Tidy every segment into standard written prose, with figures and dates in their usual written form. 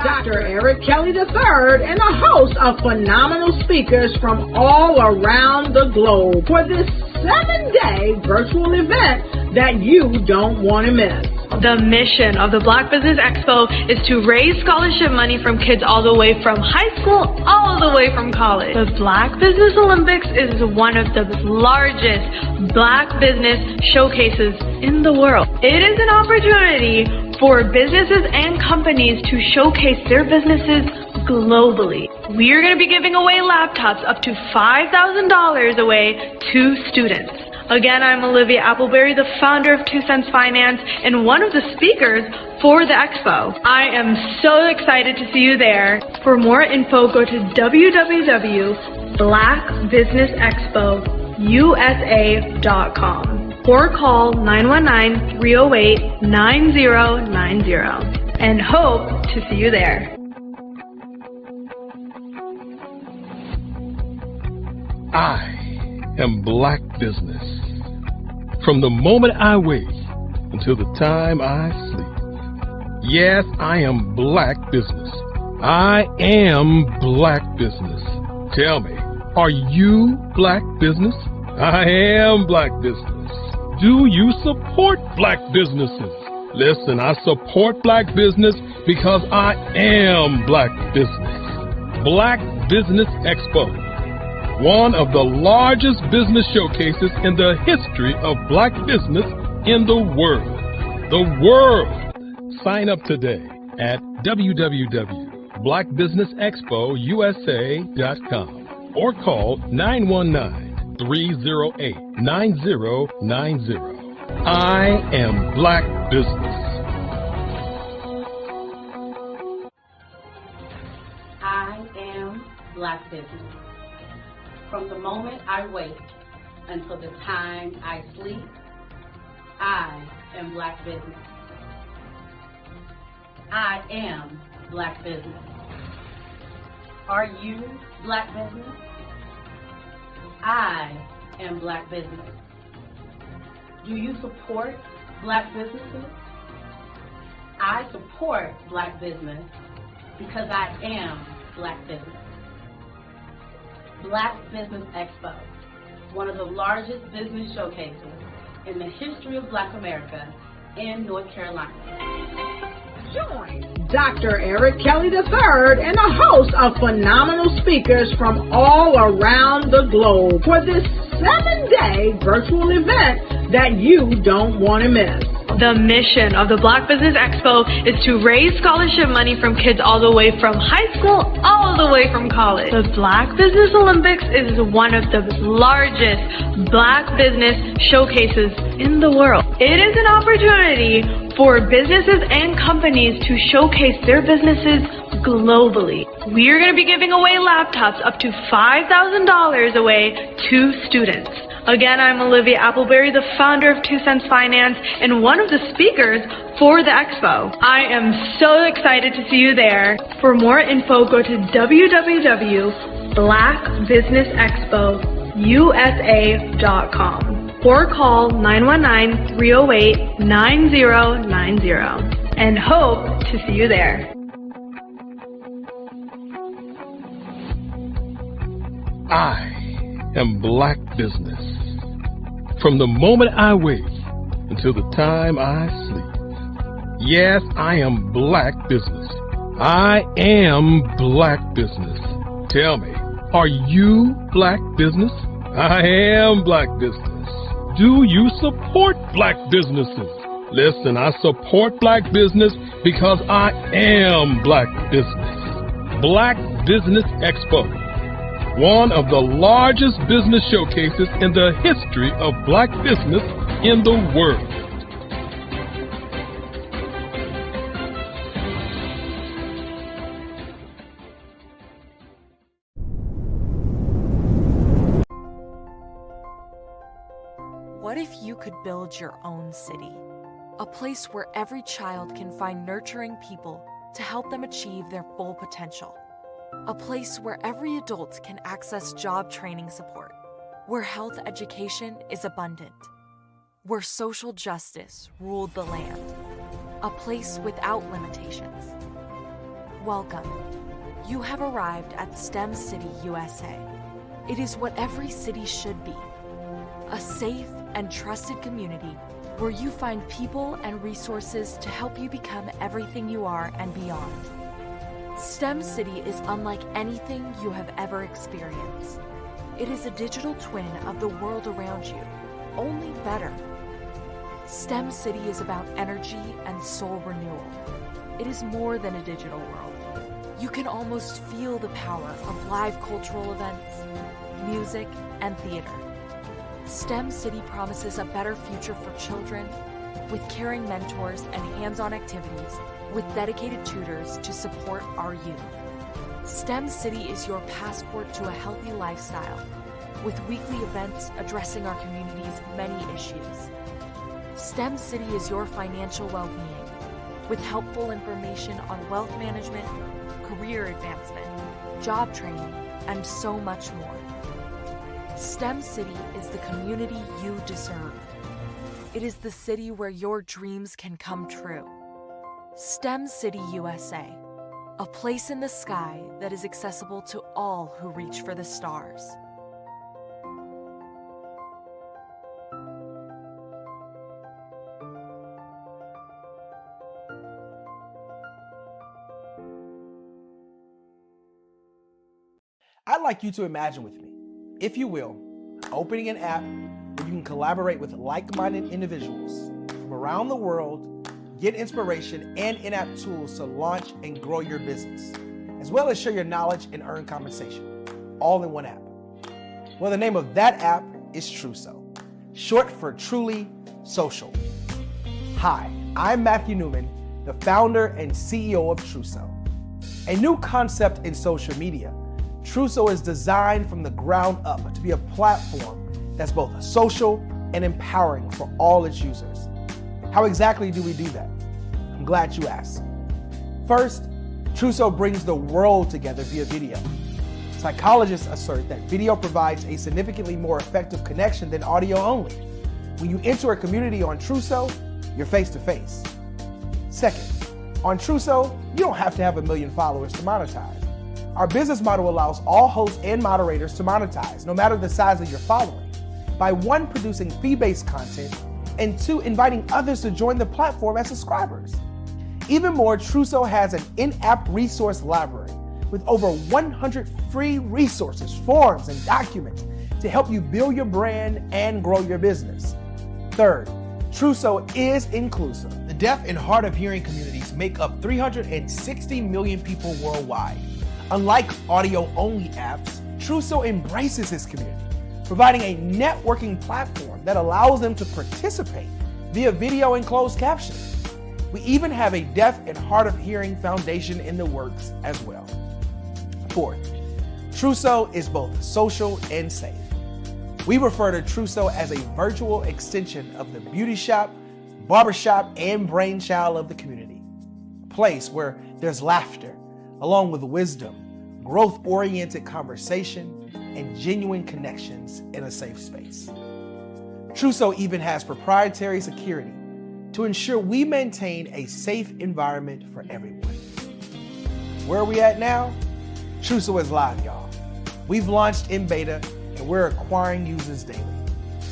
Dr. Eric Kelly III and a host of phenomenal speakers from all around the globe for this 7-day virtual event that you don't want to miss. The mission of the Black Business Expo is to raise scholarship money from kids all the way from high school all the way from college. The Black Business Olympics is one of the largest Black business showcases in the world. It is an opportunity for businesses and companies to showcase their businesses globally. We are going to be giving away laptops up to $5,000 away to students. Again, I'm Olivia Appleberry, the founder of 2 Cents Finance and one of the speakers for the expo. I am so excited to see you there. For more info, go to www.blackbusinessexpousa.com or call 919-308-9090 and hope to see you there. I am Black Business. From the moment I wake until the time I sleep. Yes, I am Black Business. I am Black Business. Tell me, are you Black Business? I am Black Business. Do you support Black businesses? Listen, I support Black business because I am Black Business. Black Business Expo, one of the largest business showcases in the history of Black business in the world. The world! Sign up today at www.blackbusinessexpousa.com or call 919-308-9090. I am Black Business. I am Black Business. From the moment I wake until the time I sleep, I am Black Business. I am Black Business. Are you Black Business? I am Black Business. Do you support Black businesses? I support Black business because I am Black Business. Black Business Expo, one of the largest business showcases in the history of Black America in North Carolina. Join Dr. Eric Kelly III and a host of phenomenal speakers from all around the globe for this 7-day virtual event that you don't want to miss. The mission of the Black Business Expo is to raise scholarship money from kids all the way from high school all the way from college. The Black Business Olympics is one of the largest Black business showcases in the world. It is an opportunity for businesses and companies to showcase their businesses globally. We are going to be giving away laptops up to $5,000 away to students. Again, I'm Olivia Appleberry, the founder of 2 Cents Finance and one of the speakers for the expo. I am so excited to see you there. For more info, go to www.blackbusinessexpousa.com or call 919-308-9090 and hope to see you there. I am Black Business. From the moment I wake until the time I sleep. Yes, I am Black Business. I am Black Business. Tell me, are you Black Business? I am Black Business. Do you support Black businesses? Listen, I support Black business because I am Black Business. Black Business Expo, one of the largest business showcases in the history of Black business in the world. What if you could build your own city? A place where every child can find nurturing people to help them achieve their full potential. A place where every adult can access job training support, where health education is abundant, where social justice ruled the land. A place without limitations. Welcome. You have arrived at STEM City USA. It is what every city should be. A safe and trusted community where you find people and resources to help you become everything you are and beyond. STEM City is unlike anything you have ever experienced. It is a digital twin of the world around you, only better. STEM City is about energy and soul renewal. It is more than a digital world. You can almost feel the power of live cultural events, music, and theater. STEM City promises a better future for children with caring mentors and hands-on activities with dedicated tutors to support our youth. STEM City is your passport to a healthy lifestyle with weekly events addressing our community's many issues. STEM City is your financial well-being with helpful information on wealth management, career advancement, job training, and so much more. STEM City is the community you deserve. It is the city where your dreams can come true. STEM City USA, a place in the sky that is accessible to all who reach for the stars. I'd like you to imagine with me, if you will, opening an app where you can collaborate with like-minded individuals from around the world, get inspiration and in-app tools to launch and grow your business, as well as share your knowledge and earn compensation, all in one app. Well, the name of that app is Truso, short for Truly Social. Hi, I'm Matthew Newman, the founder and CEO of Truso. A new concept in social media, Truso is designed from the ground up to be a platform that's both social and empowering for all its users. How exactly do we do that? I'm glad you asked. First, Truso brings the world together via video. Psychologists assert that video provides a significantly more effective connection than audio only. When you enter a community on Truso, you're face to face. Second, on Truso, you don't have to have 1 million followers to monetize. Our business model allows all hosts and moderators to monetize, no matter the size of your following, by 1, producing fee-based content, and 2, inviting others to join the platform as subscribers. Even more, Truso has an in-app resource library with over 100 free resources, forms, and documents to help you build your brand and grow your business. Third, Truso is inclusive. The deaf and hard of hearing communities make up 360 million people worldwide. Unlike audio-only apps, Truso embraces its community, providing a networking platform that allows them to participate via video and closed captioning. We even have a deaf and hard of hearing foundation in the works as well. Fourth, Truso is both social and safe. We refer to Truso as a virtual extension of the beauty shop, barbershop, and brainchild of the community. A place where there's laughter, along with wisdom, growth-oriented conversation, and genuine connections in a safe space. Truso even has proprietary security to ensure we maintain a safe environment for everyone. Where are we at now? Truso is live, y'all. We've launched in beta, and we're acquiring users daily.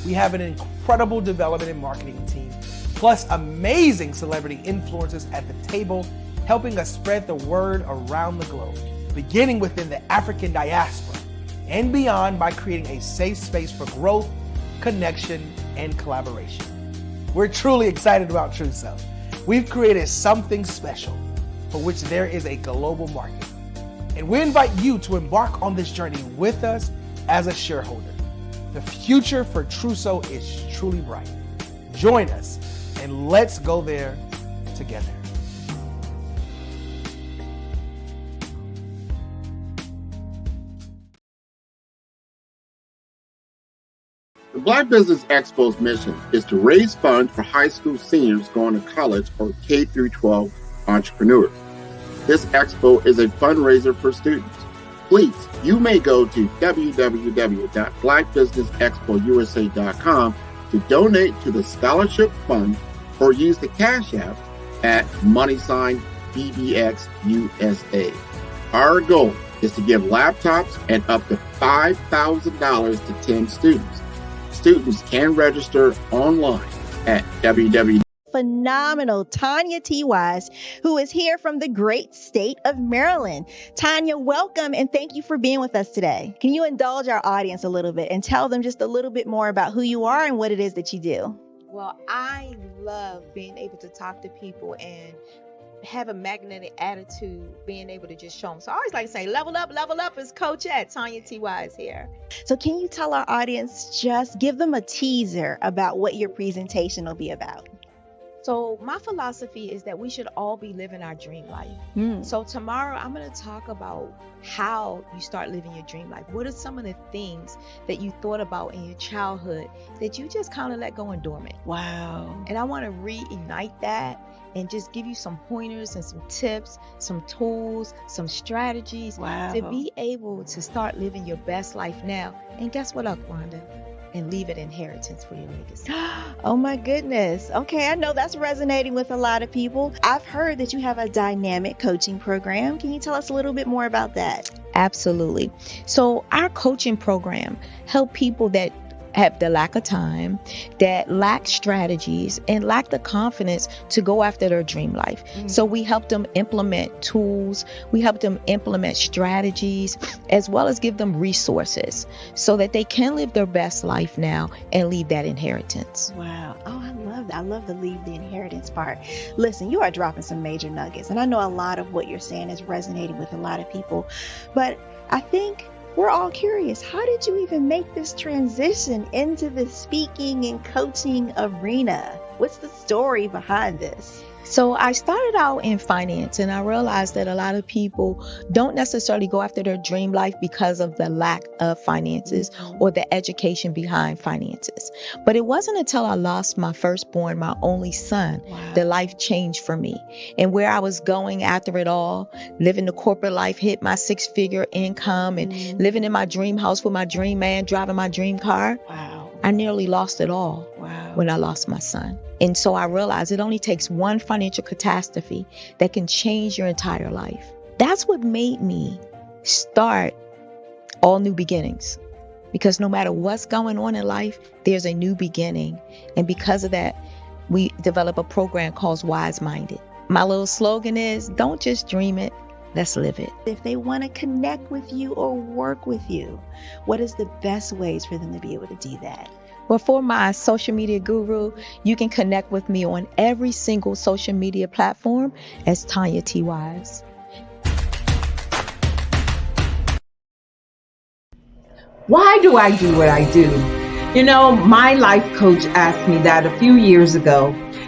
We have an incredible development and marketing team, plus amazing celebrity influencers at the table, helping us spread the word around the globe, beginning within the African diaspora and beyond by creating a safe space for growth, connection, and collaboration. We're truly excited about Truso. We've created something special for which there is a global market. And we invite you to embark on this journey with us as a shareholder. The future for Truso is truly bright. Join us and let's go there together. The Black Business Expo's mission is to raise funds for high school seniors going to college or K-12 entrepreneurs. This expo is a fundraiser for students. Please, you may go to www.blackbusinessexpousa.com to donate to the scholarship fund or use the Cash App at PBX USA. Our goal is to give laptops and up to $5,000 to 10 students. Students can register online at www. Phenomenal Tanya T. Wise, who is here from the great state of Maryland. Tanya, welcome and thank you for being with us today. Can you indulge our audience a little bit and tell them just a little bit more about who you are and what it is that you do? Well, I love being able to talk to people and have a magnetic attitude, being able to just show them. So I always like to say, level up is Coach at Tanya T. Wise here. So can you tell our audience, just give them a teaser about what your presentation will be about? So my philosophy is that we should all be living our dream life. So tomorrow I'm going to talk about how you start living your dream life. What are some of the things that you thought about in your childhood that you just kind of let go and dormant? Wow. And I want to reignite that and just give you some pointers and some tips, some tools, some strategies to be able to start living your best life now. And guess what, Akwanda? And leave an inheritance for your legacy. Oh my goodness. Okay, I know that's resonating with a lot of people. I've heard that you have a dynamic coaching program. Can you tell us a little bit more about that? Absolutely. So our coaching program help people that have the lack of time, that lack strategies, and lack the confidence to go after their dream life. So we help them implement tools, we help them implement strategies, as well as give them resources so that they can live their best life now and leave that inheritance. Wow. Oh, I love that. I love the leave the inheritance part. Listen, you are dropping some major nuggets, and I know a lot of what you're saying is resonating with a lot of people, but I think we're all curious. How did you even make this transition into the speaking and coaching arena? What's the story behind this? So I started out in finance, and I realized that a lot of people don't necessarily go after their dream life because of the lack of finances or the education behind finances. But it wasn't until I lost my firstborn, my only son, that life changed for me. And where I was going after it all, living the corporate life, hit my 6-figure income and living in my dream house with my dream man, driving my dream car. I nearly lost it all when I lost my son. And so I realized it only takes one financial catastrophe that can change your entire life. That's what made me start All New Beginnings. Because no matter what's going on in life, there's a new beginning. And because of that, we develop a program called Wise Minded. My little slogan is, don't just dream it, let's live it. If they want to connect with you or work with you, what is the best ways for them to be able to do that? Well, for my social media guru, you can connect with me on every single social media platform as Tanya T. Wise. Why do I do what I do? You know, my life coach asked me that a few years ago.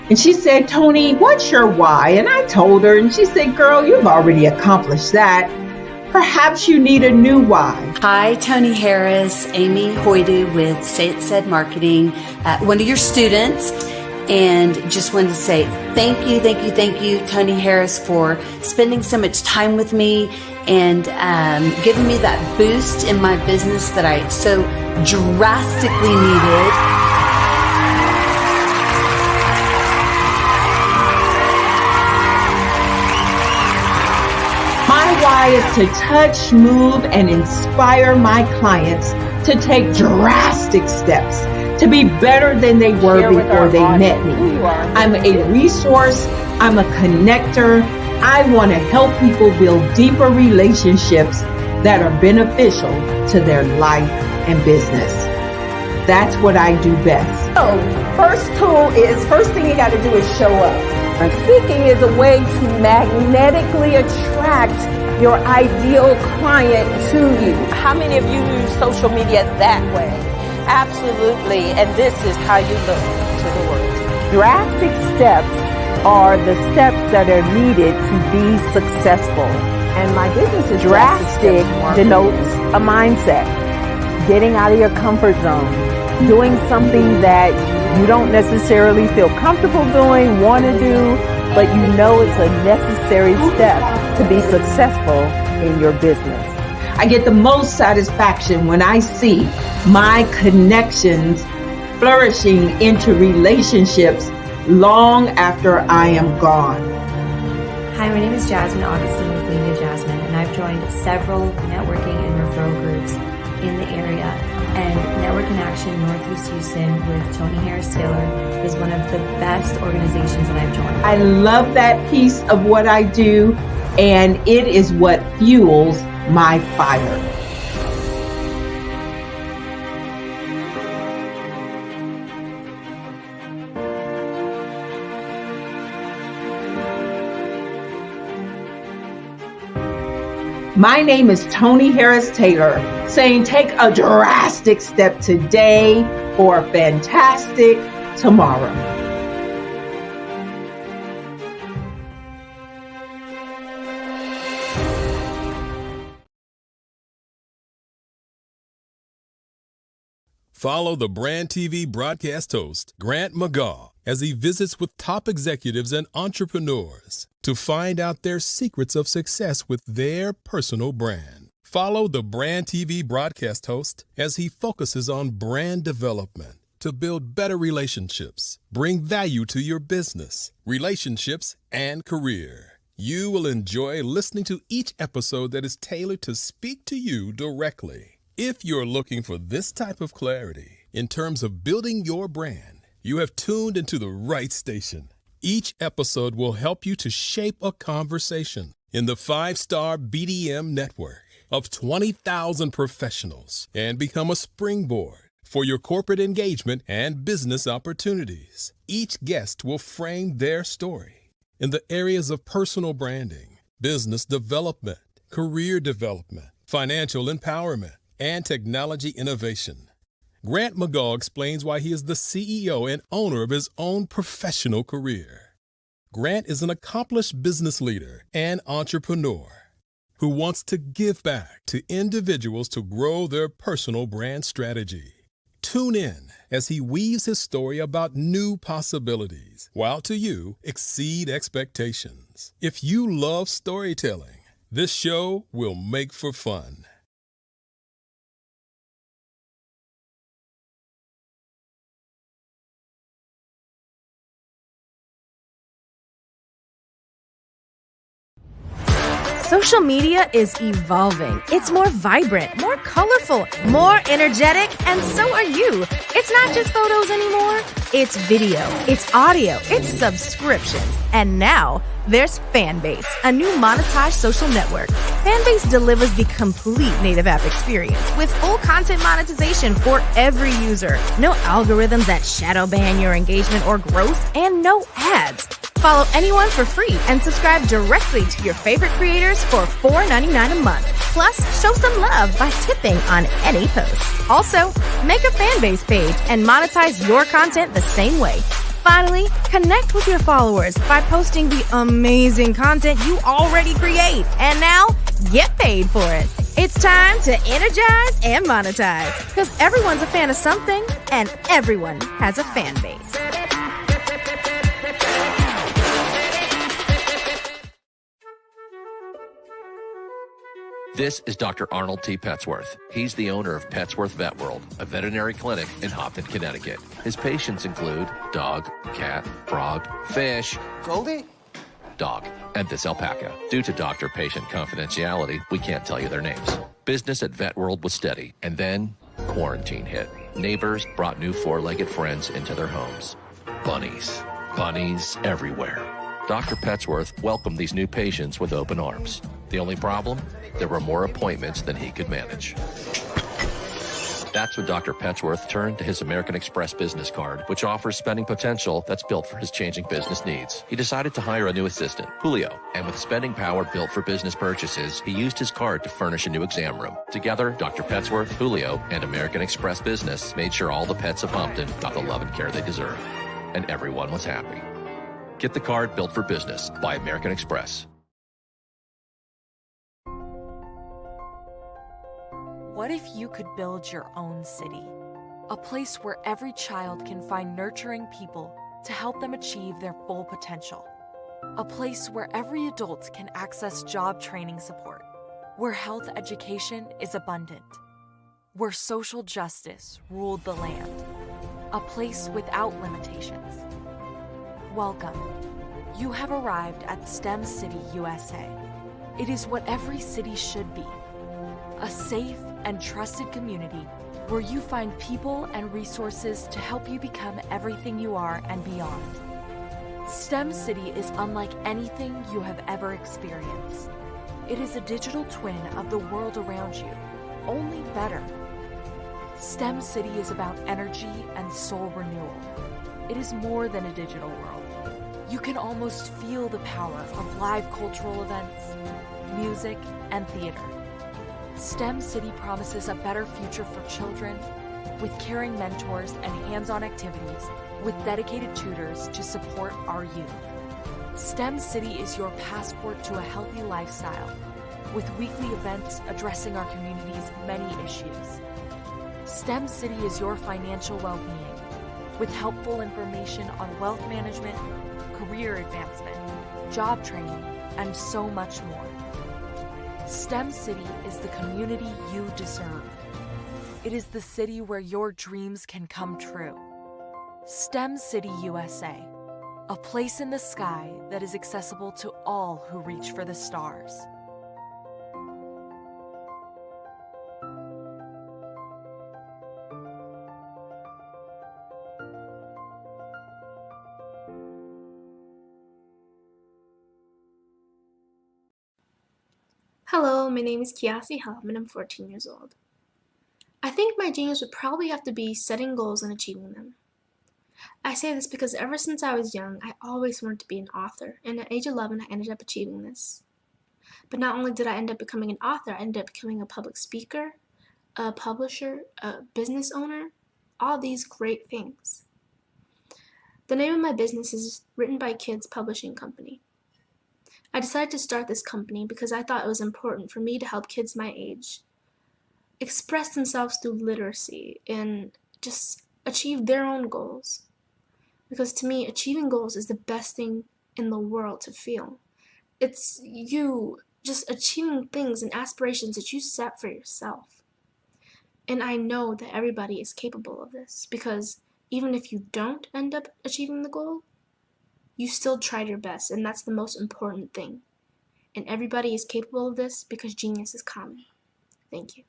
And she said, Tony, what's your why? And I told her, and she said, girl, you've already accomplished that. Perhaps you need a new why. Hi, Tony Harris, Amy Hoydu with Say It Said Marketing, one of your students. And just wanted to say thank you, Tony Harris, for spending so much time with me and giving me that boost in my business that I so drastically needed. My why is to touch, move, and inspire my clients to take drastic steps to be better than they were before they met me. I'm a resource. I'm a connector. I want to help people build deeper relationships that are beneficial to their life and business. That's what I do best. So, first thing you got to do is show up. And speaking is a way to magnetically attract your ideal client to you. How many of you use social media that way? Absolutely. And this is how you look to the world. Drastic steps are the steps that are needed to be successful. And my business is drastic denotes a mindset. Getting out of your comfort zone. Doing something that you don't necessarily feel comfortable doing, want to do, but you know it's a necessary step to be successful in your business. I get the most satisfaction when I see my connections flourishing into relationships long after I am gone. Hi, my name is Jasmine Augustine with Media Jasmine, and I've joined several networking and referral groups in the area. And Network in Action Northeast Houston with Tony Harris Taylor is one of the best organizations that I've joined. I love that piece of what I do, and it is what fuels my fire. My name is Tony Harris Taylor, saying take a drastic step today for a fantastic tomorrow. Follow the Brand TV broadcast host, Grant McGaugh, as he visits with top executives and entrepreneurs to find out their secrets of success with their personal brand. Follow the Brand TV broadcast host as he focuses on brand development to build better relationships, bring value to your business, relationships, and career. You will enjoy listening to each episode that is tailored to speak to you directly. If you're looking for this type of clarity in terms of building your brand, you have tuned into the right station. Each episode will help you to shape a conversation in the 5-star BDM network of 20,000 professionals and become a springboard for your corporate engagement and business opportunities. Each guest will frame their story in the areas of personal branding, business development, career development, financial empowerment, and technology innovation. Grant McGaugh explains why he is the CEO and owner of his own professional career. Grant is an accomplished business leader and entrepreneur who wants to give back to individuals to grow their personal brand strategy. Tune in as he weaves his story about new possibilities, while to you exceed expectations. If you love storytelling, this show will make for fun. Social media is evolving. It's more vibrant, more colorful, more energetic, and so are you. It's not just photos anymore. It's video, it's audio, it's subscriptions. And now there's Fanbase, a new monetized social network. Fanbase delivers the complete native app experience with full content monetization for every user. No algorithms that shadow ban your engagement or growth, and no ads. Follow anyone for free and subscribe directly to your favorite creators for $4.99 a month. Plus, show some love by tipping on any post. Also, make a Fanbase page and monetize your content the same way. Finally, connect with your followers by posting the amazing content you already create. And now, get paid for it. It's time to energize and monetize, because everyone's a fan of something and everyone has a fan base. This is Dr. Arnold T. Petsworth. He's the owner of Petsworth Vet World, a veterinary clinic in Hopton, Connecticut. His patients include dog, cat, frog, fish, Goldie, dog, and this alpaca. Due to doctor-patient confidentiality, we can't tell you their names. Business at Vet World was steady, and then quarantine hit. Neighbors brought new four-legged friends into their homes. Bunnies. Bunnies everywhere. Dr. Petsworth welcomed these new patients with open arms. The only problem? There were more appointments than he could manage. That's when Dr. Petsworth turned to his American Express business card, which offers spending potential that's built for his changing business needs. He decided to hire a new assistant, Julio, and with spending power built for business purchases, he used his card to furnish a new exam room. Together, Dr. Petsworth, Julio, and American Express Business made sure all the pets of Hopton got the love and care they deserve. And everyone was happy. Get the card built for business by American Express. What if you could build your own city? A place where every child can find nurturing people to help them achieve their full potential. A place where every adult can access job training support. Where health education is abundant. Where social justice ruled the land. A place without limitations. Welcome You have arrived at STEM City USA. It is what every city should be. A safe and trusted community where you find people and resources to help you become everything you are and beyond. STEM City is unlike anything you have ever experienced. It is a digital twin of the world around you, only better. STEM City is about energy and soul renewal. It is more than a digital world. You can almost feel the power of live cultural events, music, and theater. STEM City promises a better future for children with caring mentors and hands-on activities with dedicated tutors to support our youth. STEM City is your passport to a healthy lifestyle with weekly events addressing our community's many issues. STEM City is your financial well-being with helpful information on wealth management, career advancement, job training, and so much more. STEM City is the community you deserve. It is the city where your dreams can come true. STEM City USA, a place in the sky that is accessible to all who reach for the stars. Hello, my name is Kiasi Helm and I'm 14 years old. I think my genius would probably have to be setting goals and achieving them. I say this because ever since I was young, I always wanted to be an author, and at age 11 I ended up achieving this. But not only did I end up becoming an author, I ended up becoming a public speaker, a publisher, a business owner, all these great things. The name of my business is Written by Kids Publishing Company. I decided to start this company because I thought it was important for me to help kids my age express themselves through literacy and just achieve their own goals. Because to me, achieving goals is the best thing in the world to feel. It's you just achieving things and aspirations that you set for yourself. And I know that everybody is capable of this because even if you don't end up achieving the goal, you still tried your best, and that's the most important thing. And everybody is capable of this because genius is common. Thank you.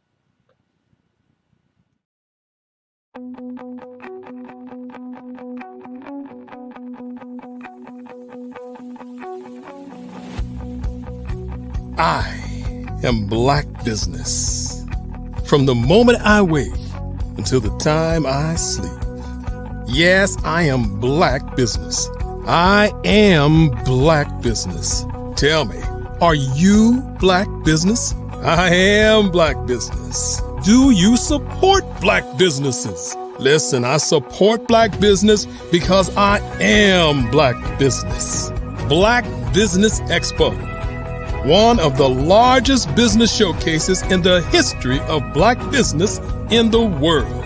I am Black Business. From the moment I wake until the time I sleep. Yes, I am Black Business. I am Black Business. Tell me, are you Black Business? I am Black Business. Do you support Black businesses? Listen, I support Black business because I am Black Business. Black Business Expo, one of the largest business showcases in the history of Black business in the world.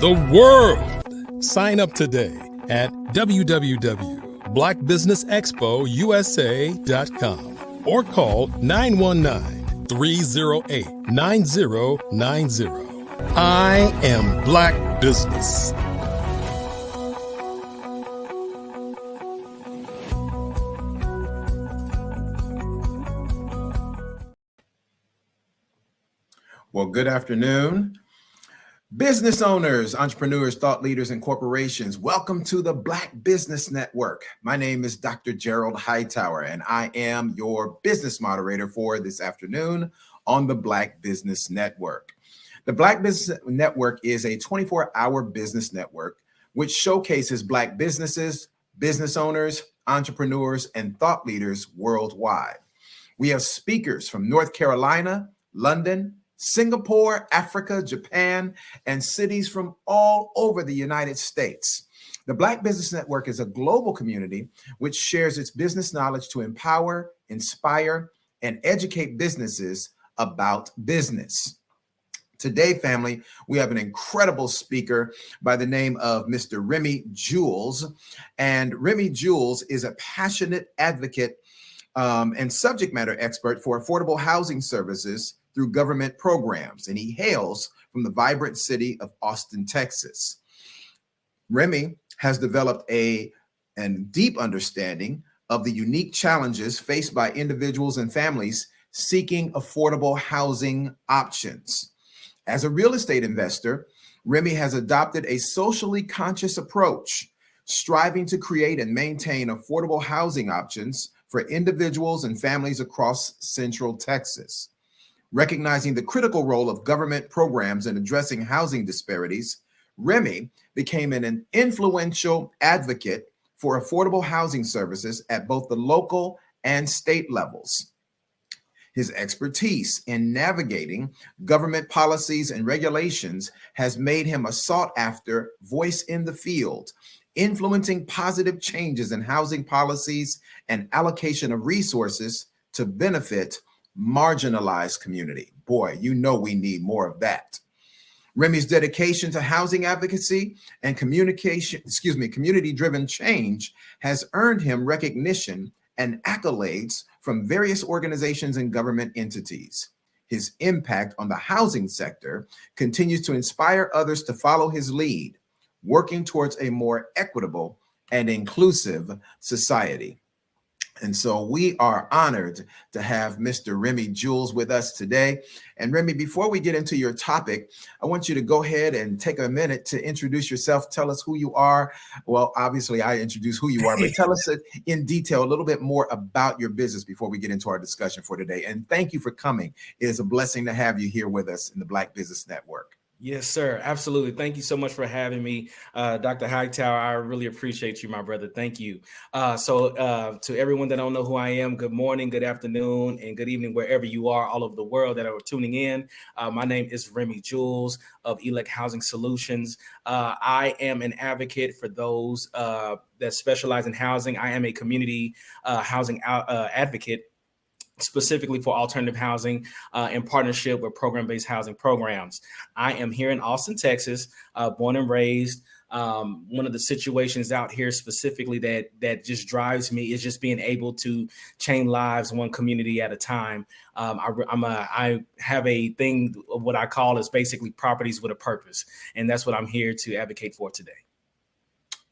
The world. Sign up today at www.blackbusinessexpousa.com or call 919-308-9090. I am Black Business. Well, good afternoon. Business owners, entrepreneurs, thought leaders, and corporations, welcome to the Black Business Network. My name is Dr. Gerald Hightower, and I am your business moderator for this afternoon on the Black Business Network. The Black Business Network is a 24-hour business network which showcases Black businesses, business owners, entrepreneurs, and thought leaders worldwide. We have speakers from North Carolina, London, Singapore, Africa, Japan, and cities from all over the United States. The Black Business Network is a global community which shares its business knowledge to empower, inspire, and educate businesses about business. Today, family, we have an incredible speaker by the name of Mr. Remy Jules. And Remy Jules is a passionate advocate and subject matter expert for affordable housing services through government programs, and he hails from the vibrant city of Austin, Texas. Remy has developed a deep understanding of the unique challenges faced by individuals and families seeking affordable housing options. As a real estate investor, Remy has adopted a socially conscious approach, striving to create and maintain affordable housing options for individuals and families across Central Texas. Recognizing the critical role of government programs in addressing housing disparities, Remy became an influential advocate for affordable housing services at both the local and state levels. His expertise in navigating government policies and regulations has made him a sought-after voice in the field, influencing positive changes in housing policies and allocation of resources to benefit marginalized community. Boy, you know we need more of that. Remy's dedication to housing advocacy and community-driven change has earned him recognition and accolades from various organizations and government entities. His impact on the housing sector continues to inspire others to follow his lead, working towards a more equitable and inclusive society. And so we are honored to have Mr. Remy Jules with us today. And Remy, before we get into your topic, I want you to go ahead and take a minute to introduce yourself. Tell us who you are. Well, obviously I introduce who you are, but tell us in detail a little bit more about your business before we get into our discussion for today. And thank you for coming. It is a blessing to have you here with us in the Black Business Network. Yes, sir. Absolutely. Thank you so much for having me, Dr. Hightower. I really appreciate you, my brother. Thank you. To everyone that don't know who I am, good morning, good afternoon, and good evening, wherever you are all over the world that are tuning in. My name is Remy Jules of Elect Housing Solutions. I am an advocate for those that specialize in housing. I am a community housing advocate, specifically for alternative housing in partnership with program-based housing programs. I am here in Austin, Texas, born and raised. One of the situations out here specifically that just drives me is just being able to change lives one community at a time. I have a thing of what I call is basically properties with a purpose, and that's what I'm here to advocate for today.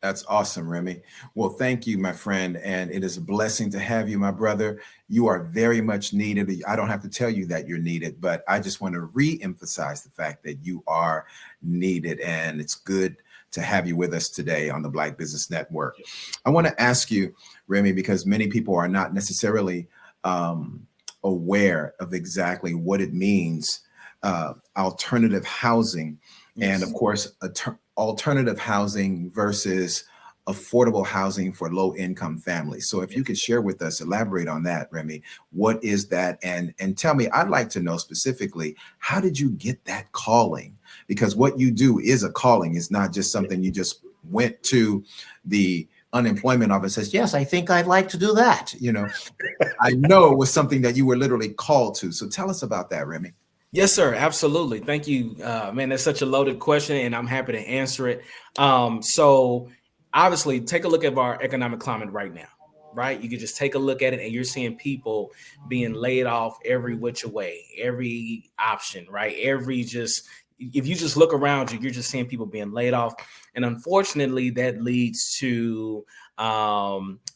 That's awesome, Remy. Well, thank you, my friend. And it is a blessing to have you, my brother. You are very much needed. I don't have to tell you that you're needed, but I just want to re-emphasize the fact that you are needed. And it's good to have you with us today on the Black Business Network. I want to ask you, Remy, because many people are not necessarily aware of exactly what it means, alternative housing. Yes. And of course, alternative housing versus affordable housing for low-income families. So if you could share with us, elaborate on that, Remy, what is that? And tell me, I'd like to know specifically, how did you get that calling? Because what you do is a calling. It's not just something you just went to the unemployment office and says, yes, I think I'd like to do that. You know, I know it was something that you were literally called to. So tell us about that, Remy. Yes, sir. Absolutely. Thank you. Man, that's such a loaded question, and I'm happy to answer it. So obviously, take a look at our economic climate right now, right? You can just take a look at it, and you're seeing people being laid off every which way, every option, right? If you just look around you, you're just seeing people being laid off. And unfortunately, that leads to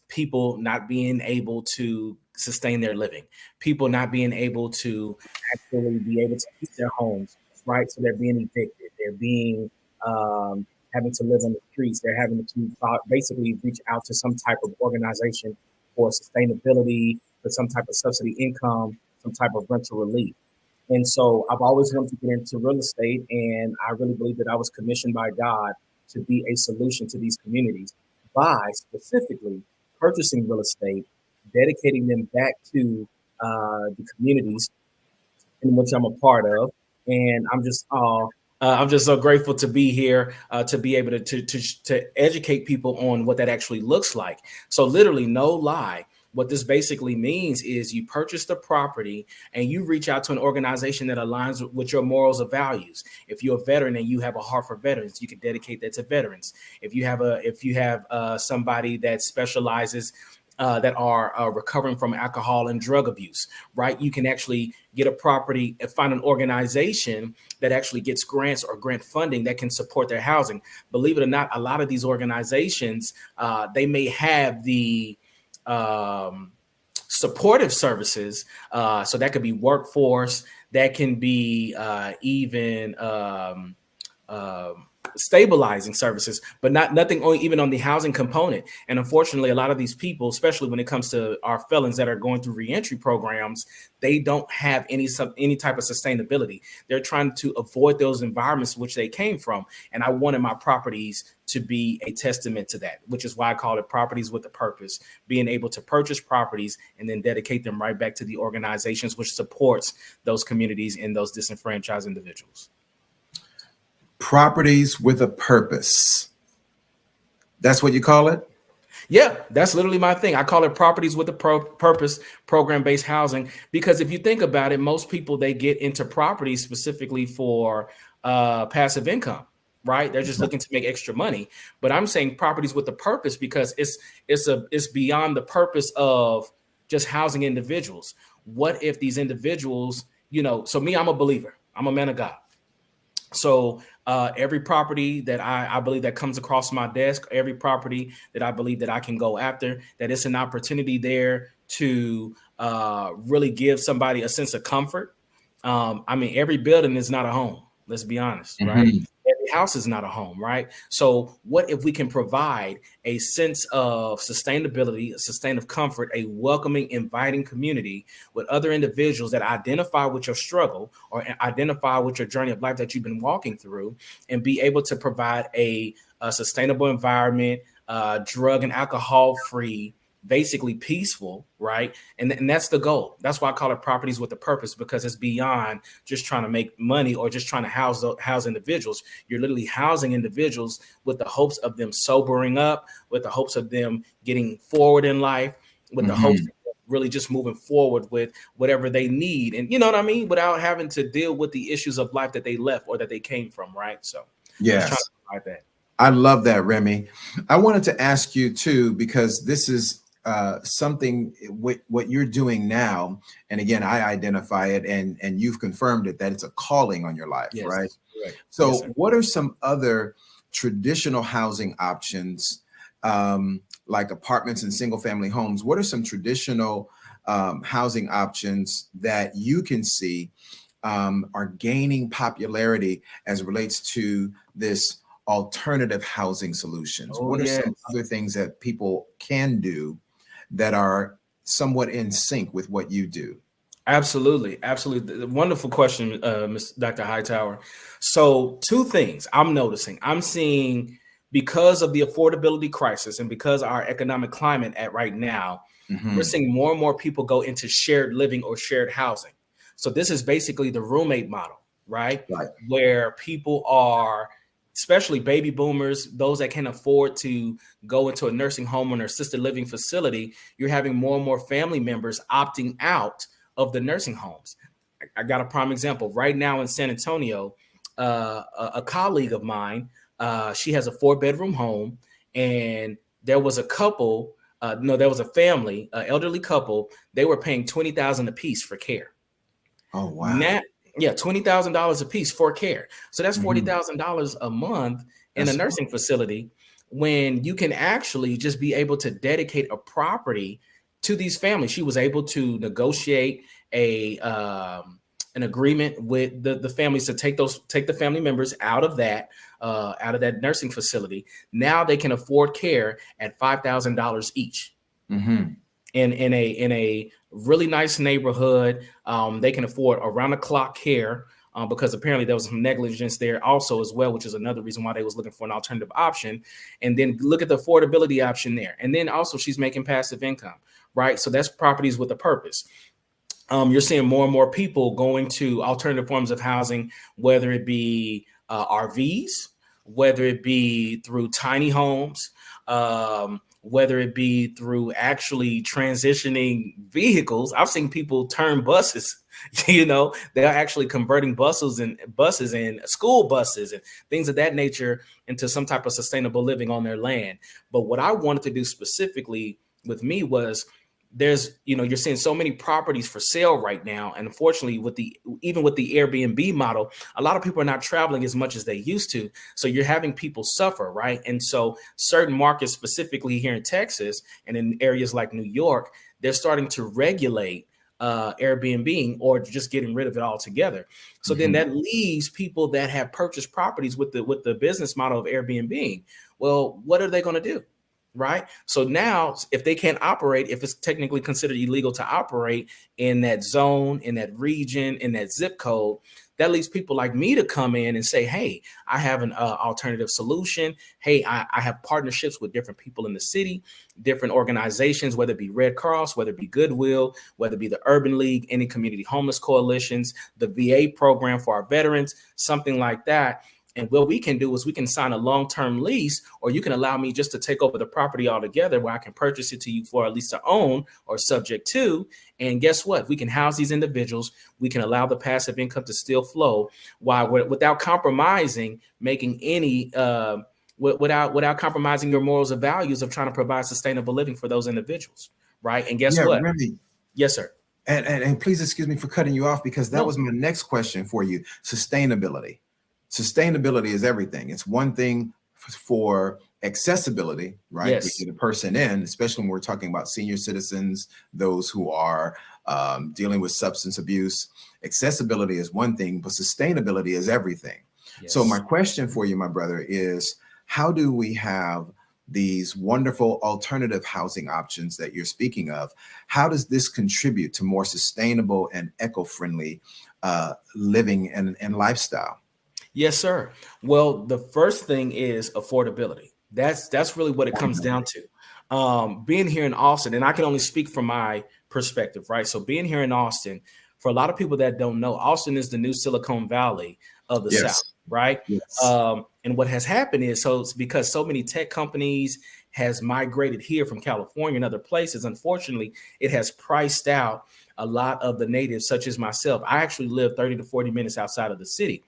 people not being able to sustain their living, people not being able to actually be able to keep their homes, right? So they're being evicted, they're being having to live on the streets, they're having to basically reach out to some type of organization for sustainability, for some type of subsidy income, some type of rental relief. And so I've always wanted to get into real estate, and I really believe that I was commissioned by God to be a solution to these communities by specifically purchasing real estate, dedicating them back to the communities in which I'm a part of. And I'm just so grateful to be here, to be able to educate people on what that actually looks like. So literally, no lie, what this basically means is you purchase the property and you reach out to an organization that aligns with your morals or values. If you're a veteran and you have a heart for veterans, you can dedicate that to veterans. If you have somebody that specializes that are recovering from alcohol and drug abuse, right? You can actually get a property and find an organization that actually gets grants or grant funding that can support their housing. Believe it or not, a lot of these organizations, they may have the supportive services. So that could be workforce, that can be even stabilizing services, but nothing even on the housing component. And unfortunately, a lot of these people, especially when it comes to our felons that are going through reentry programs, they don't have any type of sustainability. They're trying to avoid those environments which they came from. And I wanted my properties to be a testament to that, which is why I call it properties with a purpose, being able to purchase properties and then dedicate them right back to the organizations which supports those communities and those disenfranchised individuals. Properties with a purpose. That's what you call it? Yeah, that's literally my thing. I call it properties with a purpose, program-based housing, because if you think about it, most people, they get into properties specifically for passive income, right? They're just looking to make extra money. But I'm saying properties with a purpose because it's beyond the purpose of just housing individuals. What if these individuals, so me, I'm a believer. I'm a man of God. So every property that I believe that comes across my desk, every property that I believe that I can go after, that it's an opportunity there to really give somebody a sense of comfort. Every building is not a home. Let's be honest, right? Every house is not a home, right? So what if we can provide a sense of sustainability, a sustainable comfort, a welcoming, inviting community with other individuals that identify with your struggle or identify with your journey of life that you've been walking through, and be able to provide a sustainable environment, drug and alcohol free, basically peaceful, right? And that's the goal. That's why I call it properties with a purpose, because it's beyond just trying to make money or just trying to house individuals. You're literally housing individuals with the hopes of them sobering up, with the hopes of them getting forward in life, with the hopes of really just moving forward with whatever they need. And you know what I mean? Without having to deal with the issues of life that they left or that they came from, right? So yes, trying to provide that. I love that, Remy. I wanted to ask you too, because this is something what you're doing now, and again, I identify it, and you've confirmed it, that it's a calling on your life, Yes, right? right. So Yes, sir. what are some other traditional housing options, like apartments and single family homes? What are some traditional housing options that you can see are gaining popularity as it relates to this alternative housing solutions? What are some other things that people can do that are somewhat in sync with what you do? Absolutely. Wonderful question, Ms. Dr. Hightower. So 2 things I'm noticing. I'm seeing, because of the affordability crisis and because our economic climate at right now, we're seeing more and more people go into shared living or shared housing. So this is basically the roommate model, right? Where people are, especially baby boomers, those that can afford to go into a nursing home or an assisted living facility, you're having more and more family members opting out of the nursing homes. I got a prime example right now in San Antonio. A colleague of mine, she has a 4-bedroom home, and there was a couple. There was a family, elderly couple. They were paying $20,000 a piece for care. Oh wow! Now, yeah, $20,000 a piece for care. So that's $40,000 a month in a nursing facility, when you can actually just be able to dedicate a property to these families. She was able to negotiate an agreement with the families to take the family members out of that nursing facility. Now they can afford care at $5,000 each. In a really nice neighborhood. They can afford around the clock care, because apparently there was some negligence there also as well, which is another reason why they was looking for an alternative option. And then look at the affordability option there. And then also she's making passive income, right? So that's properties with a purpose. You're seeing more and more people going to alternative forms of housing, whether it be RVs, whether it be through tiny homes, whether it be through actually transitioning vehicles. I've seen people turn buses, they're actually converting buses and school buses and things of that nature into some type of sustainable living on their land. But what I wanted to do specifically with me was there's, you're seeing so many properties for sale right now. And unfortunately, even with the Airbnb model, a lot of people are not traveling as much as they used to. So you're having people suffer, right? And so certain markets, specifically here in Texas and in areas like New York, they're starting to regulate Airbnb or just getting rid of it altogether. So then that leaves people that have purchased properties with the business model of Airbnb. Well, what are they going to do? Right. So now if they can't operate, if it's technically considered illegal to operate in that zone, in that region, in that zip code, that leaves people like me to come in and say, hey, I have an alternative solution. Hey, I have partnerships with different people in the city, different organizations, whether it be Red Cross, whether it be Goodwill, whether it be the Urban League, any community homeless coalitions, the VA program for our veterans, something like that. And what we can do is we can sign a long-term lease, or you can allow me just to take over the property altogether where I can purchase it to you for at least to own or subject to. And guess what? We can house these individuals. We can allow the passive income to still flow while without compromising, making any without compromising your morals or values of trying to provide sustainable living for those individuals. Right. And guess what? Remy, yes, sir. And please excuse me for cutting you off, because that was my next question for you. Sustainability. Sustainability is everything. It's one thing for accessibility, right? Yes. We get a person in, especially when we're talking about senior citizens, those who are dealing with substance abuse. Accessibility is one thing, but sustainability is everything. Yes. So my question for you, my brother, is how do we have these wonderful alternative housing options that you're speaking of? How does this contribute to more sustainable and eco-friendly living and lifestyle? Yes, sir. Well, the first thing is affordability. That's really what it comes down to. Being here in Austin, and I can only speak from my perspective, right? So being here in Austin, for a lot of people that don't know, Austin is the new Silicon Valley of the South, right? Yes. And what has happened is, so it's because so many tech companies has migrated here from California and other places, unfortunately, it has priced out a lot of the natives, such as myself. I actually live 30 to 40 minutes outside of the city.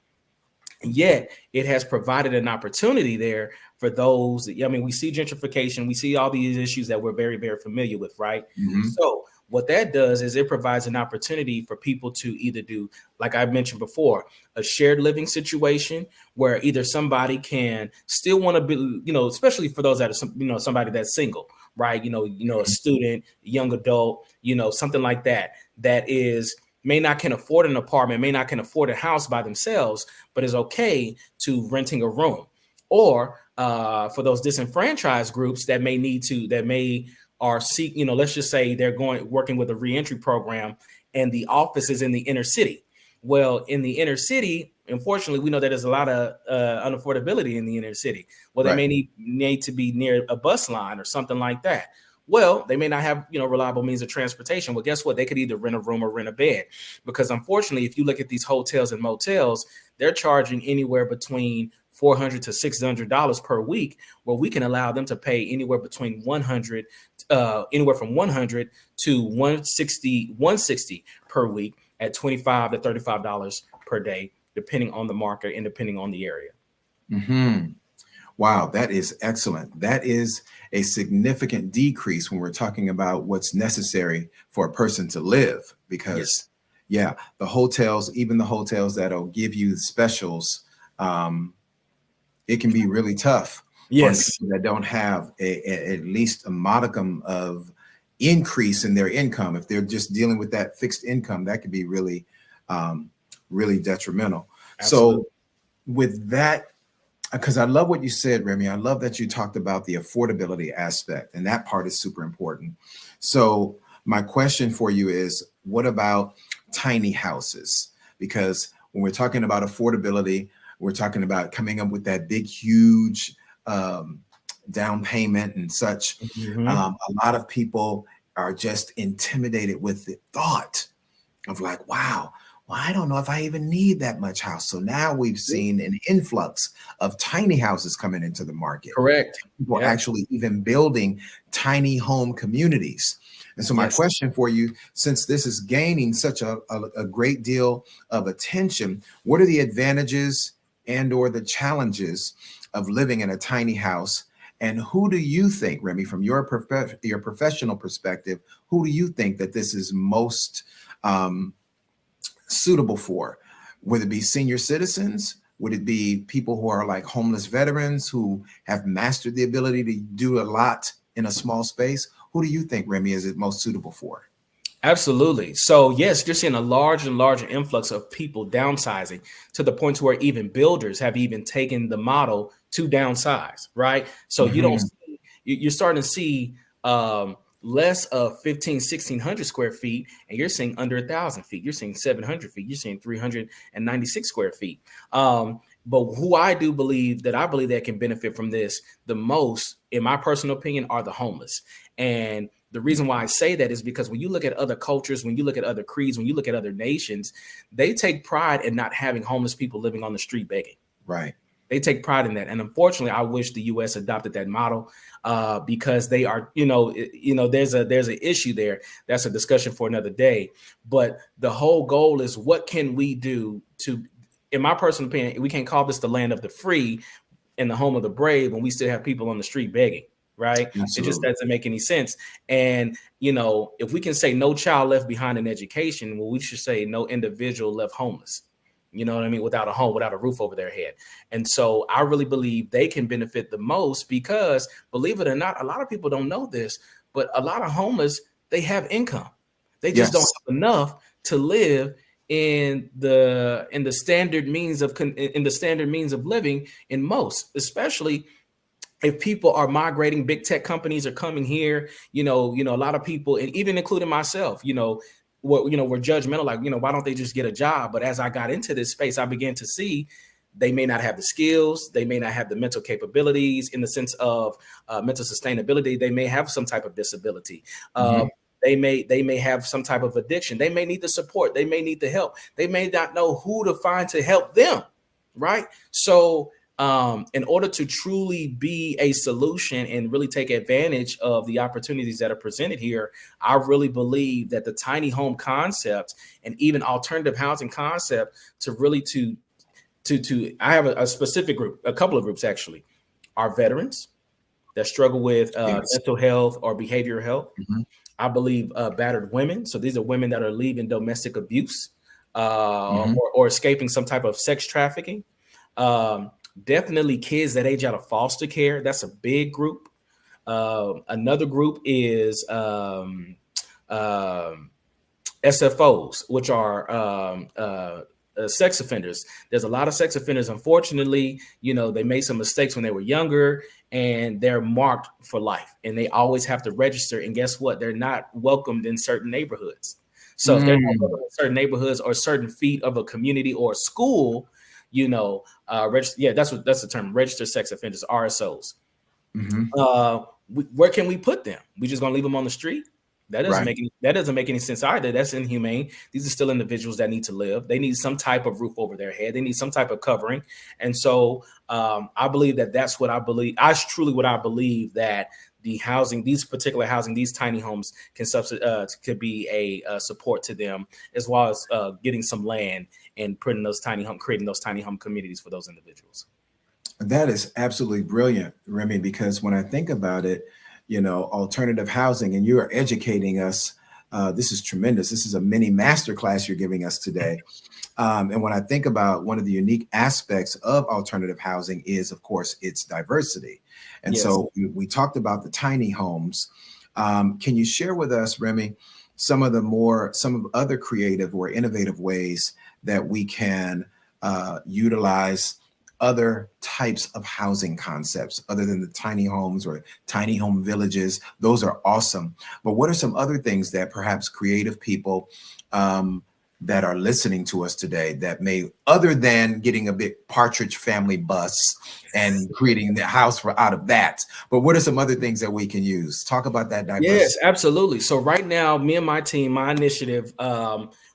And yet it has provided an opportunity there for those. We see gentrification, we see all these issues that we're very, very familiar with, right? So what that does is it provides an opportunity for people to either do, like I mentioned before, a shared living situation where either somebody can still want to be, especially for those that are, somebody that's single, right? A student, young adult, something like that, that is may not can afford an apartment, may not can afford a house by themselves, but is okay to renting a room. Or for those disenfranchised groups that are let's just say they're working with a reentry program and the office is in the inner city. Well, in the inner city, unfortunately, we know that there's a lot of unaffordability in the inner city. Well, they may need to be near a bus line or something like that. Well, they may not have, reliable means of transportation. Well, guess what? They could either rent a room or rent a bed, because unfortunately, if you look at these hotels and motels, they're charging anywhere between $400 to $600 per week, where we can allow them to pay anywhere between anywhere from $100 to $160 per week at $25 to $35 per day, depending on the market and depending on the area. Wow, that is excellent. That is a significant decrease when we're talking about what's necessary for a person to live, because the hotels, even the hotels that'll give you specials, it can be really tough for people that don't have at least a modicum of increase in their income. If they're just dealing with that fixed income, that could be really, really detrimental. Absolutely. So with that, because I love what you said, Remy. I love that you talked about the affordability aspect, and that part is super important. So my question for you is, what about tiny houses? Because when we're talking about affordability, we're talking about coming up with that big, huge down payment and such. A lot of people are just intimidated with the thought of like, wow, well, I don't know if I even need that much house. So now we've seen an influx of tiny houses coming into the market. Correct. People actually even building tiny home communities. And so my question for you, since this is gaining such a great deal of attention, what are the advantages and or the challenges of living in a tiny house? And who do you think, Remy, from your professional perspective, who do you think that this is most suitable for? Would it be senior citizens? Would it be people who are like homeless veterans who have mastered the ability to do a lot in a small space? Who do you think, Remy, is it most suitable for? Absolutely. So yes, you're seeing a larger and larger influx of people downsizing to the point to where even builders have even taken the model to downsize, right? So you're starting to see less of 1,600 square feet, and you're seeing under 1,000 feet. You're seeing 700 feet. You're seeing 396 square feet. But who I believe that can benefit from this the most, in my personal opinion, are the homeless. And the reason why I say that is because when you look at other cultures, when you look at other creeds, when you look at other nations, they take pride in not having homeless people living on the street begging. Right. They take pride in that. And unfortunately, I wish the U.S. adopted that model because they are, there's an issue there. That's a discussion for another day. But the whole goal is, what can we do to, in my personal opinion, we can't call this the land of the free and the home of the brave when we still have people on the street begging. Right. Absolutely. It just doesn't make any sense. And, if we can say no child left behind in education, well, we should say no individual left homeless. You know what I mean? Without a home, without a roof over their head. And so I really believe they can benefit the most because, believe it or not, a lot of people don't know this, but a lot of homeless, they have income. They just don't have enough to live in the standard means of living in most, especially if people are migrating. Big tech companies are coming here, a lot of people, and even including myself, we're judgmental, like, why don't they just get a job? But as I got into this space, I began to see they may not have the skills, they may not have the mental capabilities in the sense of mental sustainability. They may have some type of disability. They may have some type of addiction. They may need the support. They may need the help. They may not know who to find to help them. Right. So in order to truly be a solution and really take advantage of the opportunities that are presented here, I really believe that the tiny home concept and even alternative housing concept I have a specific group, a couple of groups actually, are veterans that struggle with mental health or behavioral health. I believe battered women. So these are women that are leaving domestic abuse or escaping some type of sex trafficking. Definitely kids that age out of foster care. That's a big group. Another group is SFOs, which are sex offenders. There's a lot of sex offenders. Unfortunately, they made some mistakes when they were younger and they're marked for life and they always have to register. And guess what? They're not welcomed in certain neighborhoods. So if they're not welcomed in certain neighborhoods or certain feet of a community or school, that's the term, registered sex offenders, RSOs. Where can we put them? We just gonna leave them on the street? That doesn't make any sense either. That's inhumane. These are still individuals that need to live. They need some type of roof over their head. They need some type of covering. And so I believe that's what I believe. What I believe that the housing, these tiny homes could be a support to them, as well as getting some land and creating those tiny home communities for those individuals. That is absolutely brilliant, Remy, because when I think about it, alternative housing, and you are educating us. This is tremendous. This is a mini masterclass you're giving us today. And when I think about one of the unique aspects of alternative housing is, of course, its diversity. And so we talked about the tiny homes. Can you share with us, Remy, some of other creative or innovative ways that we can utilize other types of housing concepts other than the tiny homes or tiny home villages? Those are awesome. But what are some other things that perhaps creative people that are listening to us today that may, other than getting a big Partridge Family bus and creating the house out of that, but what are some other things that we can use? Talk about that diversity. Yes, absolutely. So right now, me and my team, my initiative,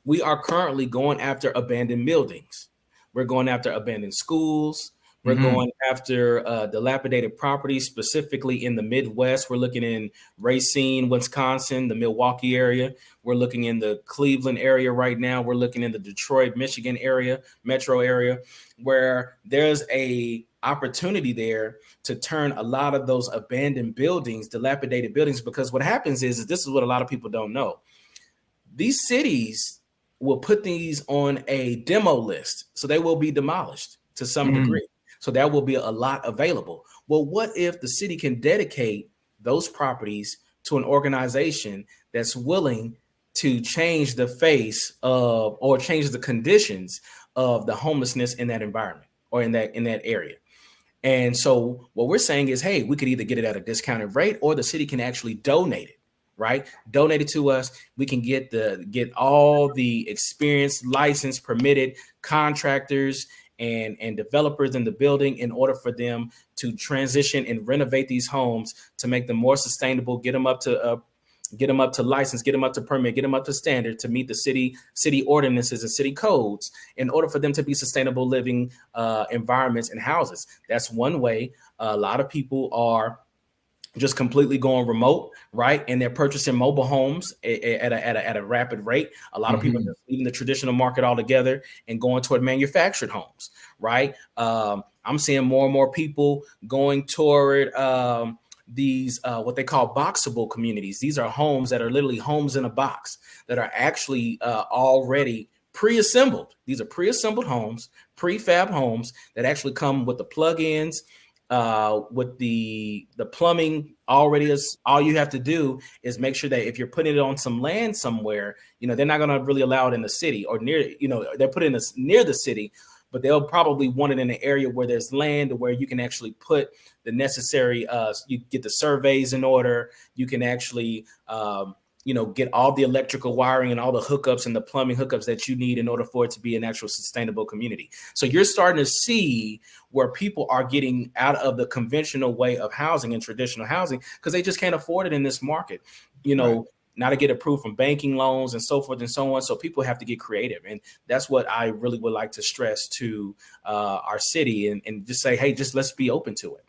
we are currently going after abandoned buildings. We're going after abandoned schools. We're going after dilapidated properties, specifically in the Midwest. We're looking in Racine, Wisconsin, the Milwaukee area. We're looking in the Cleveland area right now. We're looking in the Detroit, Michigan area, metro area, where there's a opportunity there to turn a lot of those abandoned buildings, dilapidated buildings, because what happens is this is what a lot of people don't know. These cities will put these on a demo list, so they will be demolished to some degree. So there will be a lot available. Well, what if the city can dedicate those properties to an organization that's willing to change the face of, or change the conditions of the homelessness in that environment or in that area? And so what we're saying is, hey, we could either get it at a discounted rate, or the city can actually donate it, right? Donate it to us. We can get all the experienced, licensed, permitted contractors and developers in the building in order for them to transition and renovate these homes to make them more sustainable, get them up to license, get them up to permit, get them up to standard to meet the city ordinances and city codes in order for them to be sustainable living environments and houses. That's one way. A lot of people are just completely going remote, right? And they're purchasing mobile homes at a rapid rate. A lot of people are just leaving the traditional market altogether and going toward manufactured homes, right? I'm seeing more and more people going toward these what they call boxable communities. These are homes that are literally homes in a box that are actually already pre-assembled. These are pre-assembled homes, prefab homes that actually come with the plug-ins, with the plumbing already. Is all you have to do is make sure that if you're putting it on some land somewhere, they're not going to really allow it in the city or near, they're putting it near the city, but they'll probably want it in an area where there's land where you can actually put the necessary, you get the surveys in order. You can actually, get all the electrical wiring and all the hookups and the plumbing hookups that you need in order for it to be an actual sustainable community. So you're starting to see where people are getting out of the conventional way of housing and traditional housing because they just can't afford it in this market, not to get approved from banking loans and so forth and so on. So people have to get creative. And that's what I really would like to stress to our city and just say, hey, just let's be open to it.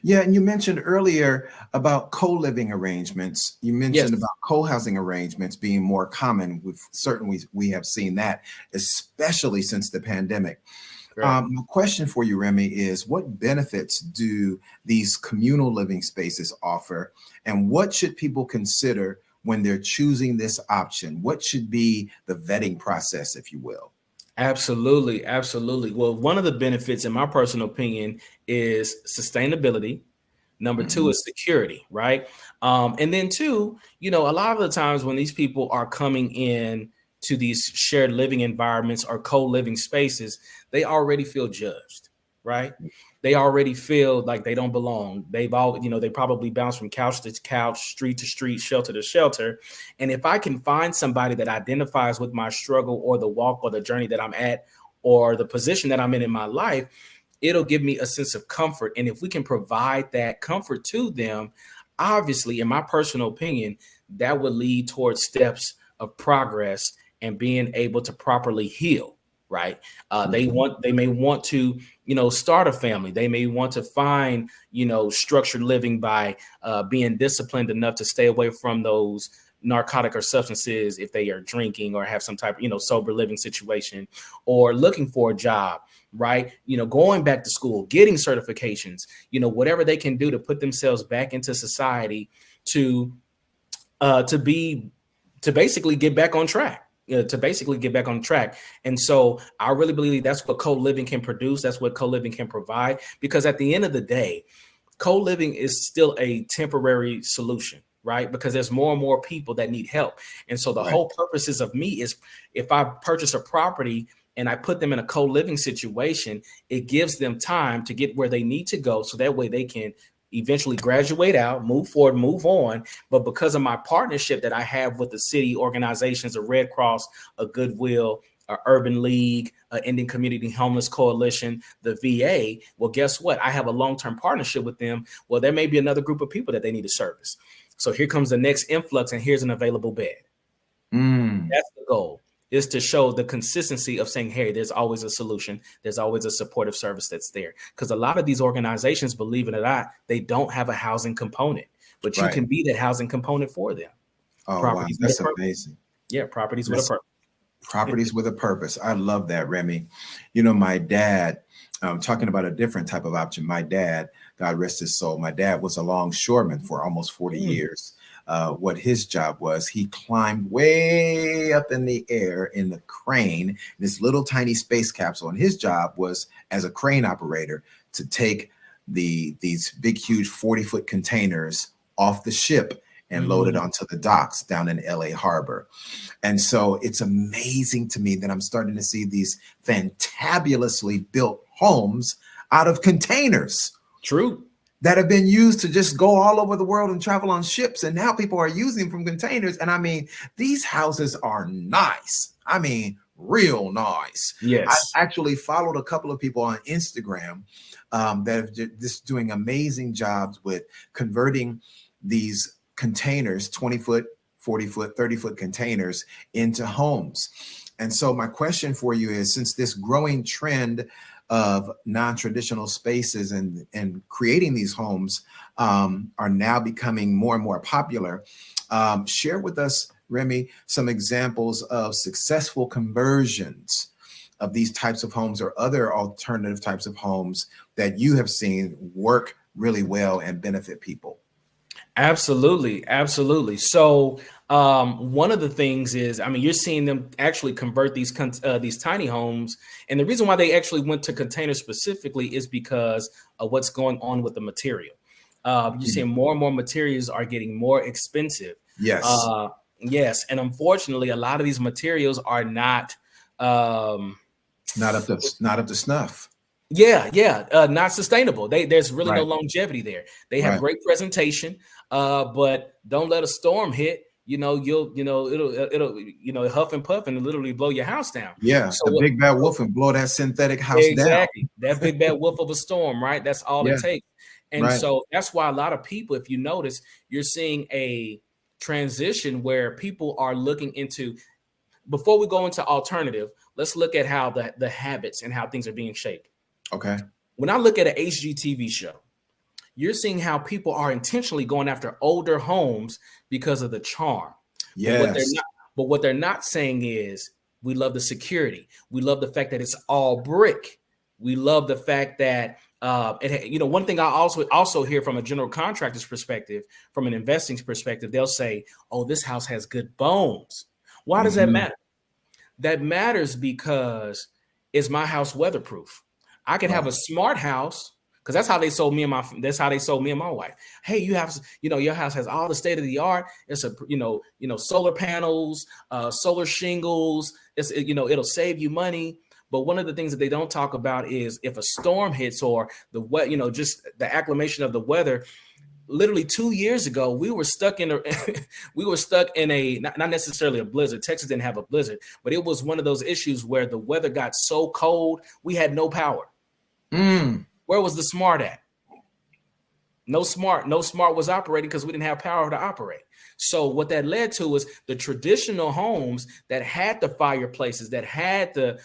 Yeah, and you mentioned earlier about co-living arrangements. You mentioned about co-housing arrangements being more common. Certainly we have seen that, especially since the pandemic. My question for you, Remy, is what benefits do these communal living spaces offer, and what should people consider when they're choosing this option? What should be the vetting process, if you will? Absolutely. Absolutely. Well, one of the benefits, in my personal opinion, is sustainability. Number two is security, right? And then two, a lot of the times when these people are coming in to these shared living environments or co-living spaces, they already feel judged, right? They already feel like they don't belong. They've all, they probably bounce from couch to couch, street to street, shelter to shelter. And if I can find somebody that identifies with my struggle or the walk or the journey that I'm at or the position that I'm in my life, it'll give me a sense of comfort. And if we can provide that comfort to them, obviously, in my personal opinion, that would lead towards steps of progress and being able to properly heal. Right. They may want to, start a family. They may want to find, structured living by being disciplined enough to stay away from those narcotic or substances if they are drinking or have some type of, sober living situation, or looking for a job. Right. Going back to school, getting certifications, whatever they can do to put themselves back into society to basically get back on track. And so I really believe that's what co-living can produce. That's what co-living can provide, because at the end of the day, co-living is still a temporary solution, right? Because there's more and more people that need help. And so the whole purposes of me is if I purchase a property and I put them in a co-living situation, it gives them time to get where they need to go. So that way they can eventually graduate out, move forward, move on. But because of my partnership that I have with the city organizations, a Red Cross, a Goodwill, a Urban League, an Indian Community Homeless Coalition, the VA, well, guess what? I have a long-term partnership with them. Well, there may be another group of people that they need to service. So here comes the next influx, and here's an available bed. That's the goal, is to show the consistency of saying, hey, there's always a solution. There's always a supportive service that's there. Because a lot of these organizations, believe it or not, they don't have a housing component, but you can be that housing component for them. Oh, wow. That's amazing. Yeah, properties with a purpose. Properties with a purpose. I love that, Remy. My dad talking about a different type of option. My dad, God rest his soul, my dad was a longshoreman for almost 40 years. What his job was, he climbed way up in the air in the crane, this little tiny space capsule. And his job was, as a crane operator, to take these big, huge 40-foot containers off the ship and load it onto the docks down in LA Harbor. And so it's amazing to me that I'm starting to see these fantabulously built homes out of containers. True. That have been used to just go all over the world and travel on ships. And now people are using them from containers. And I mean, these houses are nice. I mean, real nice. Yes. I actually followed a couple of people on Instagram that are just doing amazing jobs with converting these containers, 20-foot, 40-foot, 30-foot containers into homes. And so my question for you is, since this growing trend of non-traditional spaces and creating these homes are now becoming more and more popular, share with us, Remy, some examples of successful conversions of these types of homes or other alternative types of homes that you have seen work really well and benefit people. Absolutely. Absolutely. So one of the things is, I mean, you're seeing them actually convert these tiny homes. And the reason why they actually went to containers specifically is because of what's going on with the material. You're seeing more and more materials are getting more expensive. Yes. Yes. And unfortunately, a lot of these materials are not up to snuff. Not sustainable. There's really no Right. longevity there. They have Right. great presentation, but don't let a storm hit. It'll huff and puff and literally blow your house down. Yeah, So the big bad wolf and blow that synthetic house exactly. down. That big bad wolf of a storm, right? That's all Yeah. it takes. And Right. so that's why a lot of people, if you notice, you're seeing a transition where people are looking into, before we go into alternative, let's look at how the habits and how things are being shaped. Okay. When I look at an HGTV show, you're seeing how people are intentionally going after older homes because of the charm. Yes. But what they're not saying is, we love the security. We love the fact that it's all brick. We love the fact that one thing I also hear from a general contractor's perspective, from an investing perspective, they'll say, "Oh, this house has good bones." Why does that matter? That matters because, is my house weatherproof? I can have a smart house, because that's how they sold me and my wife. Hey, your house has all the state of the art. It's solar panels, solar shingles. It'll save you money. But one of the things that they don't talk about is, if a storm hits or just the acclimation of the weather. Literally 2 years ago, we were stuck in a not necessarily a blizzard. Texas didn't have a blizzard, but it was one of those issues where the weather got so cold, we had no power. Where was the smart at? No smart was operating because we didn't have power to operate. So what that led to was the traditional homes that had the fireplaces, that had the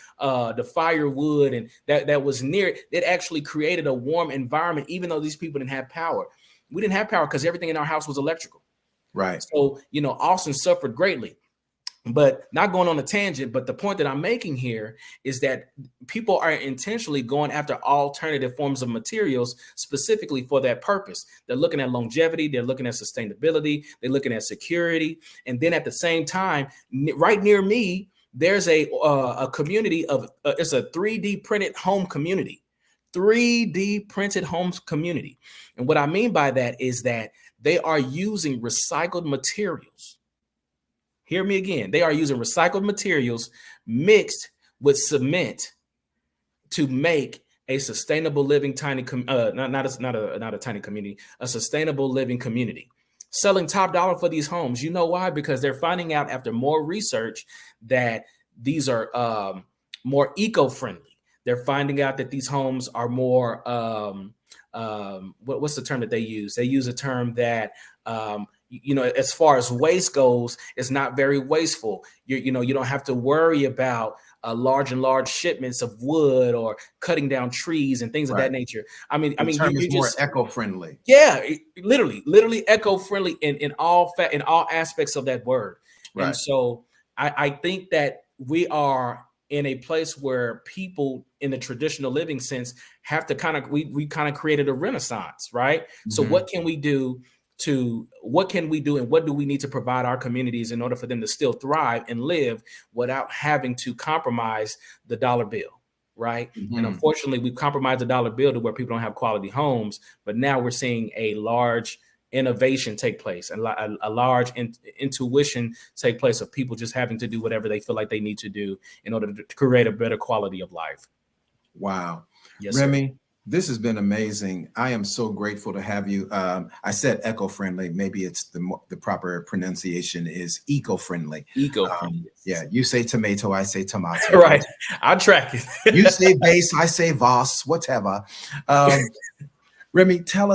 firewood, and that was near it. It actually created a warm environment, even though these people didn't have power. We didn't have power because everything in our house was electrical. Right. So, Austin suffered greatly. But not going on a tangent, but the point that I'm making here is that people are intentionally going after alternative forms of materials specifically for that purpose. They're looking at longevity. They're looking at sustainability. They're looking at security. And then at the same time, right near me, there's a community of it's a 3D printed home community. 3D printed homes community. And what I mean by that is that they are using recycled materials. Hear me again. They are using recycled materials mixed with cement to make a sustainable living a sustainable living community. Selling top dollar for these homes. You know why? Because they're finding out after more research that these are more eco-friendly. They're finding out that these homes are more what's the term that they use? They use a term that as far as waste goes, it's not very wasteful. You don't have to worry about large shipments of wood or cutting down trees and things of that nature. I mean, it's more eco-friendly. Yeah, literally eco-friendly in all aspects of that word. Right. And so I think that we are in a place where people in the traditional living sense have to we kind of created a renaissance, right? Mm-hmm. So what can we do and what do we need to provide our communities in order for them to still thrive and live without having to compromise the dollar bill, right? Mm-hmm. And unfortunately, we've compromised the dollar bill to where people don't have quality homes, but now we're seeing a large innovation take place and a large intuition take place of people just having to do whatever they feel like they need to do in order to create a better quality of life. Wow. Yes, Remy, sir. This has been amazing. I am so grateful to have you. I said eco-friendly. Maybe it's the proper pronunciation is eco-friendly. Eco-friendly. Yeah, you say tomato, I say tomato. Right. I'll track it. You say base, I say Voss, whatever. Remy, tell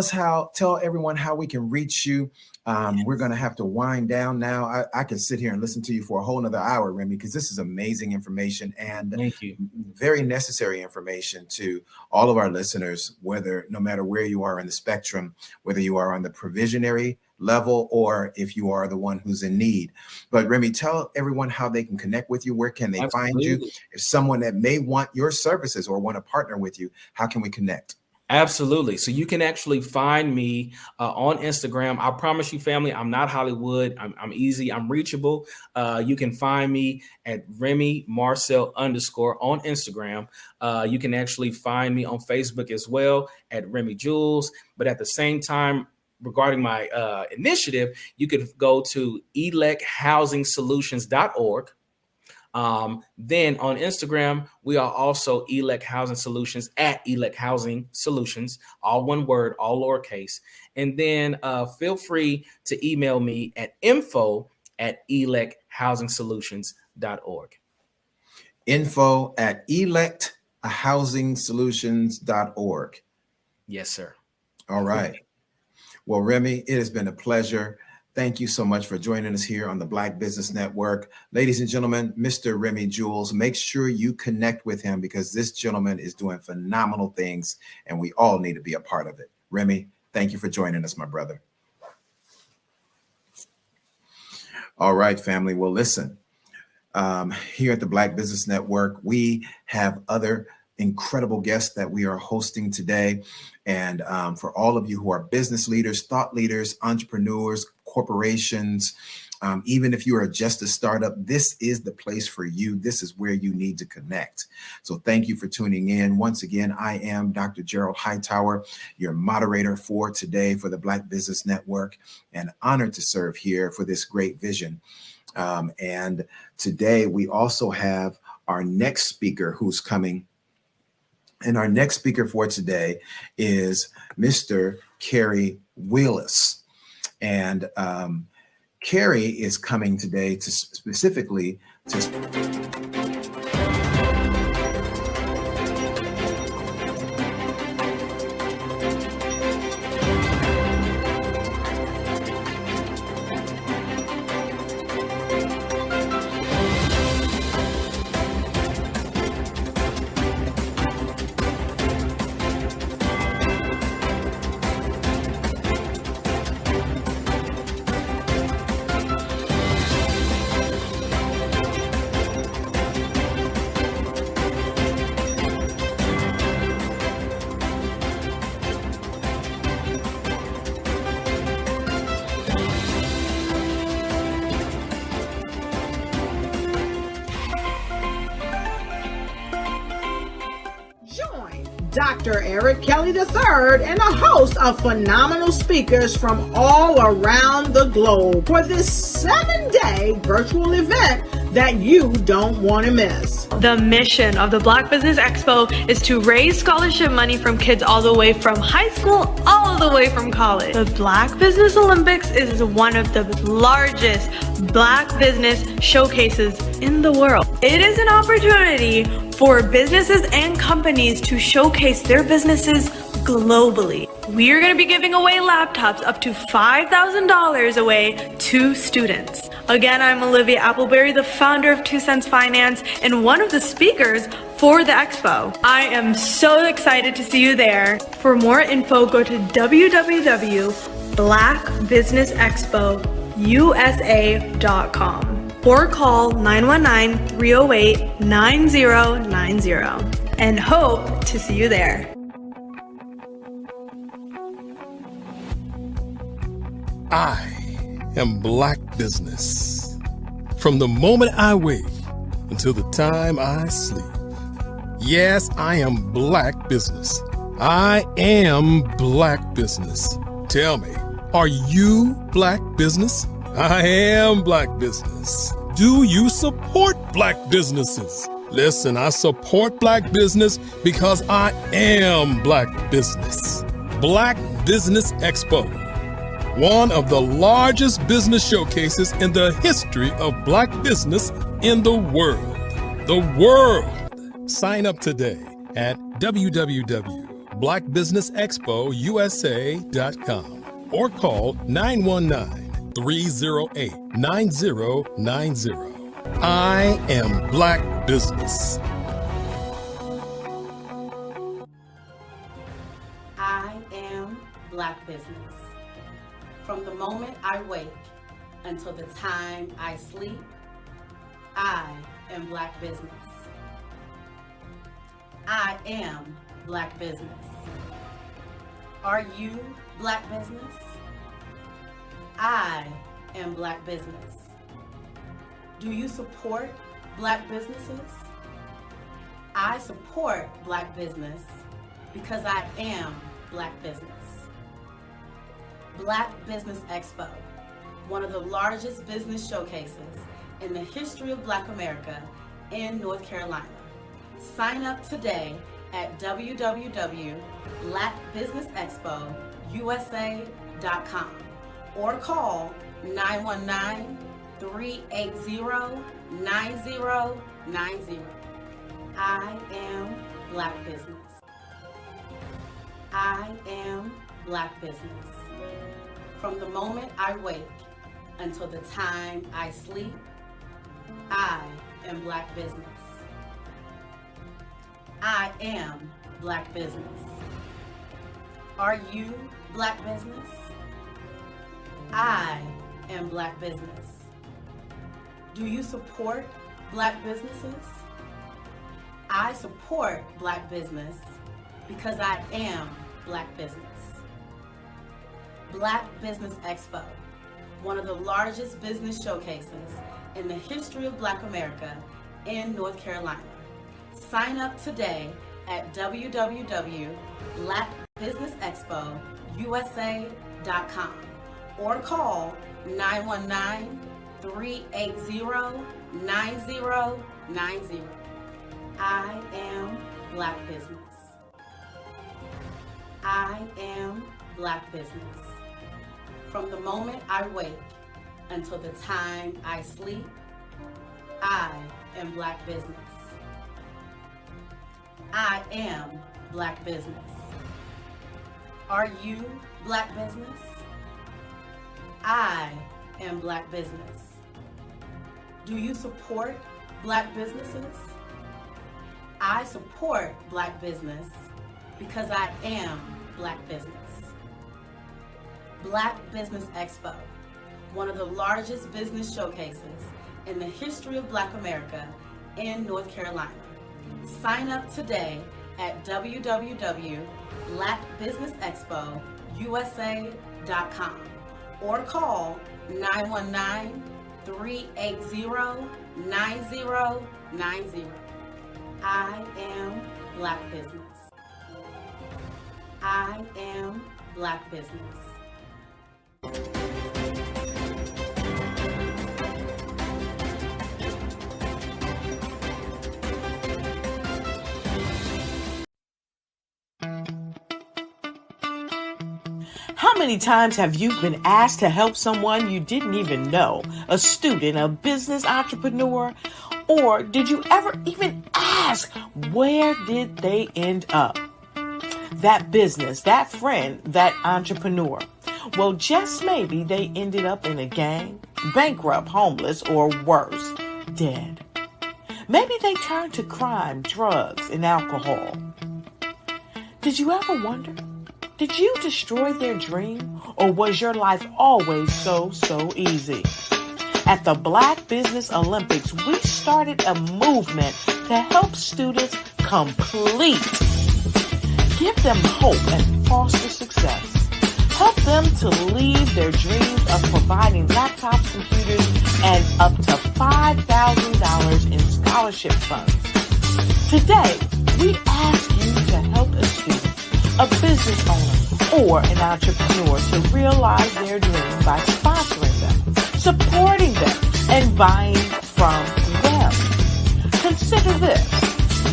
everyone how we can reach you. We're going to have to wind down now. I could sit here and listen to you for a whole nother hour, Remy, because this is amazing information and thank you. Very necessary information to all of our listeners, no matter where you are in the spectrum, whether you are on the provisionary level or if you are the one who's in need. But Remy, tell everyone how they can connect with you. Where can they find you? If someone that may want your services or want to partner with you, how can we connect? Absolutely. So you can actually find me on Instagram. I promise you, family, I'm not Hollywood. I'm easy. I'm reachable. You can find me at Remy Marcel _ on Instagram. You can actually find me on Facebook as well at Remy Jules. But at the same time, regarding my initiative, you could go to electhousingsolutions.org. Then on Instagram, we are also Elect Housing Solutions at Elect Housing Solutions, all one word, all lowercase. And then feel free to email me at info@electhousingsolutions.org. info@electhousingsolutions.org. Yes, sir. All right. Well, Remy, it has been a pleasure. Thank you so much for joining us here on the Black Business Network. Ladies and gentlemen, Mr. Remy Jules, make sure you connect with him because this gentleman is doing phenomenal things and we all need to be a part of it. Remy, thank you for joining us, my brother. All right, family. Well, listen, here at the Black Business Network, we have other incredible guests that we are hosting today. And for all of you who are business leaders, thought leaders, entrepreneurs, corporations, even if you are just a startup, this is the place for you. This is where you need to connect. So thank you for tuning in. Once again, I am Dr. Gerald Hightower, your moderator for today for the Black Business Network, and honored to serve here for this great vision. And today we also have our next speaker who's coming. And our next speaker for today is Mr. Kerry Willis. And Kerry is coming today to specifically to Dr. Eric Kelly III and a host of phenomenal speakers from all around the globe for this 7-day virtual event that you don't want to miss. The mission of the Black Business Expo is to raise scholarship money from kids all the way from high school all the way from college. The Black Business Olympics is one of the largest Black business showcases in the world. It is an opportunity for businesses and companies to showcase their businesses globally. We are going to be giving away laptops up to $5,000 away to students. Again, I'm Olivia Appleberry, the founder of 2 Cents Finance and one of the speakers for the expo. I am so excited to see you there. For more info, go to www.blackbusinessexpousa.com. or call 919-308-9090 and hope to see you there. I am Black Business. From the moment I wake until the time I sleep. Yes, I am Black Business. I am Black Business. Tell me, are you Black Business? I am Black Business. Do you support Black businesses? Listen, I support Black business because I am Black Business. Black Business Expo, one of the largest business showcases in the history of Black business in the world. The world! Sign up today at www.blackbusinessexpousa.com or call 919-308-9090. I am Black Business. I am Black Business. From the moment I wake until the time I sleep, I am Black Business. I am Black Business. Are you Black Business? I am Black Business. Do you support Black businesses? I support Black business because I am Black business. Black Business Expo, one of the largest business showcases in the history of Black America in North Carolina. Sign up today at www.blackbusinessexpousa.com or call 919-380-9090. I am Black Business. I am Black Business. From the moment I wake until the time I sleep, I am Black Business. I am Black Business. Are you Black Business? I am Black Business. Do you support Black businesses? I support Black business because I am Black business. Black Business Expo, one of the largest business showcases in the history of Black America in North Carolina. Sign up today at www.blackbusinessexpousa.com or call 919-380-9090. I am Black Business. I am Black Business. From the moment I wake until the time I sleep, I am Black Business. I am Black Business. Are you Black Business? I am Black Business. Do you support Black businesses? I support Black business because I am Black business. Black Business Expo, one of the largest business showcases in the history of Black America in North Carolina. Sign up today at www.blackbusinessexpousa.com or call 919-380-9090. I am Black Business. I am Black Business. How many times have you been asked to help someone you didn't even know, a student, a business entrepreneur? Or did you ever even ask, where did they end up? That business, that friend, that entrepreneur. Well, just maybe they ended up in a gang, bankrupt, homeless, or worse, dead. Maybe they turned to crime, drugs, and alcohol. Did you ever wonder? Did you destroy their dream, or was your life always so easy? At the Black Business Olympics, we started a movement to help students complete. Give them hope and foster success. Help them to leave their dreams of providing laptops, computers, and up to $5,000 in scholarship funds. Today, we ask you to help a student, a business owner, or an entrepreneur to realize their dream by sponsoring them, supporting them, and buying from them. Consider this.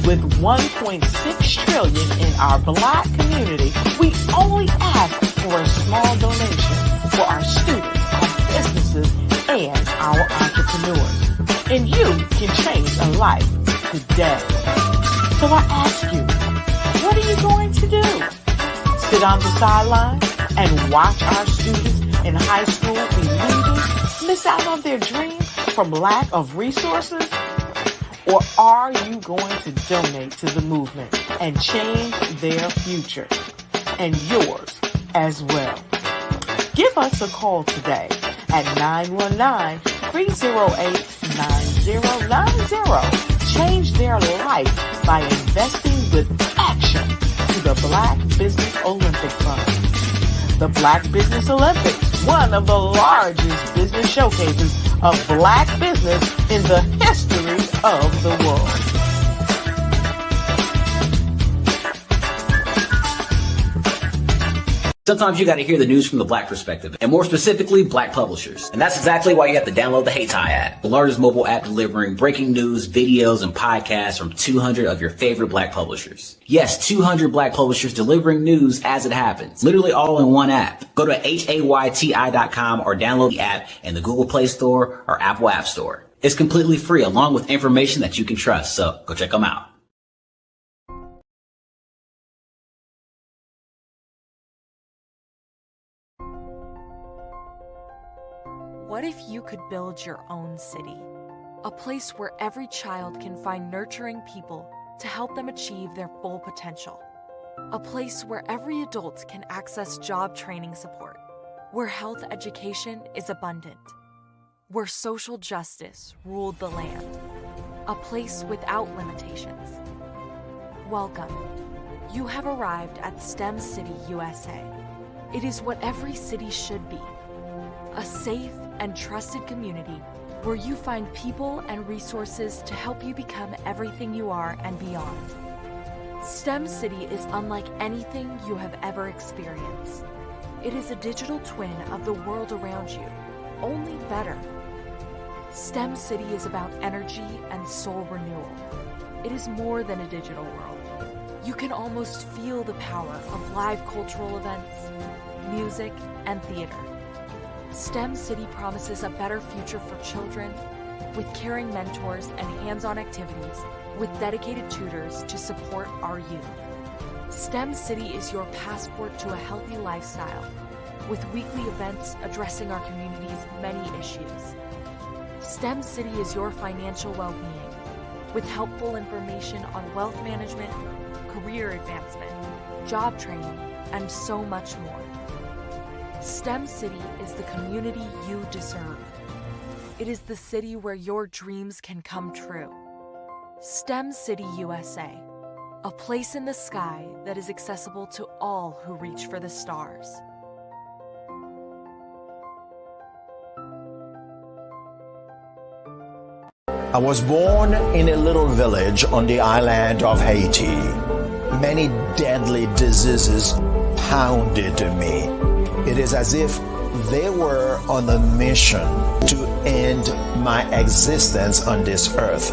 With $1.6 trillion in our Black community, we only ask for a small donation for our students, our businesses, and our entrepreneurs. And you can change a life today. So I ask you, what are you going to do? Sit on the sideline and watch our students in high school be leaders, miss out on their dream from lack of resources? Or are you going to donate to the movement and change their future and yours as well? Give us a call today at 919-308-9090. Change their life by investing with action to the Black Business Olympic Fund. The Black Business Olympics, one of the largest business showcases of Black business in the history of the world. Sometimes you got to hear the news from the Black perspective, and more specifically, Black publishers. And that's exactly why you have to download the HeyTie app, the largest mobile app delivering breaking news, videos, and podcasts from 200 of your favorite Black publishers. Yes, 200 Black publishers delivering news as it happens, literally all in one app. Go to HAYTI.com or download the app in the Google Play Store or Apple App Store. It's completely free, along with information that you can trust, so go check them out. What if you could build your own city? A place where every child can find nurturing people to help them achieve their full potential. A place where every adult can access job training support. Where health education is abundant. Where social justice ruled the land. A place without limitations. Welcome. You have arrived at STEM City USA. It is what every city should be. A safe and trusted community where you find people and resources to help you become everything you are and beyond. STEM City is unlike anything you have ever experienced. It is a digital twin of the world around you, only better. STEM City is about energy and soul renewal. It is more than a digital world. You can almost feel the power of live cultural events, music, and theater. STEM City promises a better future for children with caring mentors and hands-on activities with dedicated tutors to support our youth. STEM City is your passport to a healthy lifestyle with weekly events addressing our community's many issues. STEM City is your financial well-being with helpful information on wealth management, career advancement, job training, and so much more. STEM City is the community you deserve. It is the city where your dreams can come true. STEM City USA, a place in the sky that is accessible to all who reach for the stars. I was born in a little village on the island of Haiti. Many deadly diseases pounded me. It is as if they were on a mission to end my existence on this earth.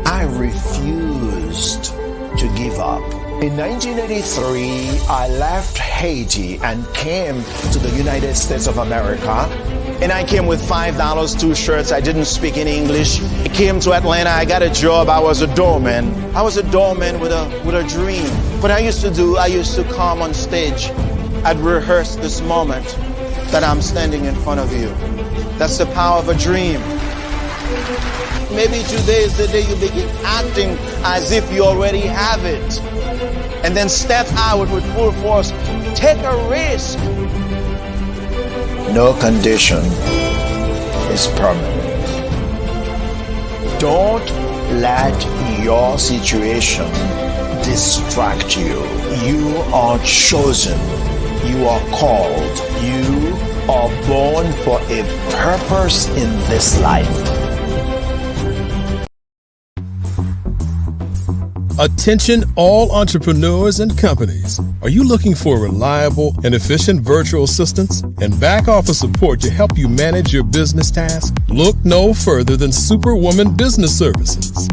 I refused to give up. In 1983, I left Haiti and came to the United States of America. And I came with $5, 2 shirts. I didn't speak any English. I came to Atlanta. I got a job. I was a doorman. I was a doorman with a dream. What I used to do, I used to come on stage. I'd rehearse this moment that I'm standing in front of you. That's the power of a dream. Maybe today is the day you begin acting as if you already have it. And then step out with full force. Take a risk. No condition is permanent. Don't let your situation distract you. You are chosen. You are called. You are born for a purpose in this life. Attention all entrepreneurs and companies. Are you looking for reliable and efficient virtual assistants and back office support to help you manage your business tasks? Look no further than Superwoman Business Services.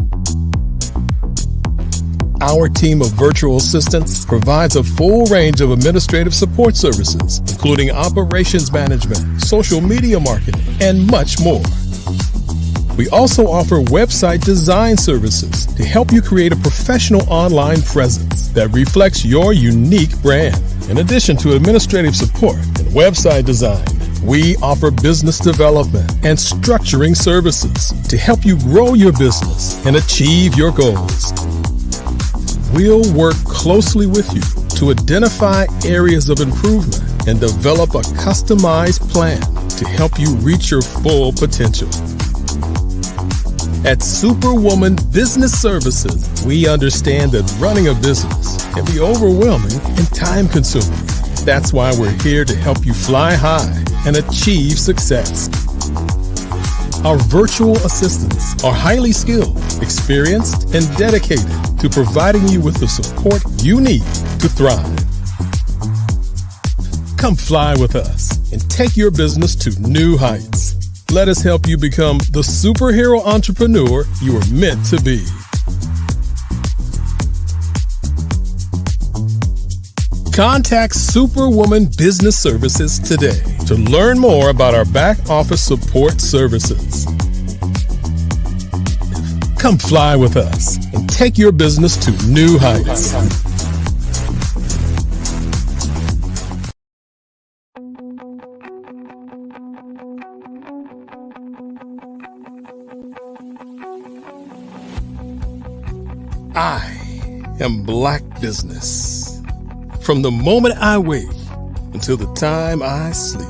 Our team of virtual assistants provides a full range of administrative support services, including operations management, social media marketing, and much more. We also offer website design services to help you create a professional online presence that reflects your unique brand. In addition to administrative support and website design, we offer business development and structuring services to help you grow your business and achieve your goals. We'll work closely with you to identify areas of improvement and develop a customized plan to help you reach your full potential. At Superwoman Business Services, we understand that running a business can be overwhelming and time-consuming. That's why we're here to help you fly high and achieve success. Our virtual assistants are highly skilled, experienced, and dedicated to providing you with the support you need to thrive. Come fly with us and take your business to new heights. Let us help you become the superhero entrepreneur you are meant to be. Contact Superwoman Business Services today to learn more about our back office support services. Come fly with us and take your business to new heights. I am Black Business. From the moment I wake until the time I sleep.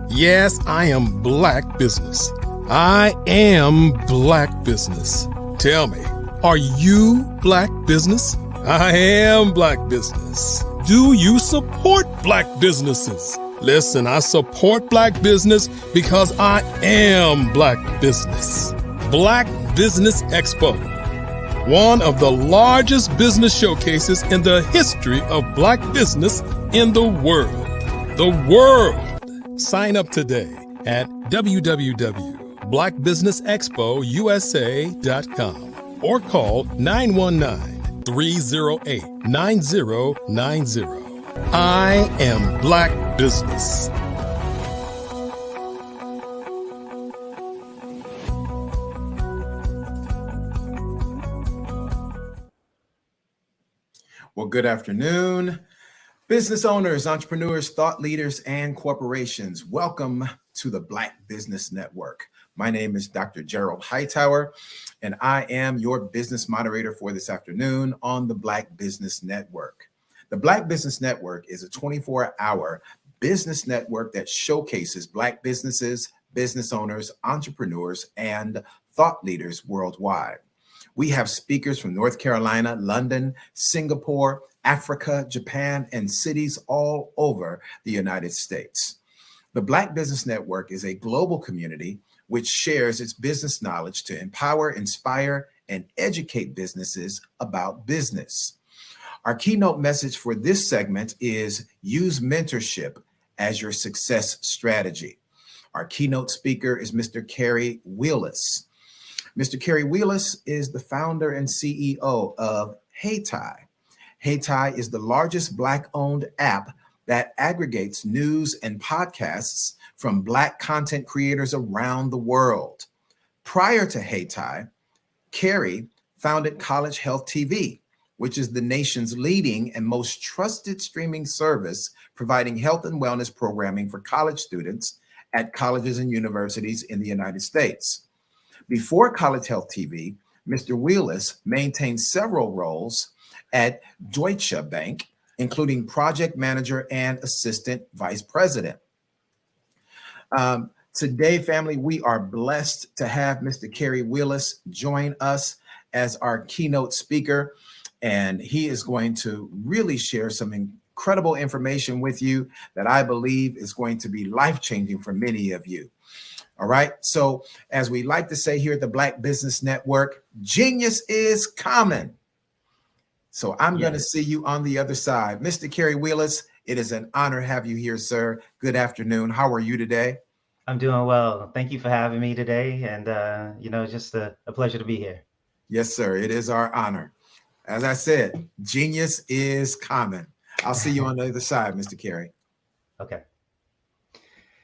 Yes, I am Black Business. I am Black Business. Tell me, are you Black Business? I am Black Business. Do you support Black businesses? Listen, I support Black business because I am Black Business. Black Business Expo, one of the largest business showcases in the history of Black business in the world. The world! Sign up today at www.blackbusinessexpousa.com or call 919-308-9090. I am Black Business. Well, good afternoon, business owners, entrepreneurs, thought leaders, and corporations. Welcome to the Black Business Network. My name is Dr. Gerald Hightower, and I am your business moderator for this afternoon on the Black Business Network. The Black Business Network is a 24-hour business network that showcases Black businesses, business owners, entrepreneurs, and thought leaders worldwide. We have speakers from North Carolina, London, Singapore, Africa, Japan, and cities all over the United States. The Black Business Network is a global community which shares its business knowledge to empower, inspire, and educate businesses about business. Our keynote message for this segment is use mentorship as your success strategy. Our keynote speaker is Mr. Kerry Willis. Mr. Kerry Willis is the founder and CEO of HeyTie. HeyTie is the largest Black-owned app that aggregates news and podcasts from Black content creators around the world. Prior to HeyTie, Kerry founded College Health TV, which is the nation's leading and most trusted streaming service providing health and wellness programming for college students at colleges and universities in the United States. Before College Health TV, Mr. Willis maintained several roles at Deutsche Bank, including project manager and assistant vice president. Today, family, we are blessed to have Mr. Kerry Willis join us as our keynote speaker, and he is going to really share some incredible information with you that I believe is going to be life-changing for many of you. All right. So as we like to say here at the Black Business Network, genius is common. So I'm going to see you on the other side. Mr. Kerry Willis, it is an honor to have you here, sir. Good afternoon. How are you today? I'm doing well. Thank you for having me today. And, just a pleasure to be here. Yes, sir. It is our honor. As I said, genius is common. I'll see you on the other side, Mr. Kerry. Okay.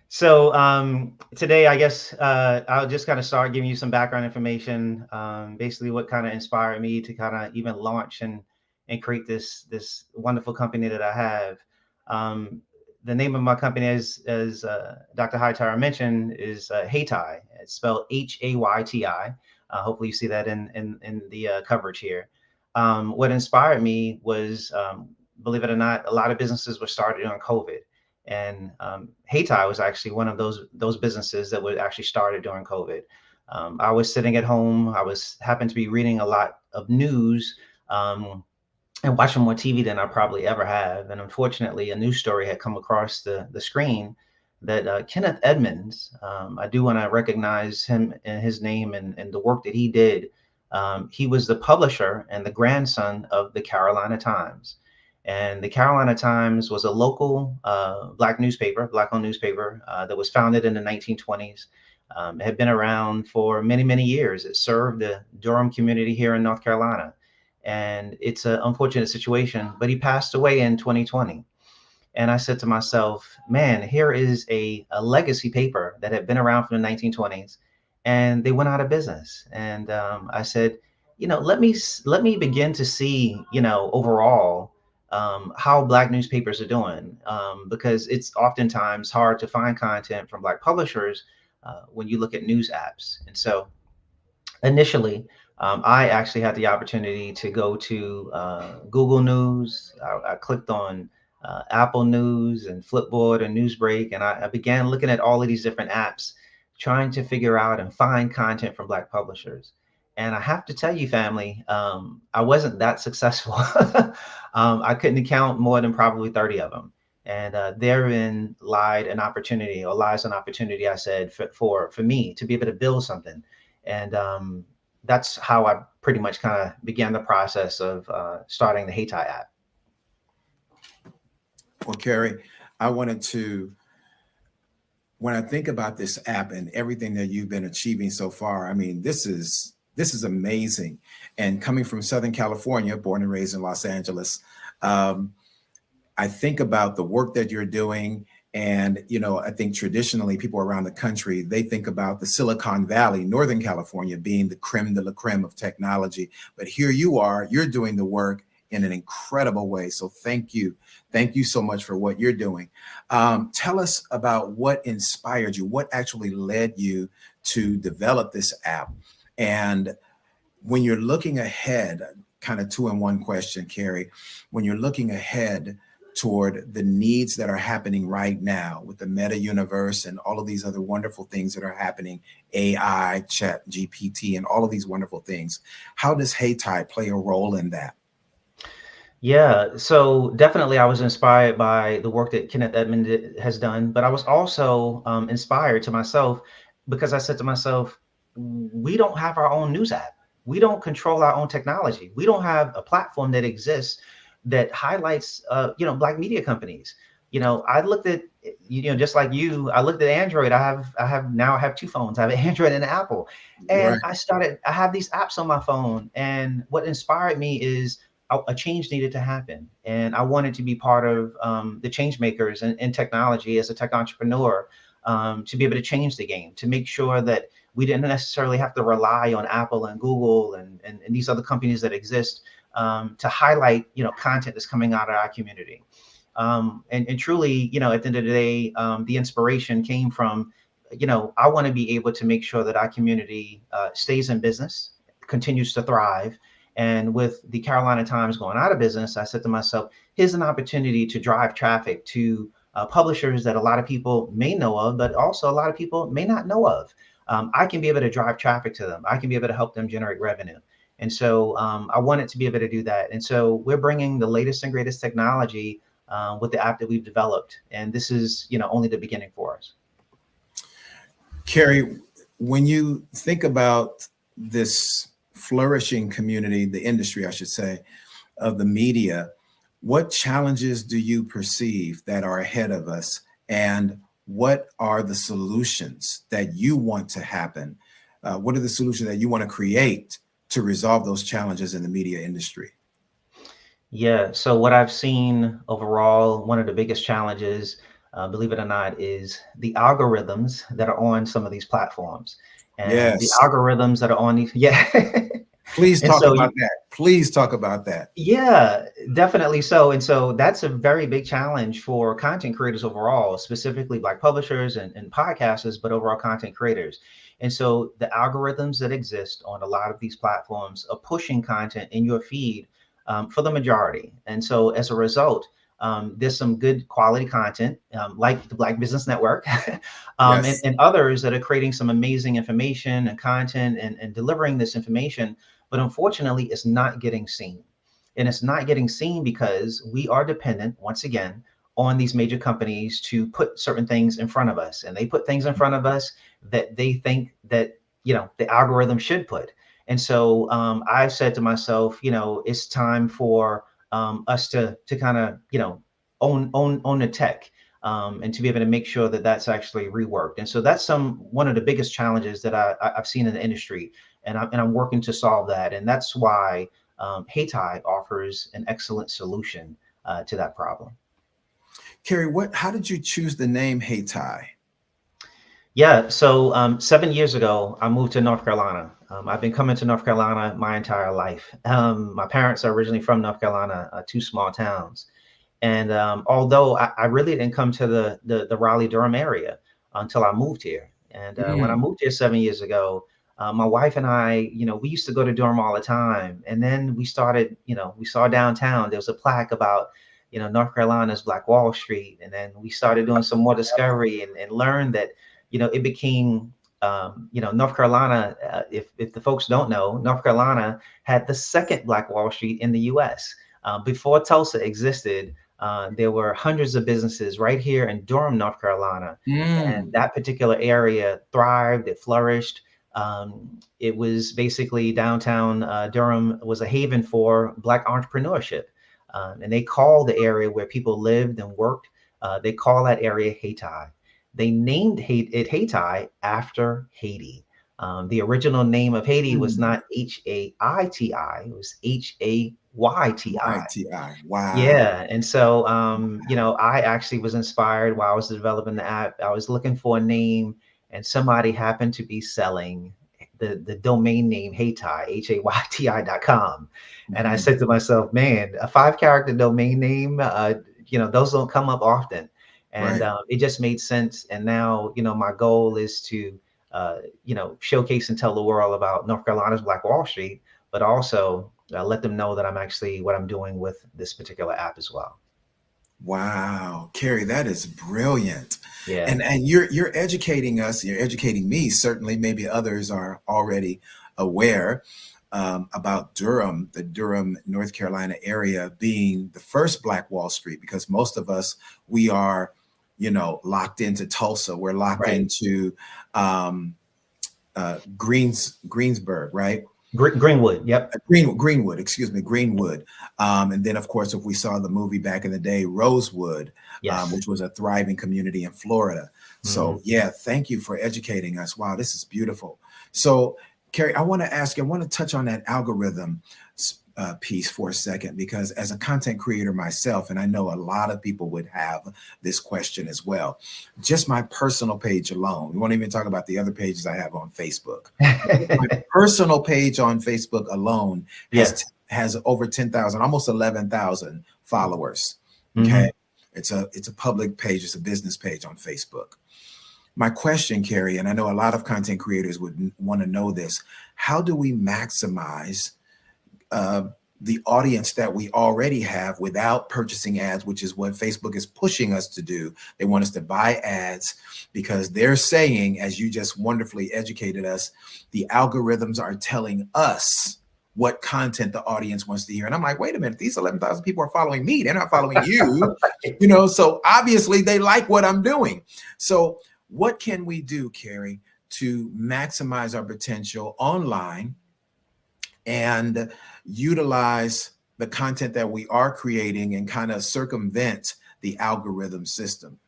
So today, I guess I'll just kind of start giving you some background information, basically what kind of inspired me to kind of even launch and create this wonderful company that I have. The name of my company, as Dr. Hightower mentioned, is Haytai. It's spelled Hayti. Hopefully you see that in the coverage here. What inspired me was, believe it or not, a lot of businesses were started during COVID. And Haytai was actually one of those businesses that was actually started during COVID. I was sitting at home. happened to be reading a lot of news and watching more TV than I probably ever have. And unfortunately, a news story had come across the screen that Kenneth Edmonds, I do want to recognize him and his name and the work that he did. He was the publisher and the grandson of the Carolina Times. And the Carolina Times was a local Black-owned newspaper that was founded in the 1920s. It had been around for many, many years. It served the Durham community here in North Carolina. And it's an unfortunate situation, but he passed away in 2020. And I said to myself, man, here is a legacy paper that had been around from the 1920s, and they went out of business. And I said, let me begin to see, overall, how Black newspapers are doing, because it's oftentimes hard to find content from Black publishers when you look at news apps. And so initially, I actually had the opportunity to go to Google News. I clicked on Apple News and Flipboard and Newsbreak, and I began looking at all of these different apps, trying to figure out and find content from Black publishers. And I have to tell you, family, I wasn't that successful. I couldn't count more than probably 30 of them. And therein lies an opportunity, I said, for me to be able to build something. And that's how I pretty much kind of began the process of starting the Haytai app. Well, Kerry, when I think about this app and everything that you've been achieving so far, I mean, this is amazing. And coming from Southern California, born and raised in Los Angeles, I think about the work that you're doing. And, I think traditionally people around the country, they think about the Silicon Valley, Northern California, being the creme de la creme of technology. But here you are, you're doing the work in an incredible way. So thank you. Thank you so much for what you're doing. Tell us about what inspired you, what actually led you to develop this app. And when you're looking ahead, kind of 2-in-1 question, Kerry, when you're looking ahead toward the needs that are happening right now with the meta universe and all of these other wonderful things that are happening, AI, Chat, GPT, and all of these wonderful things, how does Haytai play a role in that? Yeah, so definitely I was inspired by the work that Kenneth Edmonds has done, but I was also inspired to myself because I said to myself, we don't have our own news app. We don't control our own technology. We don't have a platform that exists that highlights, Black media companies. I looked at, just like you, I looked at Android. I have 2 phones. I have an Android and an Apple. And right. I have these apps on my phone. And what inspired me is a change needed to happen. And I wanted to be part of the change makers in technology as a tech entrepreneur, to be able to change the game, to make sure that we didn't necessarily have to rely on Apple and Google and these other companies that exist to highlight, content that's coming out of our community. And truly, at the end of the day, the inspiration came from, I want to be able to make sure that our community stays in business, continues to thrive. And with the Carolina Times going out of business, I said to myself, here's an opportunity to drive traffic to publishers that a lot of people may know of, but also a lot of people may not know of. I can be able to drive traffic to them. I can be able to help them generate revenue. And so I wanted to be able to do that. And so we're bringing the latest and greatest technology with the app that we've developed. And this is, only the beginning for us. Carrie, when you think about this flourishing community, the industry, I should say, of the media, what challenges do you perceive that are ahead of us? And what are the solutions that you want to happen? What are the solutions that you want to create to resolve those challenges in the media industry? Yeah, so what I've seen overall, one of the biggest challenges, believe it or not, is the algorithms that are on some of these platforms. And the Yes. algorithms that are on these, yeah. Please And talk so about that. Please talk about that. Yeah, definitely so. And so that's a very big challenge for content creators overall, specifically Black publishers and podcasters, but overall content creators. And so the algorithms that exist on a lot of these platforms are pushing content in your feed for the majority. And so as a result, there's some good quality content like the Black Business Network Yes. and others that are creating some amazing information and content and delivering this information. But unfortunately, it's not getting seen. And it's not getting seen because we are dependent, once again, on these major companies to put certain things in front of us. And they put things in front of us that they think that, the algorithm should put. And so I've said to myself, it's time for us to kind of, own the tech and to be able to make sure that that's actually reworked. And so that's one of the biggest challenges that I've seen in the industry. And I'm working to solve that. And that's why HeyTie offers an excellent solution to that problem. Carrie, how did you choose the name HeyTie? Yeah, so 7 years ago, I moved to North Carolina. I've been coming to North Carolina my entire life. My parents are originally from North Carolina, two small towns. And although I really didn't come to the Raleigh-Durham area until I moved here. And when I moved here 7 years ago, my wife and I, we used to go to Durham all the time. And then we started, we saw downtown, there was a plaque about, North Carolina's Black Wall Street. And then we started doing some more discovery and learned that, it became, North Carolina, if the folks don't know, North Carolina had the second Black Wall Street in the US. Before Tulsa existed, there were hundreds of businesses right here in Durham, North Carolina. And that particular area thrived, it flourished. It was basically downtown Durham was a haven for Black entrepreneurship. And they call the area where people lived and worked, they call that area HeyTie. They named it HeyTie after Haiti. The original name of Haiti was not Haiti, it was Hayti. Wow. Yeah. And so, I actually was inspired while I was developing the app. I was looking for a name and somebody happened to be selling the domain name HeyTie, HAYTI.com. And I said to myself, man, a 5-character domain name, those don't come up often. And it just made sense. And now, my goal is to, showcase and tell the world about North Carolina's Black Wall Street, but also let them know that what I'm doing with this particular app as well. Wow, Carrie, that is brilliant. Yeah. And you're educating us, you're educating me, certainly maybe others are already aware about Durham, the Durham, North Carolina area being the first Black Wall Street, because most of us, we are, locked into Tulsa. We're locked into Greensburg, right? Greenwood. Yep. Greenwood, excuse me, Greenwood. And then, of course, if we saw the movie back in the day, Rosewood, which was a thriving community in Florida. So, yeah, thank you for educating us. Wow, this is beautiful. So, Carrie, I want to ask you, I want to touch on that algorithm piece for a second, because as a content creator myself, and I know a lot of people would have this question as well, just my personal page alone, we won't even talk about the other pages I have on Facebook. My personal page on Facebook alone has over 10,000, almost 11,000 followers. Okay. It's a public page. It's a business page on Facebook. My question, Carrie, and I know a lot of content creators would want to know this, how do we maximize the audience that we already have without purchasing ads, which is what Facebook is pushing us to do. They want us to buy ads because they're saying, as you just wonderfully educated us, the algorithms are telling us what content the audience wants to hear. And I'm like, wait a minute, these 11,000 people are following me. They're not following you, you know, so obviously they like what I'm doing. So what can we do, Carrie, to maximize our potential online and utilize the content that we are creating and kind of circumvent the algorithm system?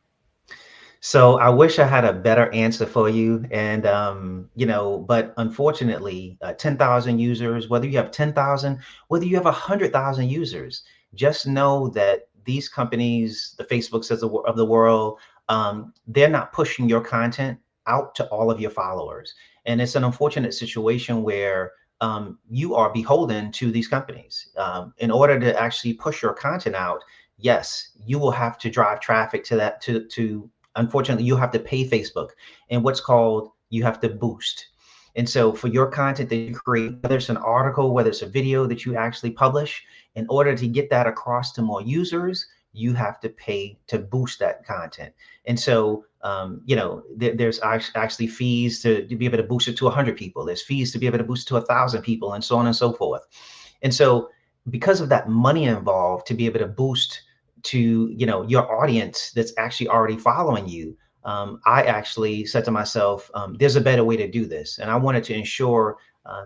So I wish I had a better answer for you. And, you know, but unfortunately, 10,000 users, whether you have 10,000, whether you have 100,000 users, just know that these companies, the Facebooks of the world, they're not pushing your content out to all of your followers. And it's an unfortunate situation where you are beholden to these companies. In order to actually push your content out, yes, you will have to drive traffic to that, unfortunately, you'll have to pay Facebook and what's called, you have to boost. And so for your content that you create, whether it's an article, whether it's a video that you actually publish, in order to get that across to more users, you have to pay to boost that content. And so, you know, there's actually fees to be able to boost it to 100 people. There's fees to be able to boost it to 1,000 people and so on and so forth. And so because of that money involved to be able to boost to, you know, your audience that's actually already following you, I actually said to myself, there's a better way to do this. And I wanted to ensure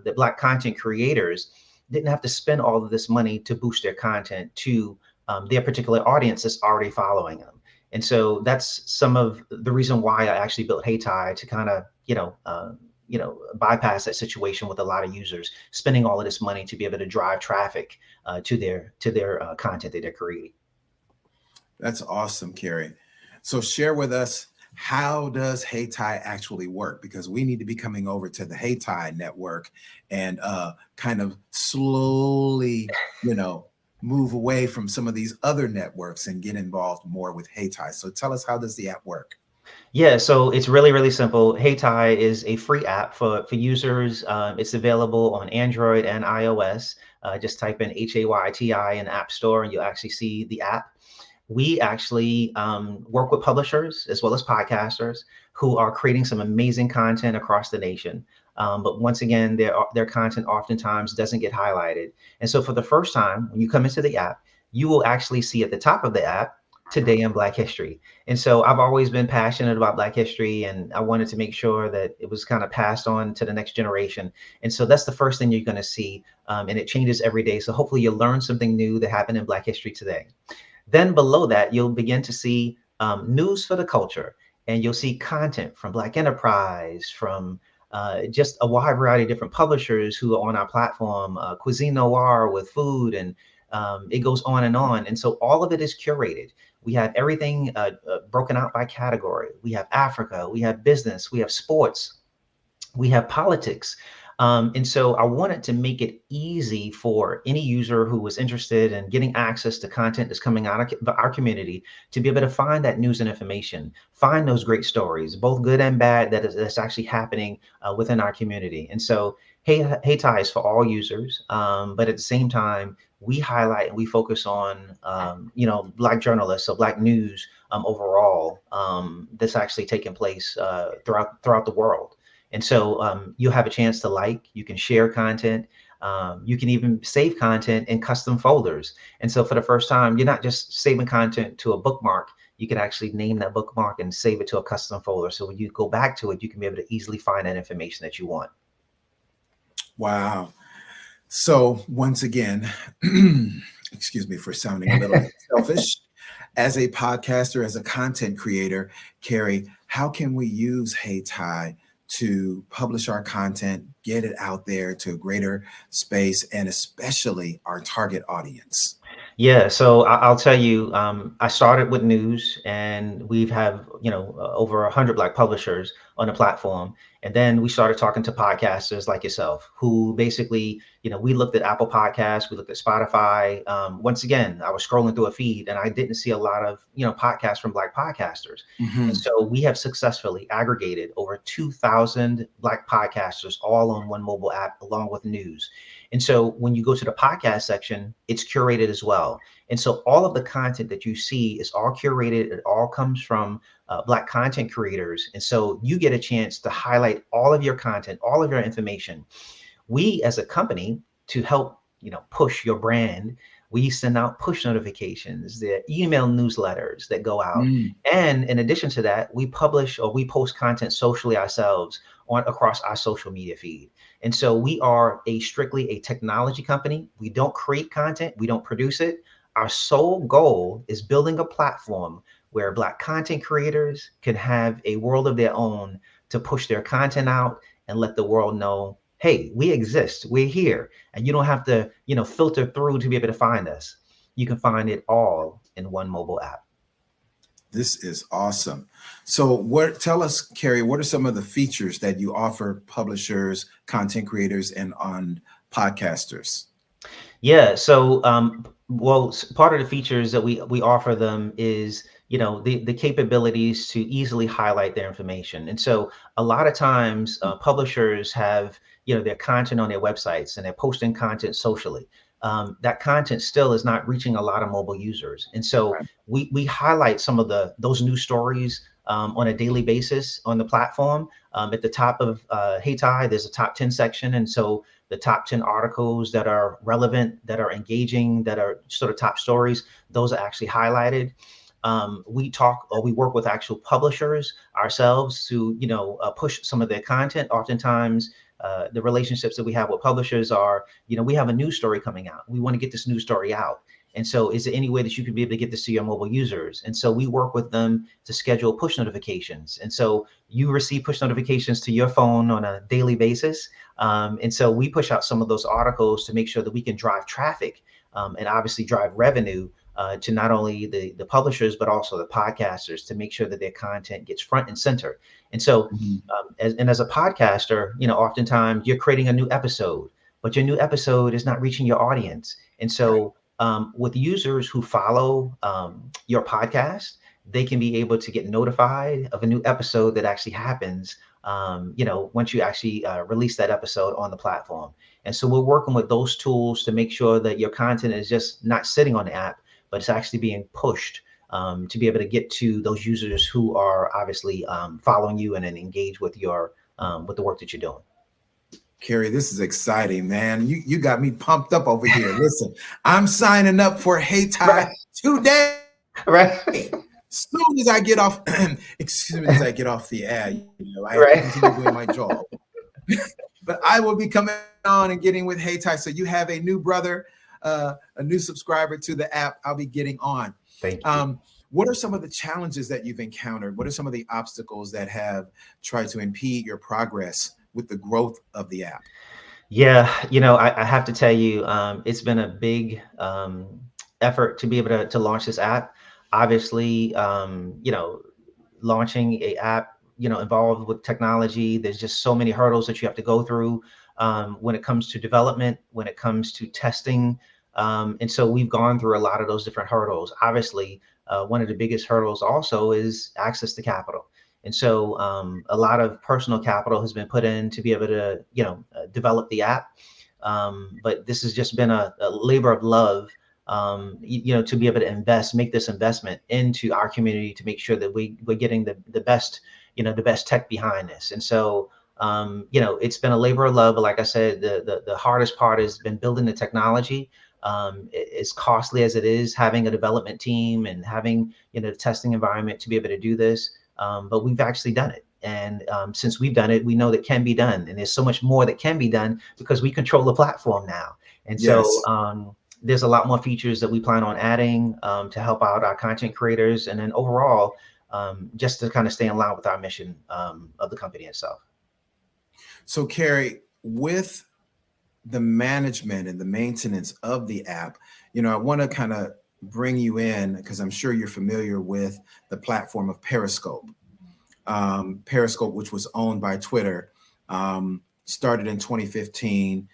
that Black content creators didn't have to spend all of this money to boost their content to their particular audience that's already following them. And so that's some of the reason why I actually built HeyTie, to kind of, you know, bypass that situation with a lot of users spending all of this money to be able to drive traffic to their content that they're creating. That's awesome, Carrie. So share with us, how does HeyTie actually work? Because we need to be coming over to the HeyTie network and kind of slowly, you know, move away from some of these other networks and get involved more with HeyTie. So tell us, how does the app work? Yeah, so it's really, really simple. HeyTie is a free app for users. It's available on Android and iOS. Just type in HAYTI in the App Store and you'll actually see the app. We actually work with publishers as well as podcasters who are creating some amazing content across the nation. But once again, their content oftentimes doesn't get highlighted. And so for the first time, when you come into the app, you will actually see at the top of the app, Today in Black History. And so I've always been passionate about Black history, and I wanted to make sure that it was kind of passed on to the next generation. And so that's the first thing you're going to see. And it changes every day. So hopefully you'll learn something new that happened in Black history today. Then below that, you'll begin to see news for the culture, and you'll see content from Black enterprise, from just a wide variety of different publishers who are on our platform, Cuisine Noir with food, and it goes on and on. And so all of it is curated. We have everything broken out by category. We have Africa, we have business, we have sports, we have politics. And so I wanted to make it easy for any user who was interested in getting access to content that's coming out of our community to be able to find that news and information, find those great stories, both good and bad, that's actually happening within our community. And so HeyTie is for all users, but at the same time, we highlight and we focus on, you know, Black journalists, so Black news overall, that's actually taking place throughout the world. And so you'll have a chance to like, you can share content, you can even save content in custom folders. And so for the first time, you're not just saving content to a bookmark, you can actually name that bookmark and save it to a custom folder. So when you go back to it, you can be able to easily find that information that you want. Wow. So once again, excuse me for sounding a little bit selfish, as a podcaster, as a content creator, Carrie, how can we use HeyTie to publish our content, get it out there to a greater space, and especially our target audience? Yeah, so I'll tell you, I started with news, and we've have, you know, over 100 Black publishers on the platform. And then we started talking to podcasters like yourself, who basically, you know, we looked at Apple Podcasts, we looked at Spotify. Once again, I was scrolling through a feed and I didn't see a lot of, you know, podcasts from Black podcasters. Mm-hmm. And so we have successfully aggregated over 2,000 Black podcasters all on one mobile app along with news. And so when you go to the podcast section, it's curated as well. And so all of the content that you see is all curated. It all comes from Black content creators. And so you get a chance to highlight all of your content, all of your information. We as a company, to help, push your brand, we send out push notifications, the email newsletters that go out. And in addition to that, we publish or we post content socially ourselves across our social media feed. And so we are strictly a technology company. We don't create content. We don't produce it. Our sole goal is building a platform where Black content creators can have a world of their own to push their content out and let the world know, hey, we exist, we're here. And you don't have to, filter through to be able to find us. You can find it all in one mobile app. This is awesome. So tell us, Carrie, what are some of the features that you offer publishers, content creators, and on podcasters? Yeah, so part of the features that we offer them is, the capabilities to easily highlight their information. And so a lot of times publishers have, their content on their websites and they're posting content socially. That content still is not reaching a lot of mobile users. And so we highlight some of those news stories on a daily basis on the platform. At the top of Hey Ty, there's a top 10 section. And so the top 10 articles that are relevant, that are engaging, that are sort of top stories, those are actually highlighted. We work with actual publishers ourselves to, push some of their content. Oftentimes, the relationships that we have with publishers are, we have a news story coming out. We want to get this news story out. And so is there any way that you could be able to get this to your mobile users? And so we work with them to schedule push notifications. And so you receive push notifications to your phone on a daily basis. And so we push out some of those articles to make sure that we can drive traffic and obviously drive revenue to not only the publishers, but also the podcasters to make sure that their content gets front and center. And so as a podcaster, oftentimes you're creating a new episode, but your new episode is not reaching your audience. And so with users who follow your podcast, they can be able to get notified of a new episode that actually happens, once you actually release that episode on the platform. And so we're working with those tools to make sure that your content is just not sitting on the app, but it's actually being pushed to be able to get to those users who are obviously following you and then engage with your with the work that you're doing. Carrie, this is exciting, man. You got me pumped up over here. Listen, I'm signing up for Hey Ty today. Right. Soon as I get off, as I get off the ad, I have to continue doing my job. But I will be coming on and getting with Hey Ty. So you have a new brother, a new subscriber to the app. I'll be getting on. Thank you. What are some of the challenges that you've encountered? What are some of the obstacles that have tried to impede your progress with the growth of the app? Yeah, I have to tell you, it's been a big effort to be able to launch this app. Obviously, launching a app, involved with technology, there's just so many hurdles that you have to go through when it comes to development, when it comes to testing. And so we've gone through a lot of those different hurdles. Obviously, one of the biggest hurdles also is access to capital. And so a lot of personal capital has been put in to be able to, develop the app. But this has just been a labor of love, to be able to make this investment into our community to make sure that we're getting the best, the best tech behind this. And so, it's been a labor of love. But like I said, the hardest part has been building the technology. As costly as it is, having a development team and having, the testing environment to be able to do this. But we've actually done it. And since we've done it, we know that can be done. And there's so much more that can be done because we control the platform now. And so there's a lot more features that we plan on adding to help out our content creators. And then overall, just to kind of stay in line with our mission of the company itself. So Carrie, with the management and the maintenance of the app, I want to kind of bring you in because I'm sure you're familiar with the platform of Periscope. Periscope, which was owned by Twitter, started in 2015,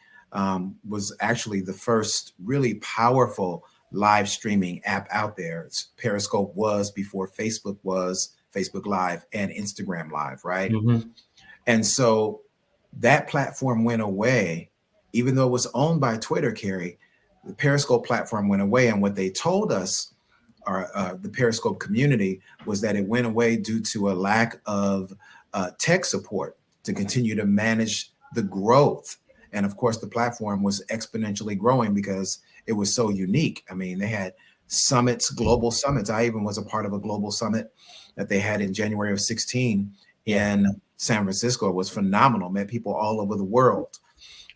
was actually the first really powerful live streaming app out there. Periscope was before Facebook was, Facebook Live and Instagram Live, right? Mm-hmm. And so that platform went away even though it was owned by Twitter, Carrie, the Periscope platform went away. And what they told us, the Periscope community, was that it went away due to a lack of tech support to continue to manage the growth. And of course, the platform was exponentially growing because it was so unique. I mean, they had summits, global summits. I even was a part of a global summit that they had in January of 16 in San Francisco. It was phenomenal, met people all over the world.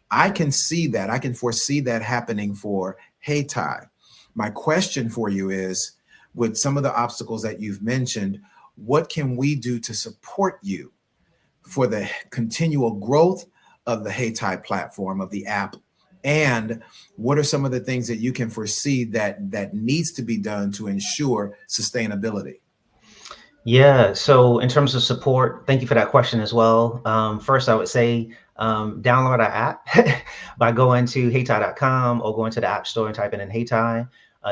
I can see that. I can foresee that happening for Hey Ty. My question for you is, with some of the obstacles that you've mentioned, what can we do to support you for the continual growth of the Hey Ty platform, of the app? And what are some of the things that you can foresee that needs to be done to ensure sustainability? Yeah, so in terms of support, thank you for that question as well. First, I would say download our app by going to heyty.com or going to the App Store and typing in Hey Ty.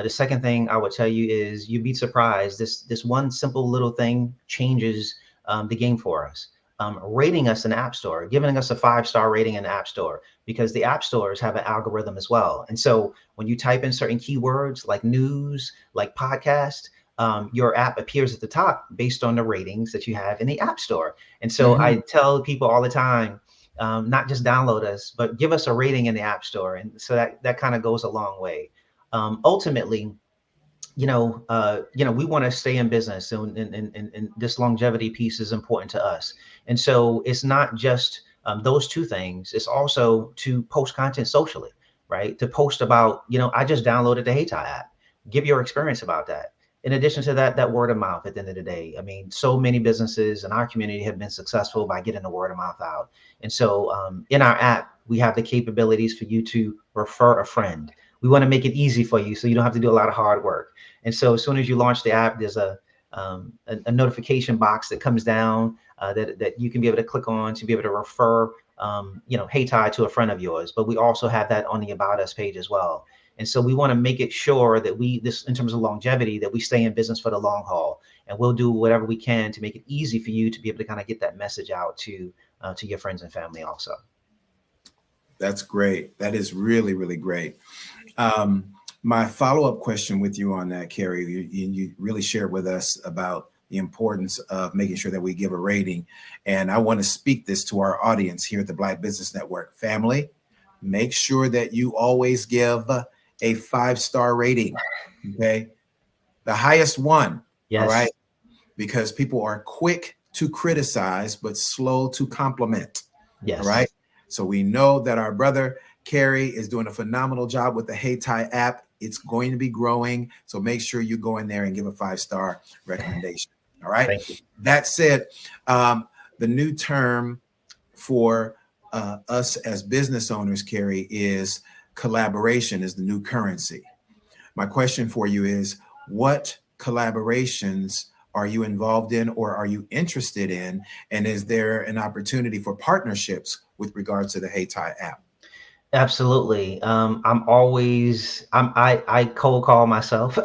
The second thing I would tell you is you'd be surprised. This one simple little thing changes the game for us. Rating us in the App Store, giving us a 5-star rating in the App Store, because the App Stores have an algorithm as well. And so when you type in certain keywords like news, like podcast, your app appears at the top based on the ratings that you have in the App Store. And so I tell people all the time, not just download us, but give us a rating in the App Store. And so that kind of goes a long way. Ultimately, we want to stay in business, and this longevity piece is important to us. And so it's not just those two things. It's also to post content socially, right? To post about, I just downloaded the Hey Ty app. Give your experience about that. In addition to that word of mouth at the end of the day. I mean, so many businesses in our community have been successful by getting the word of mouth out. And so in our app, we have the capabilities for you to refer a friend. We want to make it easy for you so you don't have to do a lot of hard work. And so as soon as you launch the app, there's a notification box that comes down that you can be able to click on to be able to refer, Hey Ty to a friend of yours. But we also have that on the About Us page as well. And so we want to make it sure that this, in terms of longevity, that we stay in business for the long haul, and we'll do whatever we can to make it easy for you to be able to kind of get that message out to your friends and family also. That's great. That is really, really great. My follow-up question with you on that, Carrie, you really shared with us about the importance of making sure that we give a rating. And I want to speak this to our audience here at the Black Business Network. Family, make sure that you always give a 5-star rating, okay? The highest one, all right? Because people are quick to criticize, but slow to compliment, all right? So we know that our brother, Carrie, is doing a phenomenal job with the Hey Ty app. It's going to be growing, so make sure you go in there and give a 5-star recommendation, all right? Thank you. That said, the new term for us as business owners, Carrie, is collaboration is the new currency. My question for you is, what collaborations are you involved in or are you interested in? And is there an opportunity for partnerships with regards to the Hey Ty app? Absolutely. I cold call myself.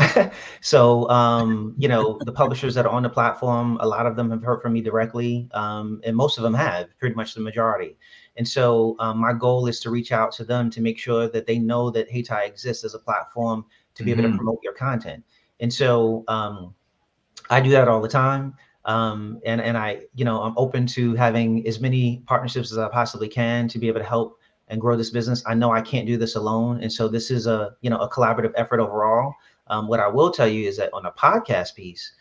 So, the publishers that are on the platform, a lot of them have heard from me directly. And most of them have, pretty much the majority. And so my goal is to reach out to them to make sure that they know that Hey Ty exists as a platform to be able to promote your content. And so I do that all the time. And I'm open to having as many partnerships as I possibly can to be able to help and grow this business. I know I can't do this alone. And so this is a collaborative effort overall. What I will tell you is that on a podcast piece,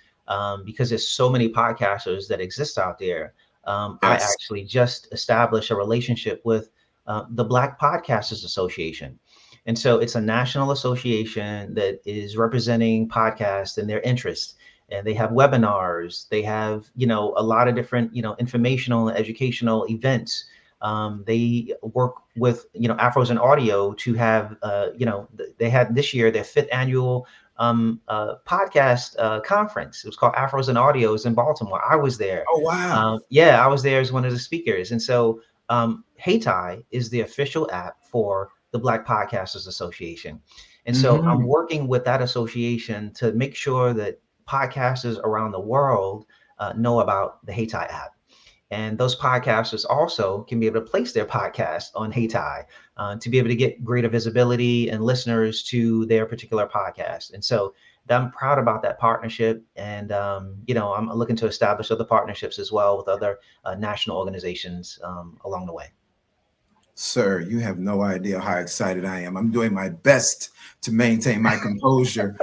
because there's so many podcasters that exist out there, I actually just established a relationship with the Black Podcasters Association. And so it's a national association that is representing podcasts and their interests. And they have webinars. They have, a lot of different, informational and educational events. They work with, Afros in Audio to have, they had this year their 5th annual podcast conference. It was called Afros in Audio. It was in Baltimore. I was there. Oh, wow. I was there as one of the speakers. And so Hey Ty is the official app for the Black Podcasters Association. And so I'm working with that association to make sure that podcasters around the world know about the Hey Ty app. And those podcasters also can be able to place their podcast on HeyTie to be able to get greater visibility and listeners to their particular podcast. And so I'm proud about that partnership. And, I'm looking to establish other partnerships as well with other national organizations along the way. Sir, you have no idea how excited I am. I'm doing my best to maintain my composure.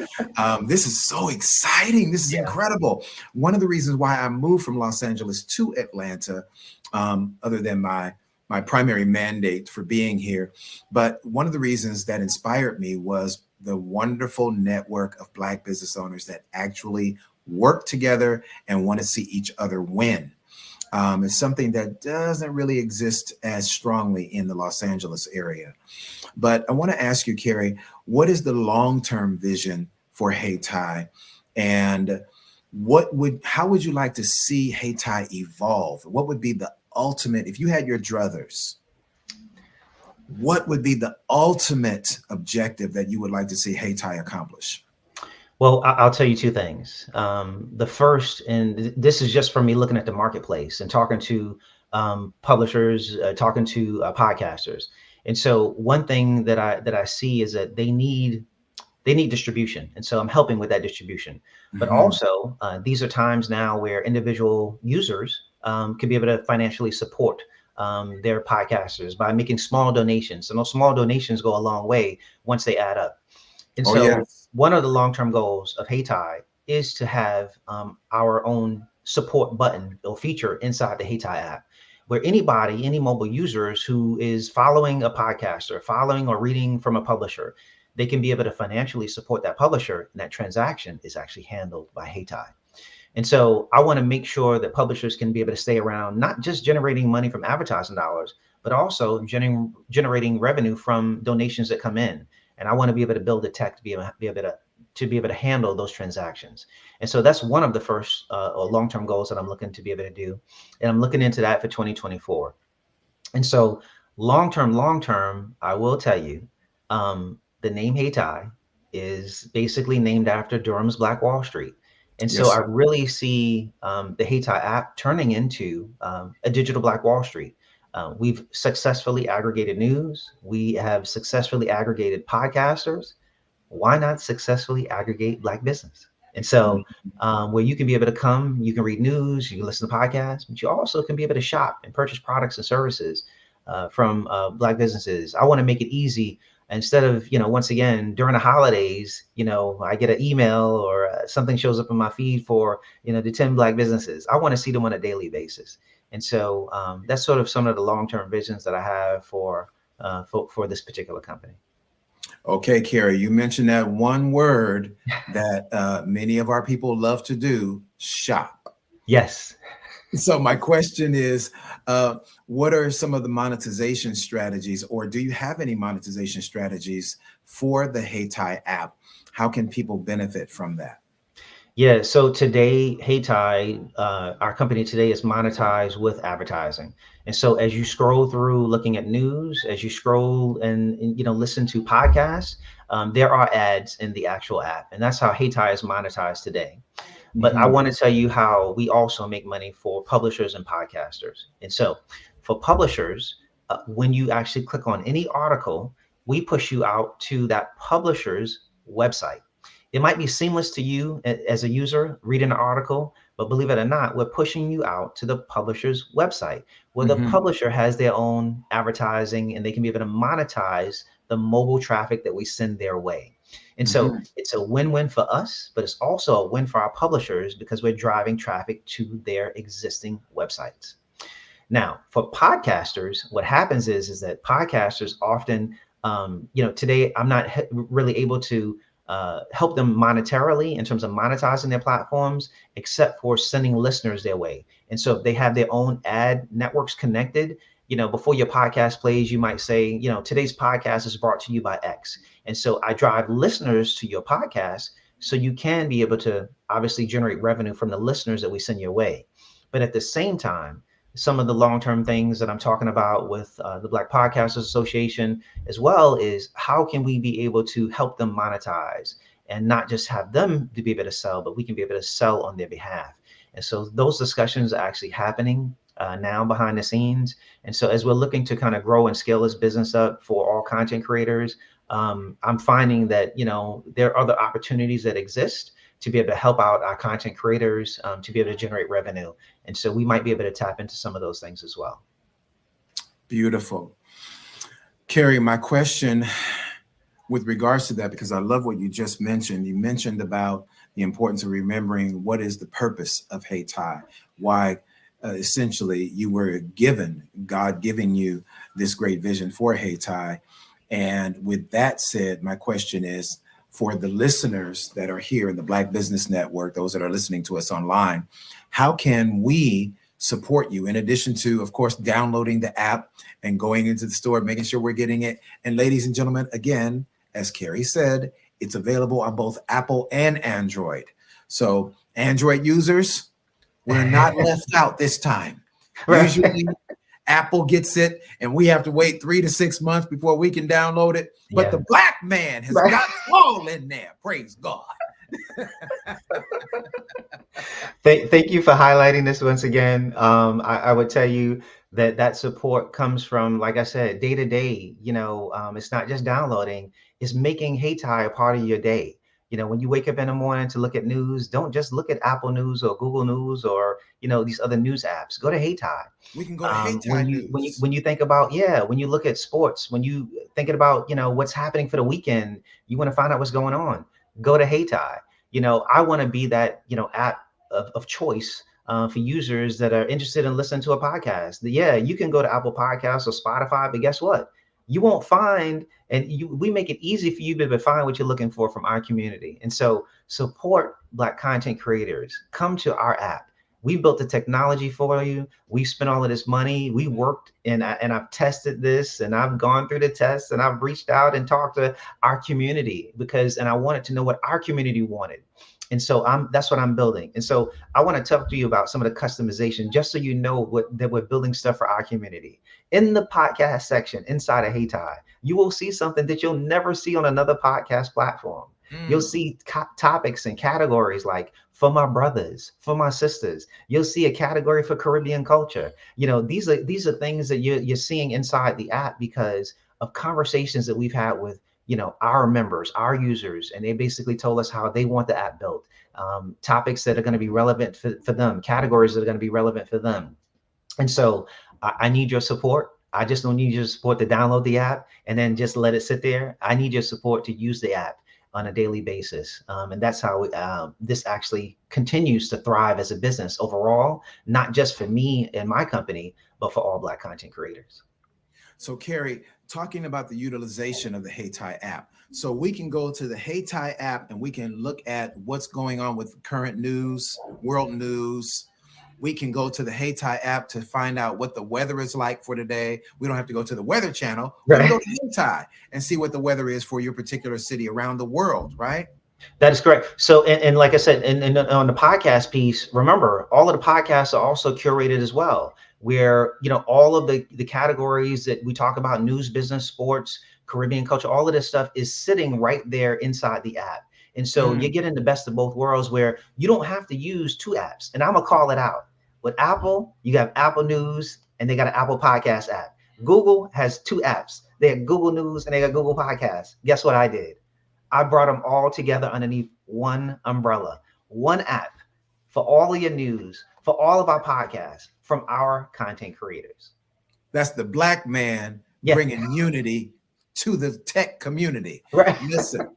This is so exciting. This is incredible. One of the reasons why I moved from Los Angeles to Atlanta, other than my primary mandate for being here, but one of the reasons that inspired me was the wonderful network of Black business owners that actually work together and want to see each other win. It's something that doesn't really exist as strongly in the Los Angeles area. But I want to ask you, Carrie, what is the long-term vision for HeyTie? And how would you like to see HeyTie evolve? What would be the ultimate, if you had your druthers, what would be the ultimate objective that you would like to see HeyTie accomplish? Well, I'll tell you two things. The first, and this is just from me looking at the marketplace and talking to publishers, talking to podcasters. And so one thing that I see is that they need distribution. And so I'm helping with that distribution. But also, these are times now where individual users can be able to financially support their podcasters by making small donations. And those small donations go a long way once they add up. And so one of the long-term goals of HeyTie is to have our own support button or feature inside the HeyTie app, where anybody, any mobile users who is following a podcaster, following or reading from a publisher, they can be able to financially support that publisher, and that transaction is actually handled by HeyTie. And so I want to make sure that publishers can be able to stay around, not just generating money from advertising dollars, but also generating revenue from donations that come in. And I want to be able to build the tech to be able to handle those transactions. And so that's one of the first long-term goals that I'm looking to be able to do. And I'm looking into that for 2024. And so long-term, I will tell you, the name HeyTie is basically named after Durham's Black Wall Street. And so I really see the HeyTie app turning into a digital Black Wall Street. We've successfully aggregated news. We have successfully aggregated podcasters. Why not successfully aggregate Black business? And so where you can be able to come, you can read news, you can listen to podcasts, but you also can be able to shop and purchase products and services from Black businesses. I want to make it easy. Instead of, once again, during the holidays, I get an email or something shows up in my feed for, the 10 Black businesses. I want to see them on a daily basis. And so that's sort of some of the long-term visions that I have for this particular company. Okay, Carrie, you mentioned that one word that many of our people love to do, shop. Yes. So my question is, what are some of the monetization strategies, or do you have any monetization strategies for the HeyTie app? How can people benefit from that? Yeah, so today, HeyTie, our company today is monetized with advertising. And so as you scroll through looking at news, as you scroll and listen to podcasts, there are ads in the actual app. And that's how HeyTie is monetized today. But I want to tell you how we also make money for publishers and podcasters. And so for publishers, when you actually click on any article, we push you out to that publisher's website. It might be seamless to you as a user reading an article, but believe it or not, we're pushing you out to the publisher's website, where the publisher has their own advertising and they can be able to monetize the mobile traffic that we send their way. And so it's a win-win for us, but it's also a win for our publishers because we're driving traffic to their existing websites. Now, for podcasters, what happens is that podcasters often, today I'm not really able to help them monetarily in terms of monetizing their platforms, except for sending listeners their way. And so if they have their own ad networks connected, before your podcast plays, you might say, today's podcast is brought to you by X. And so I drive listeners to your podcast so you can be able to obviously generate revenue from the listeners that we send your way. But at the same time, some of the long-term things that I'm talking about with the Black Podcasters Association as well is how can we be able to help them monetize and not just have them to be able to sell, but we can be able to sell on their behalf. And so those discussions are actually happening now behind the scenes. And so as we're looking to kind of grow and scale this business up for all content creators, I'm finding that, there are other opportunities that exist to be able to help out our content creators, to be able to generate revenue. And so we might be able to tap into some of those things as well. Beautiful. Carrie, my question with regards to that, because I love what you just mentioned. You mentioned about the importance of remembering what is the purpose of Hey Ty, why essentially you were given, God giving you this great vision for Hey Ty. And with that said, my question is for the listeners that are here in the Black Business Network, those that are listening to us online, how can we support you in addition to, of course, downloading the app and going into the store, making sure we're getting it? And ladies and gentlemen, again, as Carrie said, it's available on both Apple and Android. So Android users, we're not left out this time. Right. Usually Apple gets it and we have to wait 3 to 6 months before we can download it. But the Black man has got it all in there. Praise God. Thank you for highlighting this once again. I would tell you that support comes from, like I said, day to day. It's not just downloading, it's making Hey Ty a part of your day. When you wake up in the morning to look at news, don't just look at Apple News or Google News or, these other news apps. Go to Hey Ty. We can go to Hey Ty News. When you think about, when you look at sports, when you thinking about, what's happening for the weekend, you want to find out what's going on, go to Hey Ty. I want to be that, app of choice for users that are interested in listening to a podcast. You can go to Apple Podcasts or Spotify, but guess what? You won't find, we make it easy for you to find what you're looking for from our community. And so support Black content creators. Come to our app. We built the technology for you. We spent all of this money. We worked and I've tested this and I've gone through the tests and I've reached out and talked to our community and I wanted to know what our community wanted. And so that's what I'm building. And so I want to talk to you about some of the customization, just so you know that we're building stuff for our community. In the podcast section inside of Hey Ty, you will see something that you'll never see on another podcast platform. You'll see topics and categories like for my brothers, for my sisters. You'll see a category for Caribbean culture. These are things that you're seeing inside the app because of conversations that we've had with our members, our users, and they basically told us how they want the app built, topics that are going to be relevant for them, categories that are going to be relevant for them. And so I need your support. I just don't need your support to download the app and then just let it sit there. I need your support to use the app on a daily basis. And that's how this actually continues to thrive as a business overall, not just for me and my company, but for all Black content creators. So Carrie, talking about the utilization of the Hey Ty app. So we can go to the Hey Ty app and we can look at what's going on with current news, world news. We can go to the Hey Ty app to find out what the weather is like for today. We don't have to go to the Weather Channel. We can go to Hey Ty and see what the weather is for your particular city around the world, right? That is correct. So, and like I said, and on the podcast piece, remember, all of the podcasts are also curated as well, where, all of the categories that we talk about, news, business, sports, Caribbean culture, all of this stuff is sitting right there inside the app. And so you're getting the best of both worlds where you don't have to use two apps. And I'm going to call it out. With Apple, you have Apple News and they got an Apple Podcast app. Google has two apps. They have Google News and they got Google Podcasts. Guess what I did? I brought them all together underneath one umbrella, one app for all of your news, for all of our podcasts from our content creators. That's the Black man bringing unity to the tech community. Right. Listen.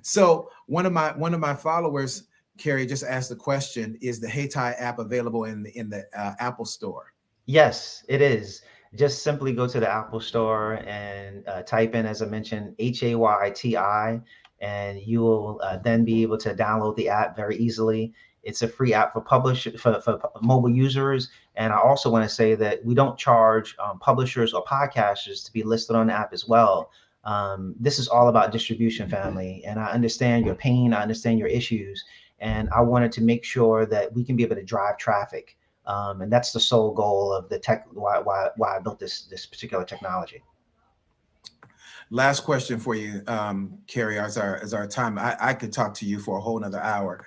So one of my followers, Carrie, just asked the question: is the Hey Ty app available in the Apple Store? Yes, it is. Just simply go to the Apple Store and type in, as I mentioned, HAYTI, and you will then be able to download the app very easily. It's a free app for mobile users. And I also want to say that we don't charge publishers or podcasters to be listed on the app as well. This is all about distribution, family. And I understand your pain. I understand your issues. And I wanted to make sure that we can be able to drive traffic. And that's the sole goal of the tech, why I built this particular technology. Last question for you, Carrie, as our time. I could talk to you for a whole nother hour.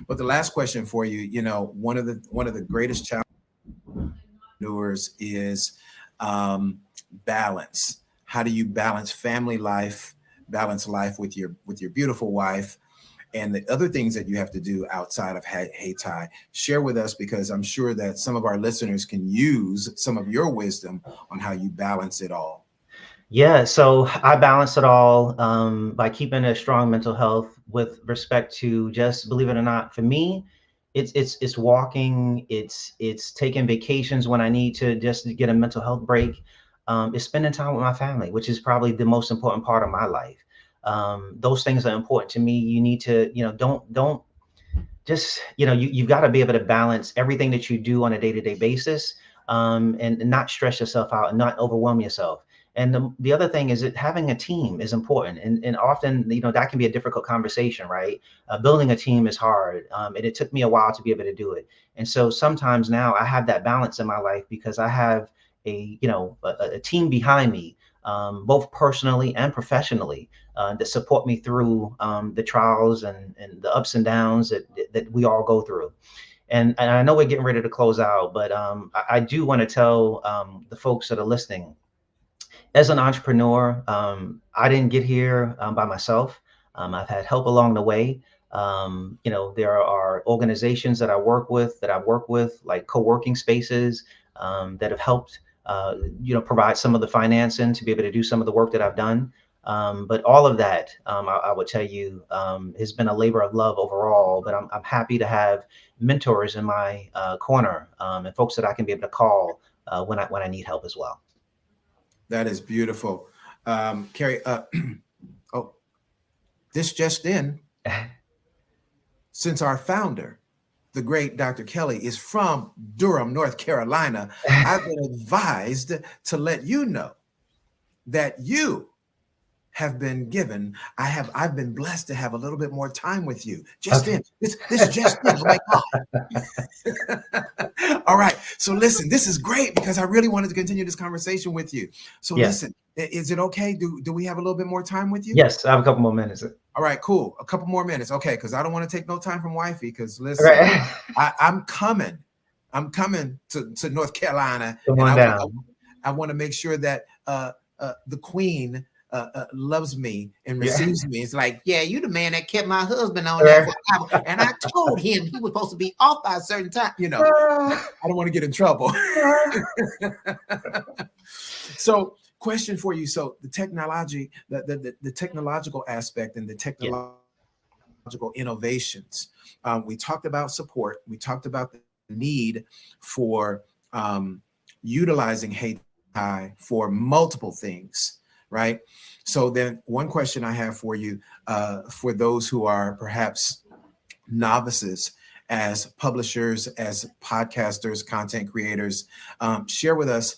But the last question for you, one of the greatest challenges entrepreneurs is balance. How do you balance family life, balance life with your beautiful wife, and the other things that you have to do outside of Hey Ty? Share with us, because I'm sure that some of our listeners can use some of your wisdom on how you balance it all. Yeah, so I balance it all by keeping a strong mental health with respect to, just believe it or not, for me, it's walking, it's taking vacations when I need to just to get a mental health break. It's spending time with my family, which is probably the most important part of my life. Those things are important to me. You need to, don't just, you've got to be able to balance everything that you do on a day-to-day basis, and not stress yourself out and not overwhelm yourself. And the other thing is that having a team is important. And often, that can be a difficult conversation, right? Building a team is hard. And it took me a while to be able to do it. And so sometimes now I have that balance in my life because I have a team behind me, both personally and professionally, that support me through the trials and the ups and downs that we all go through. And I know we're getting ready to close out, but I do want to tell the folks that are listening, as an entrepreneur, I didn't get here by myself. I've had help along the way. There are organizations that I've worked with, like co-working spaces, that have helped, provide some of the financing to be able to do some of the work that I've done. But all of that, I would tell you, has been a labor of love overall. But I'm happy to have mentors in my corner, and folks that I can be able to call when I need help as well. That is beautiful. Carrie, this just in, since our founder, the great Dr. Kelly, is from Durham, North Carolina, I've been advised to let you know that you have been given, I've been blessed to have a little bit more time with you. Just in, this just in, oh my God. All right, so listen, this is great because I really wanted to continue this conversation with you. So listen, is it okay? Do we have a little bit more time with you? Yes, I have a couple more minutes. All right, cool. A couple more minutes. Okay, because I don't want to take no time from wifey, because listen, I'm coming to North Carolina. Come on down. I want to make sure that the queen loves me and receives me. It's like, yeah, you the man that kept my husband on there forever. And I told him he was supposed to be off by a certain time. I don't want to get in trouble. So, question for you. So the technology, the technological aspect and the technological innovations. We talked about support. We talked about the need for utilizing Hey Ty for multiple things. Right. So then one question I have for you, for those who are perhaps novices as publishers, as podcasters, content creators, share with us,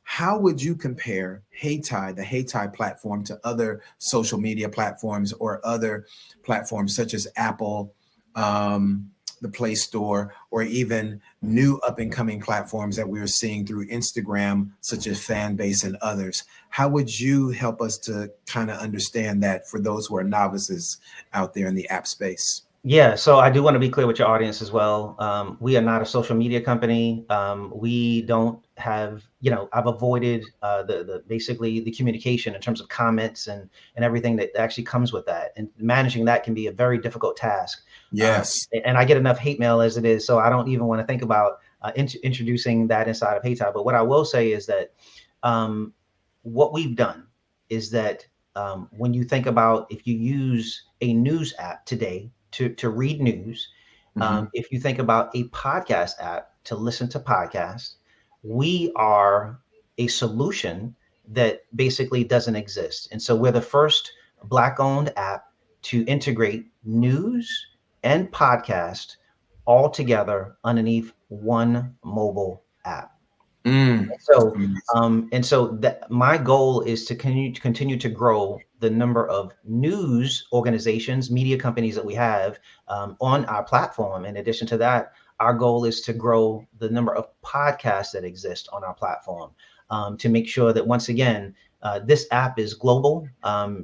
how would you compare Hey Ty, the Hey Ty platform, to other social media platforms or other platforms such as Apple, the Play Store, or even new up and coming platforms that we're seeing through Instagram, such as Fanbase and others? How would you help us to kind of understand that for those who are novices out there in the app space? Yeah, so I do want to be clear with your audience as well. We are not a social media company. We don't have, I've avoided basically the communication in terms of comments and everything that actually comes with that. And managing that can be a very difficult task. Yes. And I get enough hate mail as it is, so I don't even want to think about introducing that inside of Hey Ty. But what I will say is that what we've done is that when you think about, if you use a news app today to read news, if you think about a podcast app to listen to podcasts, we are a solution that basically doesn't exist. And so we're the first Black-owned app to integrate news and podcast all together underneath one mobile app. And so that my goal is to continue to grow the number of news organizations, media companies that we have on our platform. In addition to that, our goal is to grow the number of podcasts that exist on our platform, to make sure that, once again, This app is global.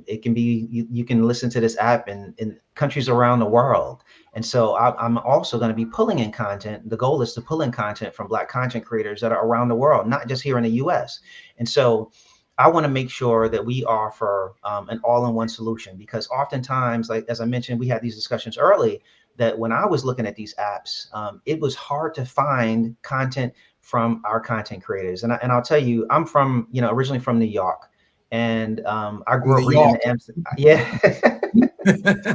It can be, you can listen to this app in countries around the world. And so I'm also going to be pulling in content. The goal is to pull in content from Black content creators that are around the world, not just here in the US. And so I want to make sure that we offer an all-in-one solution, because oftentimes, like as I mentioned, we had these discussions early, that when I was looking at these apps, it was hard to find content from our content creators. And I'll tell you, I'm from, originally from New York, and I grew up reading the Amsterdam. Yeah,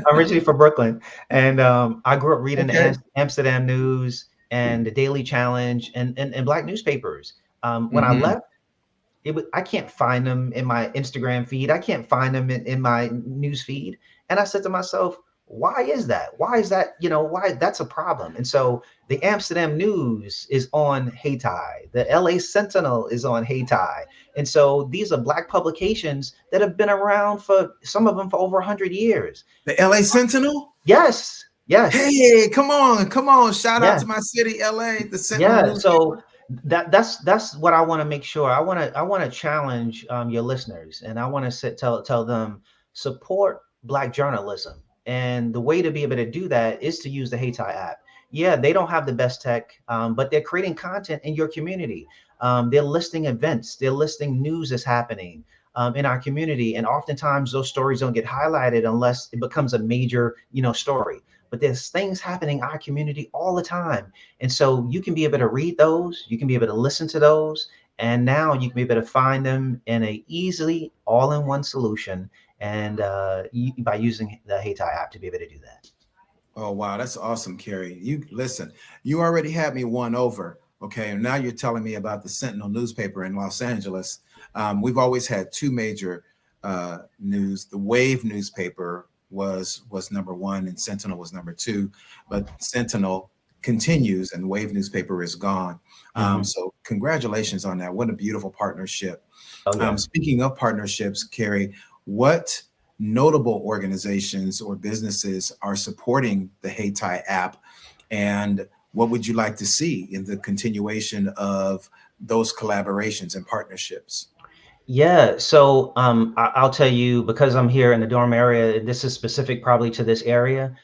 I'm originally from Brooklyn, and I grew up reading the Amsterdam News and the Daily Challenge and Black newspapers. When I left, I can't find them in my Instagram feed. I can't find them in my news feed. And I said to myself, why is that? Why is that? Why that's a problem. And so the Amsterdam News is on Haiti. The LA Sentinel is on Haiti. And so these are Black publications that have been around for some of them for over 100 years. The LA Sentinel? Yes. Yes. Hey, come on. Shout out to my city, LA, the Sentinel. Yeah. So that's what I want to make sure. I want to challenge your listeners, and I want to tell them, support Black journalism. And the way to be able to do that is to use the Hayti app. Yeah, they don't have the best tech, but they're creating content in your community. They're listing events, they're listing news that's happening in our community. And oftentimes those stories don't get highlighted unless it becomes a major, story. But there's things happening in our community all the time. And so you can be able to read those, you can be able to listen to those, and now you can be able to find them in a easily all-in-one solution, and by using the Hayti app to be able to do that. Oh, wow. That's awesome, Kerry. You already had me won over. Okay. And now you're telling me about the Sentinel newspaper in Los Angeles. We've always had two major news. The Wave newspaper was number one and Sentinel was number two, but Sentinel continues and Wave newspaper is gone. So congratulations on that. What a beautiful partnership. Oh, yeah. Speaking of partnerships, Kerry, what notable organizations or businesses are supporting the Hayti app, and what would you like to see in the continuation of those collaborations and partnerships? Yeah, so I'll tell you, because I'm here in the Durham area, this is specific probably to this area.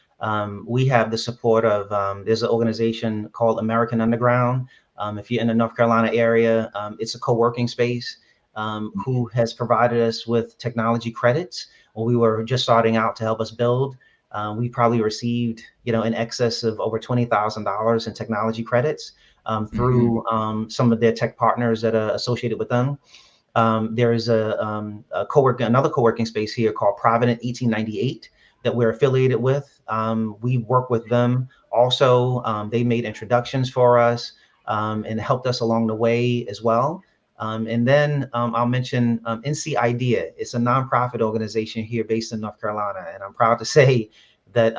We have the support of, there's an organization called American Underground. If you're in the North Carolina area, it's a co-working space who has provided us with technology credits. When we were just starting out to help us build, we probably received, in excess of over $20,000 in technology credits through some of their tech partners that are associated with them. There is another co-working space here called Provident 1898 that we're affiliated with. We work with them. Also, they made introductions for us and helped us along the way as well. And then I'll mention NC Idea. It's a nonprofit organization here based in North Carolina. And I'm proud to say that,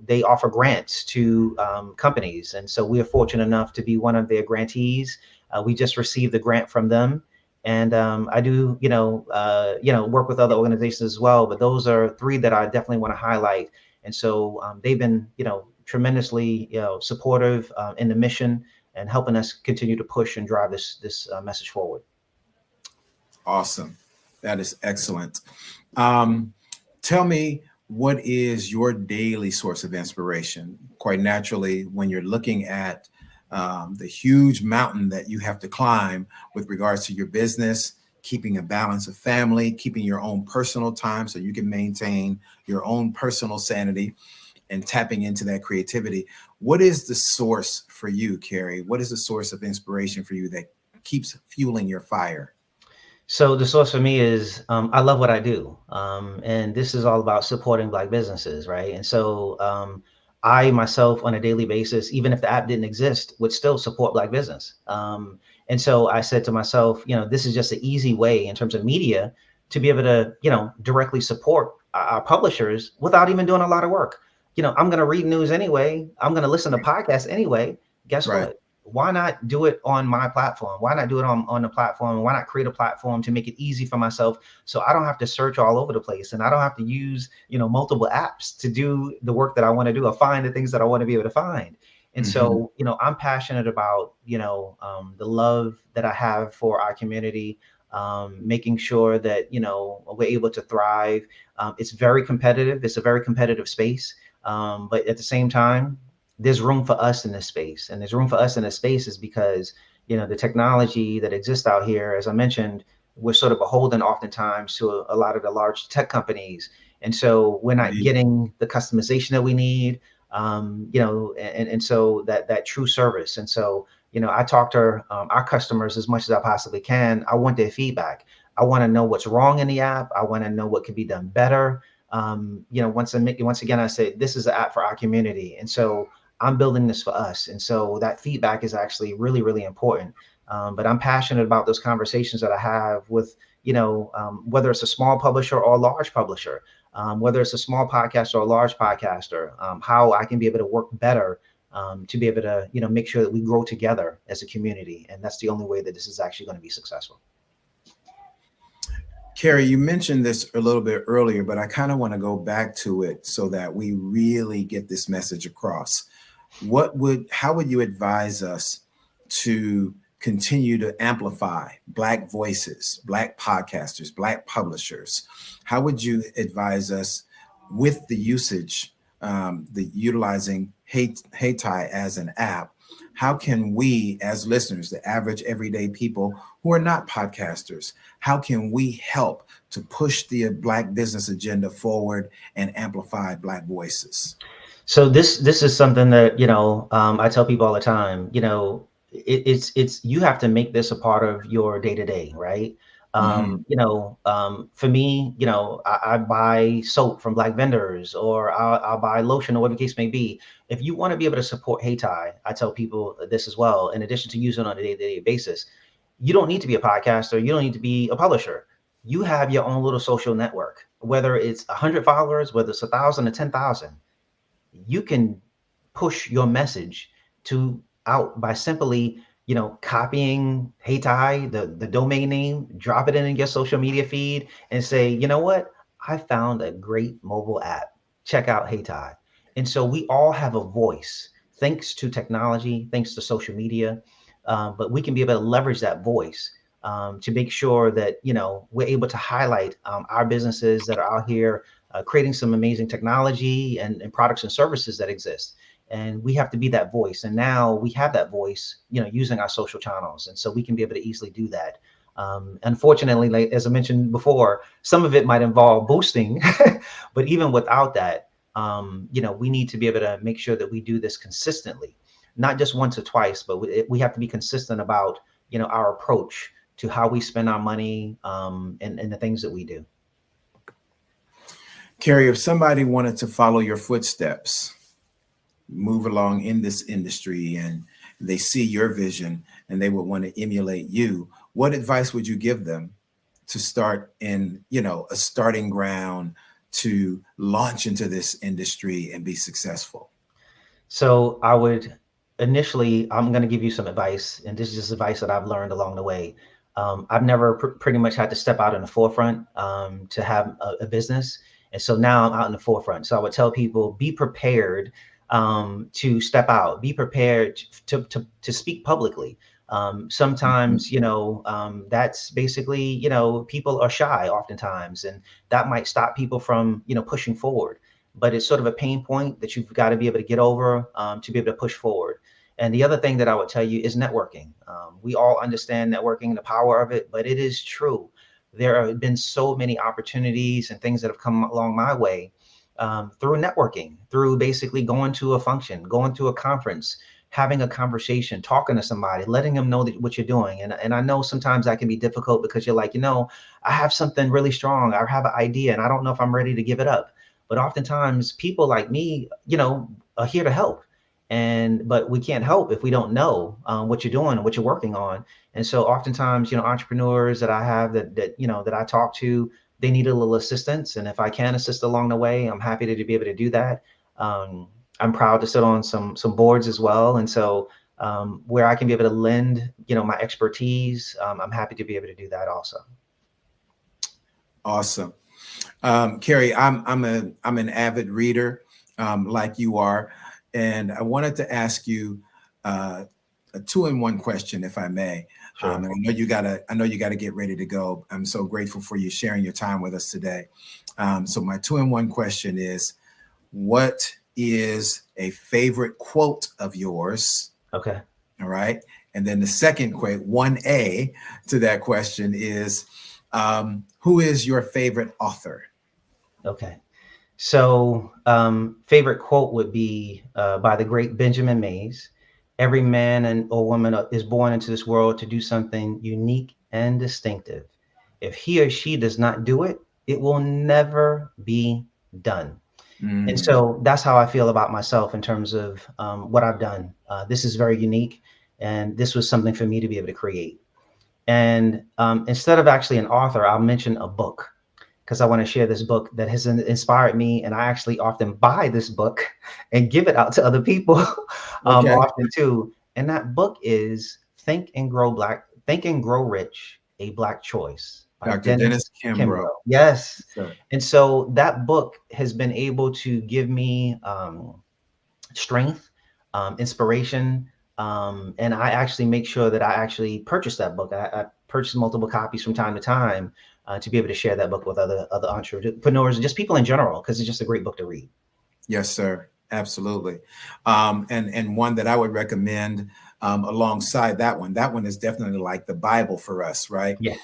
they offer grants to companies. And so we are fortunate enough to be one of their grantees. We just received the grant from them. And I do, work with other organizations as well. But those are three that I definitely want to highlight. And so they've been, tremendously, supportive in the mission and helping us continue to push and drive this message forward. Awesome. That is excellent. Tell me, what is your daily source of inspiration? Quite naturally, when you're looking at the huge mountain that you have to climb with regards to your business, keeping a balance of family, keeping your own personal time so you can maintain your own personal sanity and tapping into that creativity. What is the source for you, Kerry? What is the source of inspiration for you that keeps fueling your fire? So the source for me is, I love what I do. And this is all about supporting Black businesses, right? And so I myself on a daily basis, even if the app didn't exist, would still support Black business. And so I said to myself, this is just an easy way in terms of media to be able to, directly support our publishers without even doing a lot of work. I'm going to read news anyway. I'm going to listen to podcasts anyway. Guess what? Why not do it on my platform? Why not do it on the platform? Why not create a platform to make it easy for myself so I don't have to search all over the place and I don't have to use, multiple apps to do the work that I want to do or find the things that I want to be able to find. And so, I'm passionate about, the love that I have for our community. making sure that, we're able to thrive. It's very competitive. It's a very competitive space. But at the same time, there's room for us in this space. And there's room for us in this space is because, the technology that exists out here, as I mentioned, we're sort of beholden oftentimes to a lot of the large tech companies. And so we're not getting the customization that we need, and so that true service. And so, I talk to our customers as much as I possibly can. I want their feedback. I want to know what's wrong in the app. I want to know what can be done better. Once again, I say this is an app for our community. And so I'm building this for us. And so that feedback is actually really, really important. But I'm passionate about those conversations that I have with, whether it's a small publisher or a large publisher, whether it's a small podcaster or a large podcaster, how I can be able to work better to be able to, make sure that we grow together as a community. And that's the only way that this is actually going to be successful. Carrie, you mentioned this a little bit earlier, but I kind of want to go back to it so that we really get this message across. How would you advise us to continue to amplify Black voices, Black podcasters, Black publishers? How would you advise us with the usage, the utilizing HeyTie as an app? How can we as listeners, the average everyday people who are not podcasters, how can we help to push the Black business agenda forward and amplify Black voices? So this is something that, I tell people all the time, it's you have to make this a part of your day-to-day, right? For me, I buy soap from Black vendors, or I'll buy lotion, or whatever the case may be. If you want to be able to support HeyTie, I tell people this as well. In addition to using it on a day-to-day basis, you don't need to be a podcaster. You don't need to be a publisher. You have your own little social network, whether it's 100 followers, whether it's 1,000 or 10,000. You can push your message out by simply, copying HeyTie, the domain name, drop it in your social media feed and say, you know what? I found a great mobile app. Check out HeyTie. And so we all have a voice, thanks to technology, thanks to social media. But we can be able to leverage that voice to make sure that, we're able to highlight our businesses that are out here creating some amazing technology and products and services that exist. And we have to be that voice. And now we have that voice, using our social channels. And so we can be able to easily do that. Unfortunately, like, as I mentioned before, some of it might involve boosting, but even without that, we need to be able to make sure that we do this consistently, not just once or twice, but we have to be consistent about, our approach to how we spend our money and the things that we do. Carrie, if somebody wanted to follow your footsteps, move along in this industry, and they see your vision and they would want to emulate you, what advice would you give them to start in, a starting ground to launch into this industry and be successful? So I would initially, I'm going to give you some advice, and this is just advice that I've learned along the way. I've never pretty much had to step out in the forefront to have a business. And so now I'm out in the forefront. So I would tell people, be prepared to step out, be prepared to speak publicly. Sometimes, that's basically, people are shy oftentimes, and that might stop people from, pushing forward. But it's sort of a pain point that you've got to be able to get over to be able to push forward. And the other thing that I would tell you is networking. We all understand networking, the power of it, but it is true. There have been so many opportunities and things that have come along my way through networking, through basically going to a function, going to a conference, having a conversation, talking to somebody, letting them know what you're doing. And I know sometimes that can be difficult because you're like, I have something really strong. I have an idea and I don't know if I'm ready to give it up. But oftentimes people like me, are here to help. But we can't help if we don't know what you're doing and what you're working on. And so oftentimes, entrepreneurs that I have that I talk to, they need a little assistance. And if I can assist along the way, I'm happy to be able to do that. I'm proud to sit on some boards as well. And so where I can be able to lend, my expertise, I'm happy to be able to do that also. Awesome. Carrie, I'm an avid reader like you are. And I wanted to ask you, a 2-in-1 question, if I may. Sure. And I know you gotta get ready to go. I'm so grateful for you sharing your time with us today. So my 2-in-1 question is, what is a favorite quote of yours? Okay. All right. And then the second 1A to that question is, who is your favorite author? Okay. So favorite quote would be by the great Benjamin Mays. Every man or woman is born into this world to do something unique and distinctive. If he or she does not do it, it will never be done. And so that's how I feel about myself in terms of what I've done. This is very unique, and this was something for me to be able to create. And instead of actually an author, I'll mention a book, because I want to share this book that has inspired me. And I actually often buy this book and give it out to other people often too. And that book is Think and Grow Rich, A Black Choice. Dr. Dennis Kimbrough. Yes. Sure. And so that book has been able to give me strength, inspiration. And I actually make sure that I actually purchase that book. I purchase multiple copies from time to time to be able to share that book with other entrepreneurs and just people in general, because it's just a great book to read. Yes, sir. Absolutely. And one that I would recommend alongside that one is definitely like the Bible for us, right? Yeah.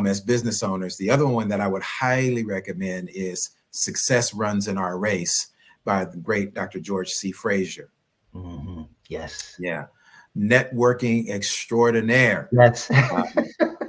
As business owners. The other one that I would highly recommend is Success Runs in Our Race by the great Dr. George C. Frazier. Mm-hmm. Yes. Yeah. Networking extraordinaire. Yes.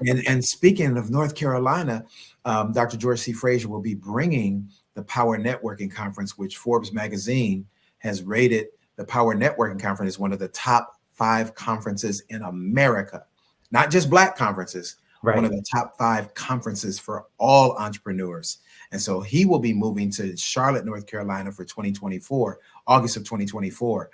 And speaking of North Carolina, Dr. George C. Frazier will be bringing the Power Networking Conference, which Forbes magazine has rated the Power Networking Conference as one of the top 5 conferences in America, not just Black conferences, right. One of the top 5 conferences for all entrepreneurs. And so he will be moving to Charlotte, North Carolina for 2024, August of 2024.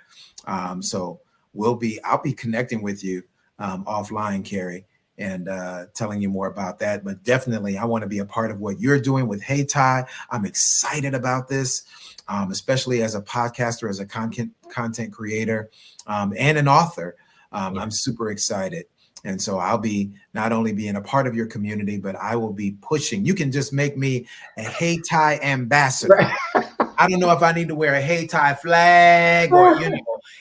So I'll be connecting with you offline, Carrie, and telling you more about that. But definitely, I want to be a part of what you're doing with Hey Ty. I'm excited about this, especially as a podcaster, as a content creator, and an author. I'm super excited. And so I'll be not only being a part of your community, but I will be pushing. You can just make me a Hey Ty ambassador. I don't know if I need to wear a Hey Ty flag, or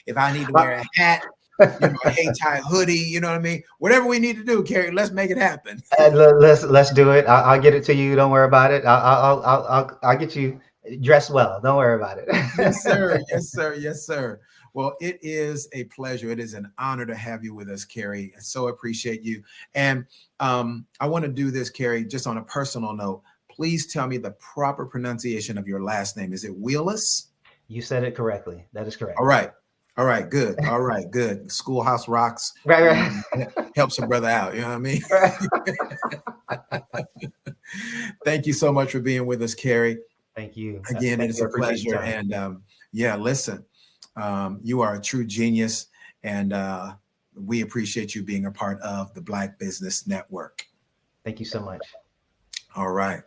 if I need to wear a hat, a Hey Ty hoodie, you know what I mean? Whatever we need to do, Carrie, let's make it happen. Let's do it. I'll get it to you. Don't worry about it. I'll get you dressed well. Don't worry about it. Yes, sir. Yes, sir. Yes, sir. Well, it is a pleasure. It is an honor to have you with us, Carrie. I so appreciate you. And I want to do this, Carrie, just on a personal note. Please tell me the proper pronunciation of your last name. Is it Wheelis? You said it correctly. That is correct. All right. All right. Good. All right. Good. Schoolhouse rocks. Right. Helps a brother out. You know what I mean? Thank you so much for being with us, Carrie. Thank you. Again, it is a pleasure. And listen, you are a true genius. And we appreciate you being a part of the Black Business Network. Thank you so much. All right.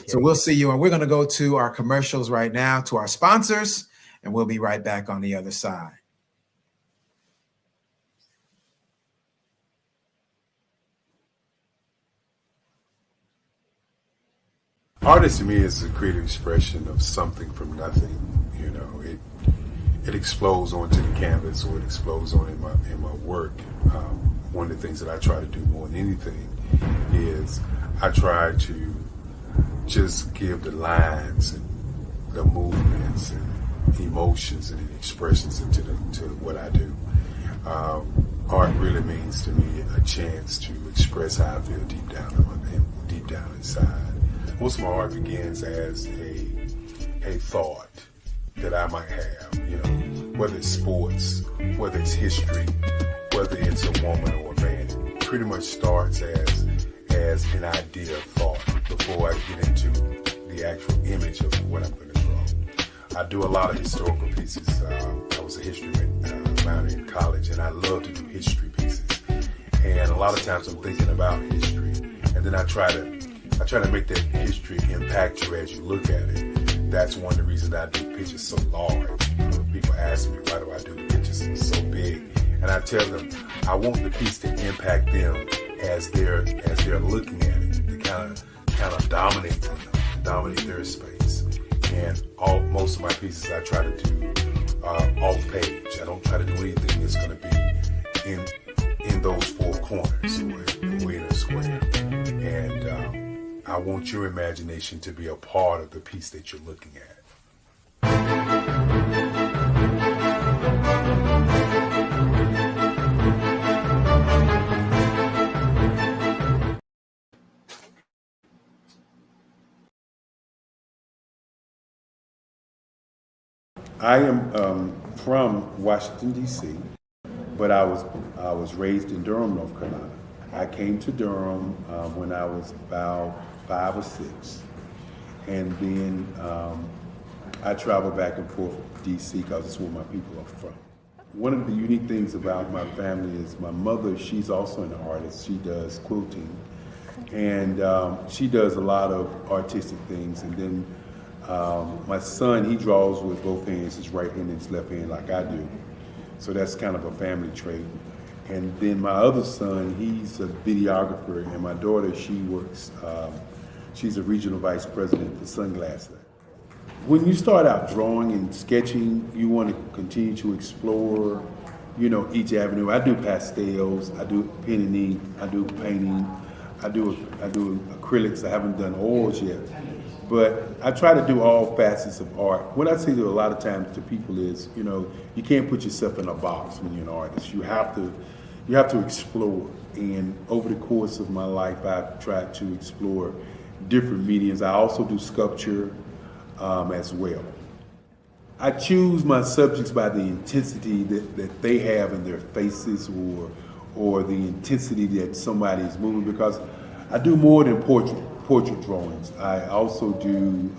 So we'll see you. And we're going to go to our commercials right now, to our sponsors, and we'll be right back on the other side. Artist to me is a creative expression of something from nothing. You know, it explodes onto the canvas, or it explodes on in my work. One of the things that I try to do more than anything is I try to just give the lines and the movements and emotions and expressions into what I do. Art really means to me a chance to express how I feel deep down inside. Most of my art begins as a thought that I might have, you know, whether it's sports, whether it's history, whether it's a woman or a man. It pretty much starts as an idea of thought before I get into the actual image of what I'm going to draw. I do a lot of historical pieces. I was a history minor in college, and I love to do history pieces. And a lot of times I'm thinking about history, and then I try to make that history impact you as you look at it. That's one of the reasons I do pictures so large. People ask me, why do I do the pictures so big? And I tell them, I want the piece to impact them as they're looking at it, to kind of dominate them, dominate their space. And most of my pieces I try to do off page. I don't try to do anything that's going to be in those four corners or in a square. And I want your imagination to be a part of the piece that you're looking at. I am from Washington, D.C., but I was raised in Durham, North Carolina. I came to Durham when I was about 5 or 6, and then I traveled back and forth to D.C. because it's where my people are from. One of the unique things about my family is my mother, she's also an artist. She does quilting, and she does a lot of artistic things, and then my son, he draws with both hands, his right hand and his left hand like I do. So that's kind of a family trait. And then my other son, he's a videographer, and my daughter, she works, she's a regional vice president for Sunglass Lab. When you start out drawing and sketching, you want to continue to explore, each avenue. I do pastels, I do pen and ink, I do painting, I do acrylics. I haven't done oils yet. But I try to do all facets of art. What I say to a lot of times to people is, you can't put yourself in a box when you're an artist. You have to explore. And over the course of my life, I've tried to explore different mediums. I also do sculpture as well. I choose my subjects by the intensity that they have in their faces or the intensity that somebody is moving, because I do more than portrait drawings. I also do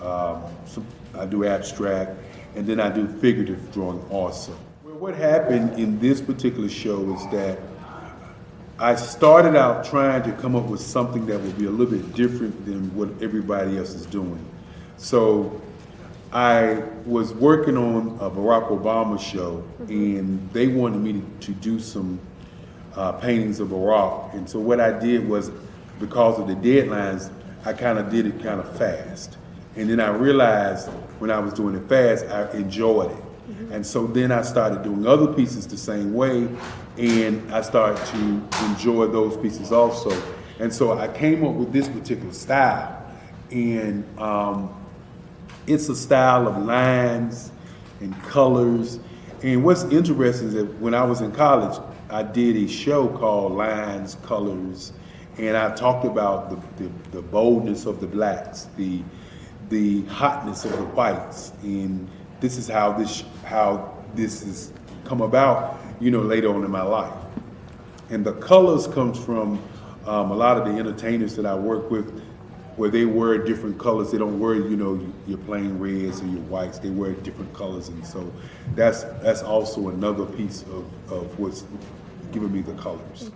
I do abstract, and then I do figurative drawing also. Well, what happened in this particular show is that I started out trying to come up with something that would be a little bit different than what everybody else is doing. So I was working on a Barack Obama show, and they wanted me to do some paintings of Barack. And so what I did was, because of the deadlines, I kind of did it kind of fast. And then I realized when I was doing it fast, I enjoyed it. And so then I started doing other pieces the same way, and I started to enjoy those pieces also. And so I came up with this particular style. And it's a style of lines and colors. And what's interesting is that when I was in college, I did a show called Lines, Colors, and I talked about the boldness of the blacks, the hotness of the whites, and this is how this has come about, later on in my life. And the colors comes from a lot of the entertainers that I work with, where they wear different colors. They don't wear, your plain reds or your whites. They wear different colors, and so that's also another piece of what's giving me the colors.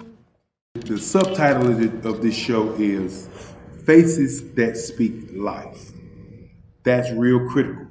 The subtitle of this show is Faces That Speak Life. That's real critical.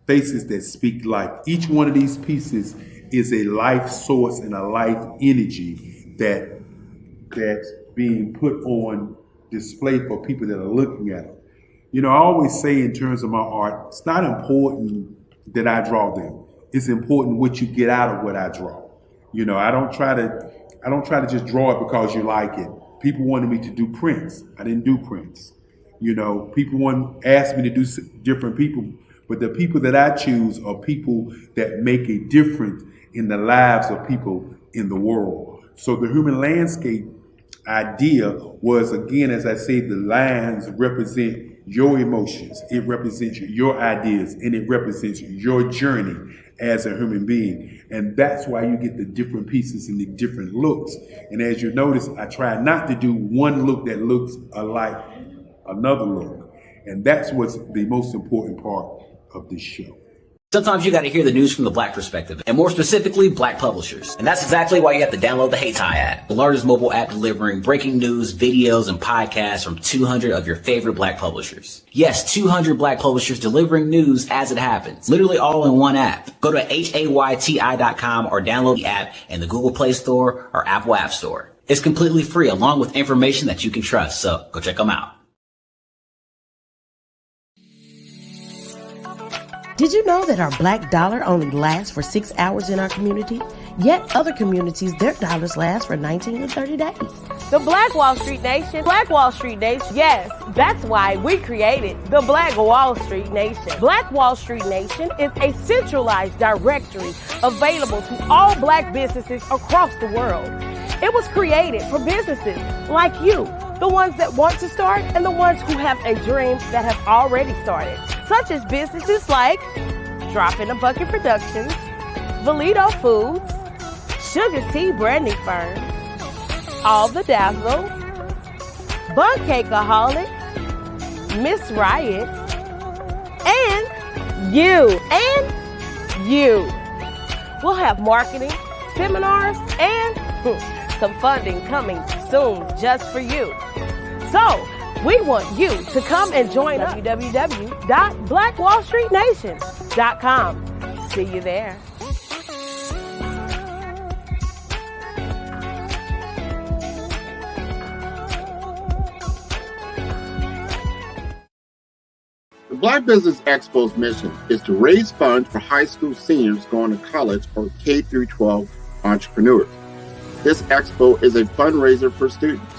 Faces that speak life. Each one of these pieces is a life source and a life energy that's being put on display for people that are looking at it. I always say in terms of my art, it's not important that I draw them. It's important what you get out of what I draw. I don't try to just draw it because you like it. People wanted me to do prints. I didn't do prints. People asked me to do different people, but the people that I choose are people that make a difference in the lives of people in the world. So the human landscape idea was, again, as I say, the lines represent your emotions, it represents your ideas, and it represents your journey as a human being. And that's why you get the different pieces and the different looks. And as you notice, I try not to do one look that looks alike another look. And that's what's the most important part of this show. Sometimes you got to hear the news from the Black perspective, and more specifically, Black publishers. And that's exactly why you have to download the HeyTie app, the largest mobile app delivering breaking news, videos, and podcasts from 200 of your favorite Black publishers. Yes, 200 Black publishers delivering news as it happens, literally all in one app. Go to HAYTI.com or download the app in the Google Play Store or Apple App Store. It's completely free, along with information that you can trust, so go check them out. Did you know that our black dollar only lasts for 6 hours in our community? Yet other communities, their dollars last for 19 to 30 days. The Black Wall Street Nation. Black Wall Street Nation. Yes, that's why we created the Black Wall Street Nation. Black Wall Street Nation is a centralized directory available to all Black businesses across the world. It was created for businesses like you, the ones that want to start and the ones who have a dream that have already started, such as businesses like Drop in a Bucket Productions, Valito Foods, Sugar Tea Branding Firm, All the Dazzle, Bun Cakeaholic, Miss Riot, and you. We'll have marketing, seminars, and some funding coming soon just for you. So, we want you to come and join us. www.blackwallstreetnation.com. See you there. The Black Business Expo's mission is to raise funds for high school seniors going to college or K through 12 entrepreneurs. This expo is a fundraiser for students.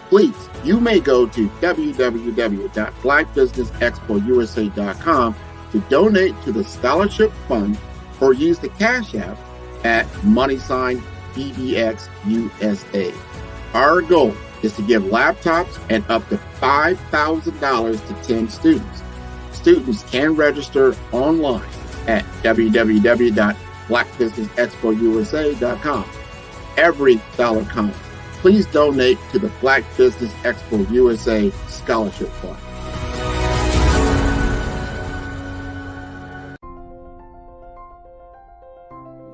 Please, you may go to www.blackbusinessexpousa.com to donate to the scholarship fund or use the Cash App at $BBXUSA. Our goal is to give laptops and up to $5,000 to 10 students. Students can register online at www.blackbusinessexpousa.com. Every dollar counts. Please donate to the Black Business Expo USA Scholarship Fund.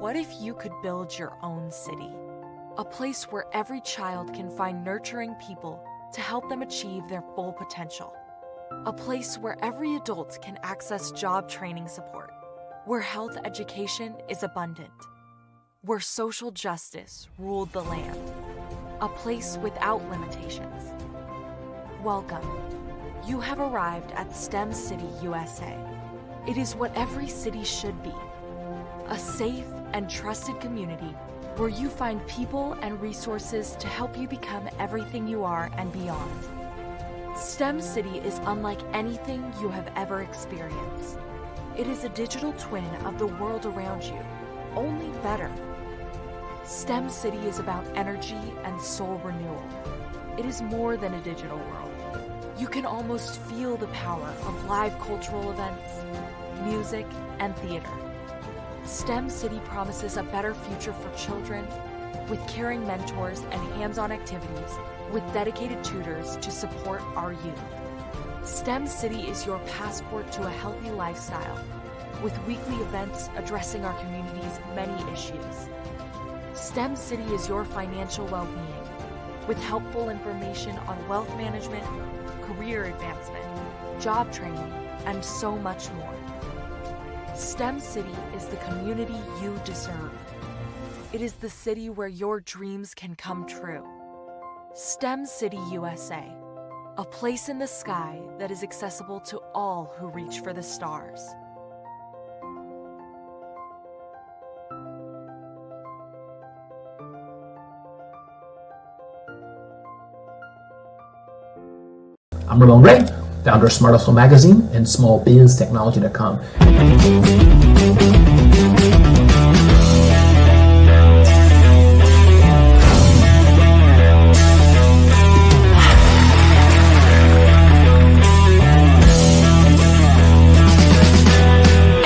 What if you could build your own city? A place where every child can find nurturing people to help them achieve their full potential. A place where every adult can access job training support. Where health education is abundant. Where social justice ruled the land. A place without limitations. Welcome. You have arrived at STEM City USA. It is what every city should be. A safe and trusted community where you find people and resources to help you become everything you are and beyond. STEM City is unlike anything you have ever experienced. It is a digital twin of the world around you, only better. STEM City is about energy and soul renewal. It is more than a digital world. You can almost feel the power of live cultural events, music, and theater. STEM City promises a better future for children with caring mentors and hands-on activities with dedicated tutors to support our youth. STEM City is your passport to a healthy lifestyle with weekly events addressing our community's many issues. STEM City is your financial well-being with helpful information on wealth management, career advancement, job training, and so much more. STEM City is the community you deserve. It is the city where your dreams can come true. STEM City USA, a place in the sky that is accessible to all who reach for the stars. I'm Ramon Ray, founder of Smart Hustle Magazine and smallbiztechnology.com.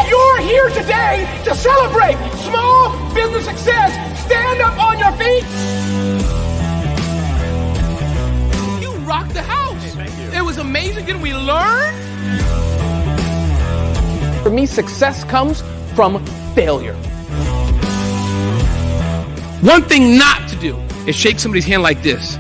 You're here today to celebrate small business success. Stand up on your feet. You rocked the house. It was amazing. Didn't we learn? For me, success comes from failure. One thing not to do is shake somebody's hand like this.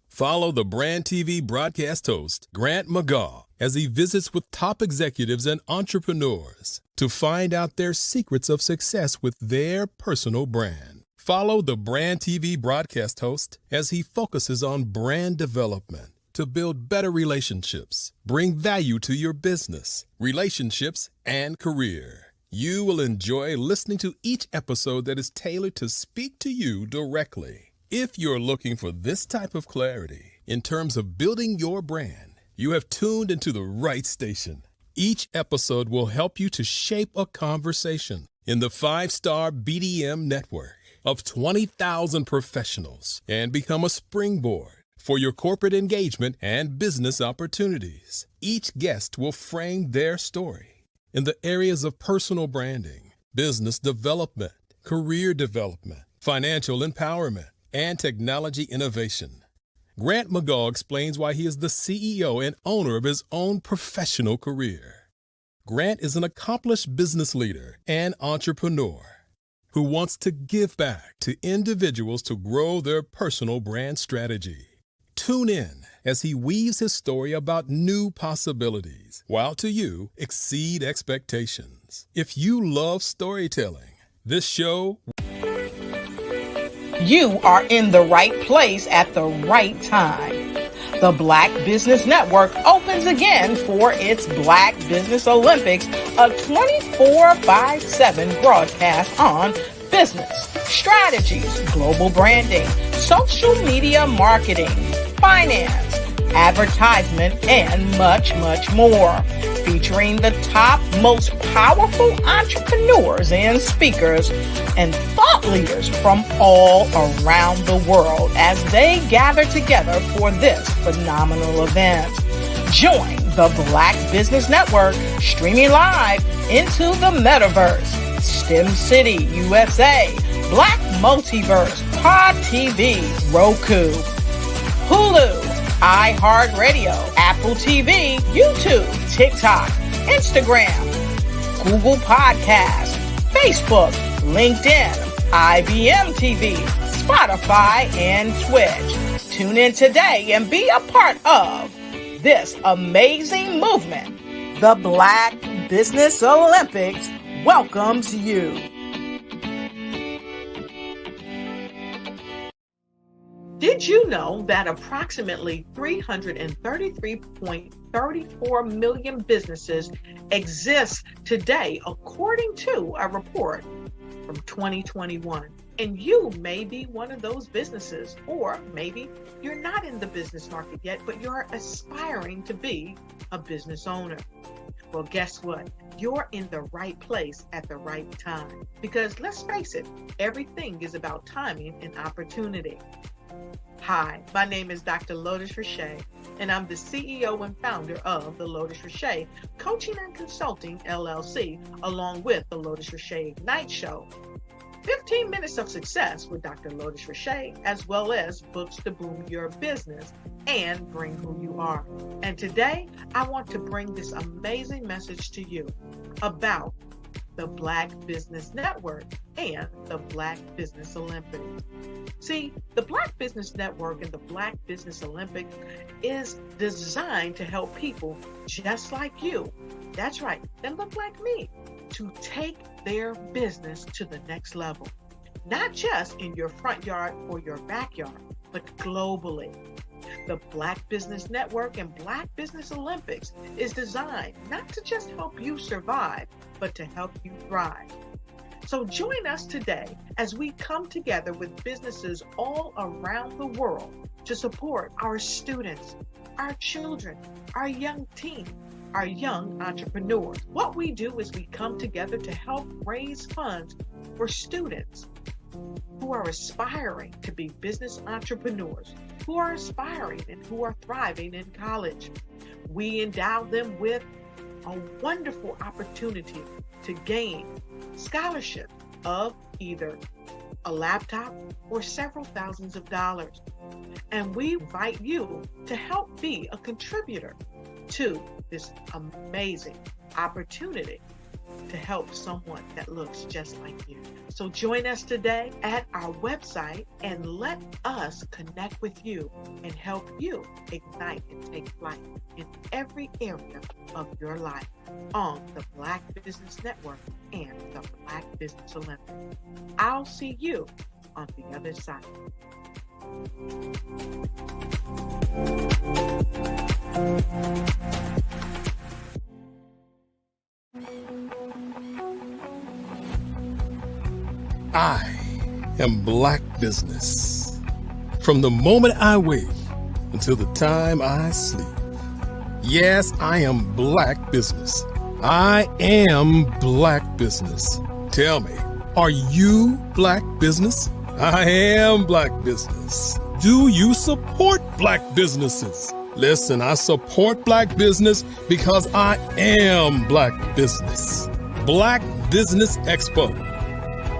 Follow the Brand TV broadcast host, Grant McGaugh, as he visits with top executives and entrepreneurs to find out their secrets of success with their personal brand. Follow the Brand TV broadcast host as he focuses on brand development to build better relationships, bring value to your business, relationships, and career. You will enjoy listening to each episode that is tailored to speak to you directly. If you're looking for this type of clarity in terms of building your brand, you have tuned into the right station. Each episode will help you to shape a conversation in the 5-star BDM network of 20,000 professionals and become a springboard for your corporate engagement and business opportunities. Each guest will frame their story in the areas of personal branding, business development, career development, financial empowerment, and technology innovation. Grant McGaugh explains why he is the CEO and owner of his own professional career. Grant is an accomplished business leader and entrepreneur who wants to give back to individuals to grow their personal brand strategy. Tune in as he weaves his story about new possibilities, while to you exceed expectations. If you love storytelling, this show... You are in the right place at the right time. The Black Business Network opens again for its Black Business Olympics, a 24/7 broadcast on business, strategies, global branding, social media marketing, finance, advertisement, and much, much more. Featuring the top, most powerful entrepreneurs and speakers and thought leaders from all around the world as they gather together for this phenomenal event. Join the Black Business Network streaming live into the metaverse, STEM City, USA, Black Multiverse, Pod TV, Roku, Hulu, iHeartRadio, Apple TV, YouTube, TikTok, Instagram, Google Podcasts, Facebook, LinkedIn, IBM TV, Spotify, and Twitch. Tune in today and be a part of this amazing movement. The Black Business Olympics welcomes you. Did you know that approximately 333.34 million businesses exist today, according to a report from 2021? And you may be one of those businesses, or maybe you're not in the business market yet, but you're aspiring to be a business owner. Well, guess what? You're in the right place at the right time. Because let's face it, everything is about timing and opportunity. Hi, my name is Dr. Lotus Richey, and I'm the CEO and founder of the Lotus Richey Coaching and Consulting LLC, along with the Lotus Richey Ignite Show. 15 minutes of success with Dr. Lotus Richey, as well as books to boom your business and bring who you are. And today, I want to bring this amazing message to you about the Black Business Network and the Black Business Olympics. See, the Black Business Network and the Black Business Olympics is designed to help people just like you, that's right, that look like me, to take their business to the next level. Not just in your front yard or your backyard, but globally. The Black Business Network and Black Business Olympics is designed not to just help you survive, but to help you thrive. So join us today as we come together with businesses all around the world to support our students, our children, our young teens, our young entrepreneurs. What we do is we come together to help raise funds for students who are aspiring to be business entrepreneurs, who are aspiring and who are thriving in college. We endow them with a wonderful opportunity to gain scholarship of either a laptop or several thousands of dollars. And we invite you to help be a contributor to this amazing opportunity to help someone that looks just like you. So join us today at our website and let us connect with you and help you ignite and take flight in every area of your life on the Black Business Network and the Black Business Olympics. I'll see you on the other side. I am Black Business. From the moment I wake until the time I sleep. Yes, I am Black Business. I am Black Business. Tell me, are you Black Business? I am Black Business. Do you support Black businesses? Listen, I support Black business because I am Black Business. Black Business Expo,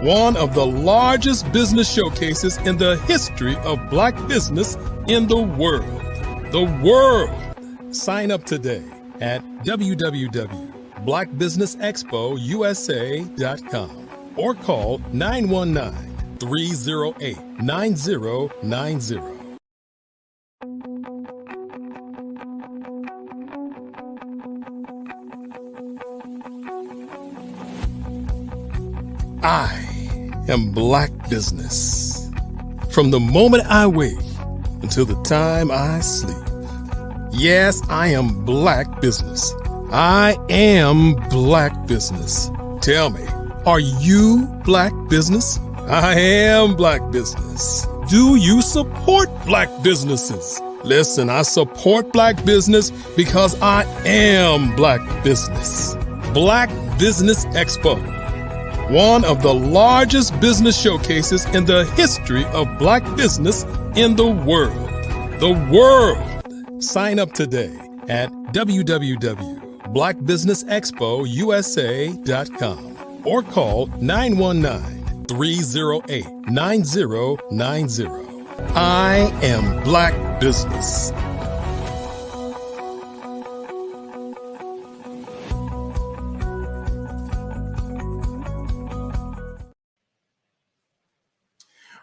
one of the largest business showcases in the history of Black business in the world. The world! Sign up today at www.blackbusinessexpousa.com or call 919-308-9090. I am Black Business. From the moment I wake until the time I sleep. Yes, I am Black Business. I am Black Business. Tell me, are you Black Business? I am Black Business. Do you support Black businesses? Listen, I support Black business because I am Black Business. Black Business Expo, one of the largest business showcases in the history of Black business in the world. The world! Sign up today at www.blackbusinessexpousa.com or call 919-308-9090. I am Black Business.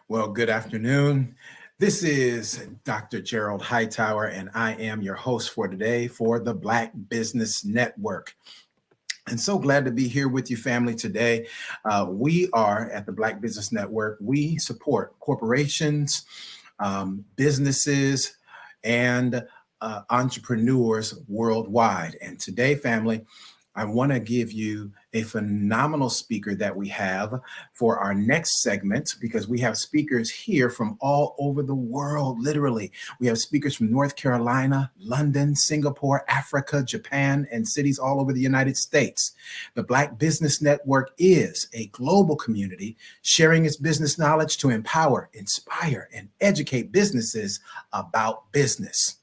Well, good afternoon. This is Dr. Gerald Hightower, and I am your host for today for the Black Business Network. And so glad to be here with you, family, today. We are at the Black Business Network. We support corporations, businesses, and entrepreneurs worldwide. And today, family, I want to give you a phenomenal speaker that we have for our next segment, because we have speakers here from all over the world, literally. We have speakers from North Carolina, London, Singapore, Africa, Japan, and cities all over the United States. The Black Business Network is a global community sharing its business knowledge to empower, inspire, and educate businesses about business.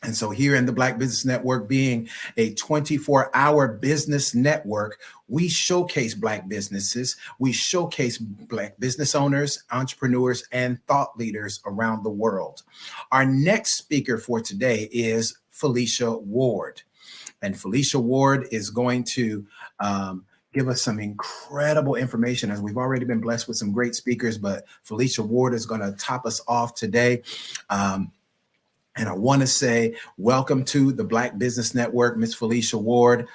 And so here in the Black Business Network, being a 24-hour business network, we showcase Black businesses, we showcase Black business owners, entrepreneurs, and thought leaders around the world. Our next speaker for today is Felicia Ward. And Felicia Ward is going to give us some incredible information, as we've already been blessed with some great speakers, but Felicia Ward is going to top us off today. And I want to say welcome to the Black Business Network, Miss Felicia Ward.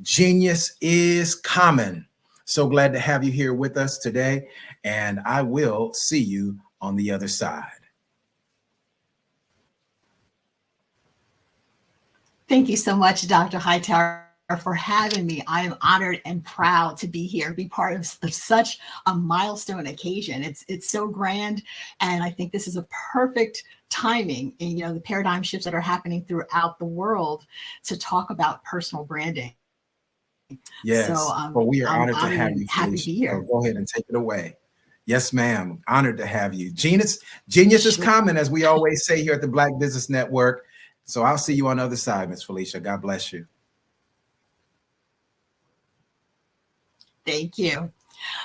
Genius is common. So glad to have you here with us today, and I will see you on the other side. Thank you so much, Dr. Hightower, for having me. I am honored and proud to be here, be part of such a milestone occasion. It's so grand, and I think this is a perfect timing in the paradigm shifts that are happening throughout the world to talk about personal branding. Yes, so, well, we are honored to have you. Happy to be here. So go ahead and take it away. Yes, ma'am. Honored to have you. Genius is common, as we always say here at the Black Business Network. So I'll see you on the other side, Miss Felicia. God bless you. Thank you.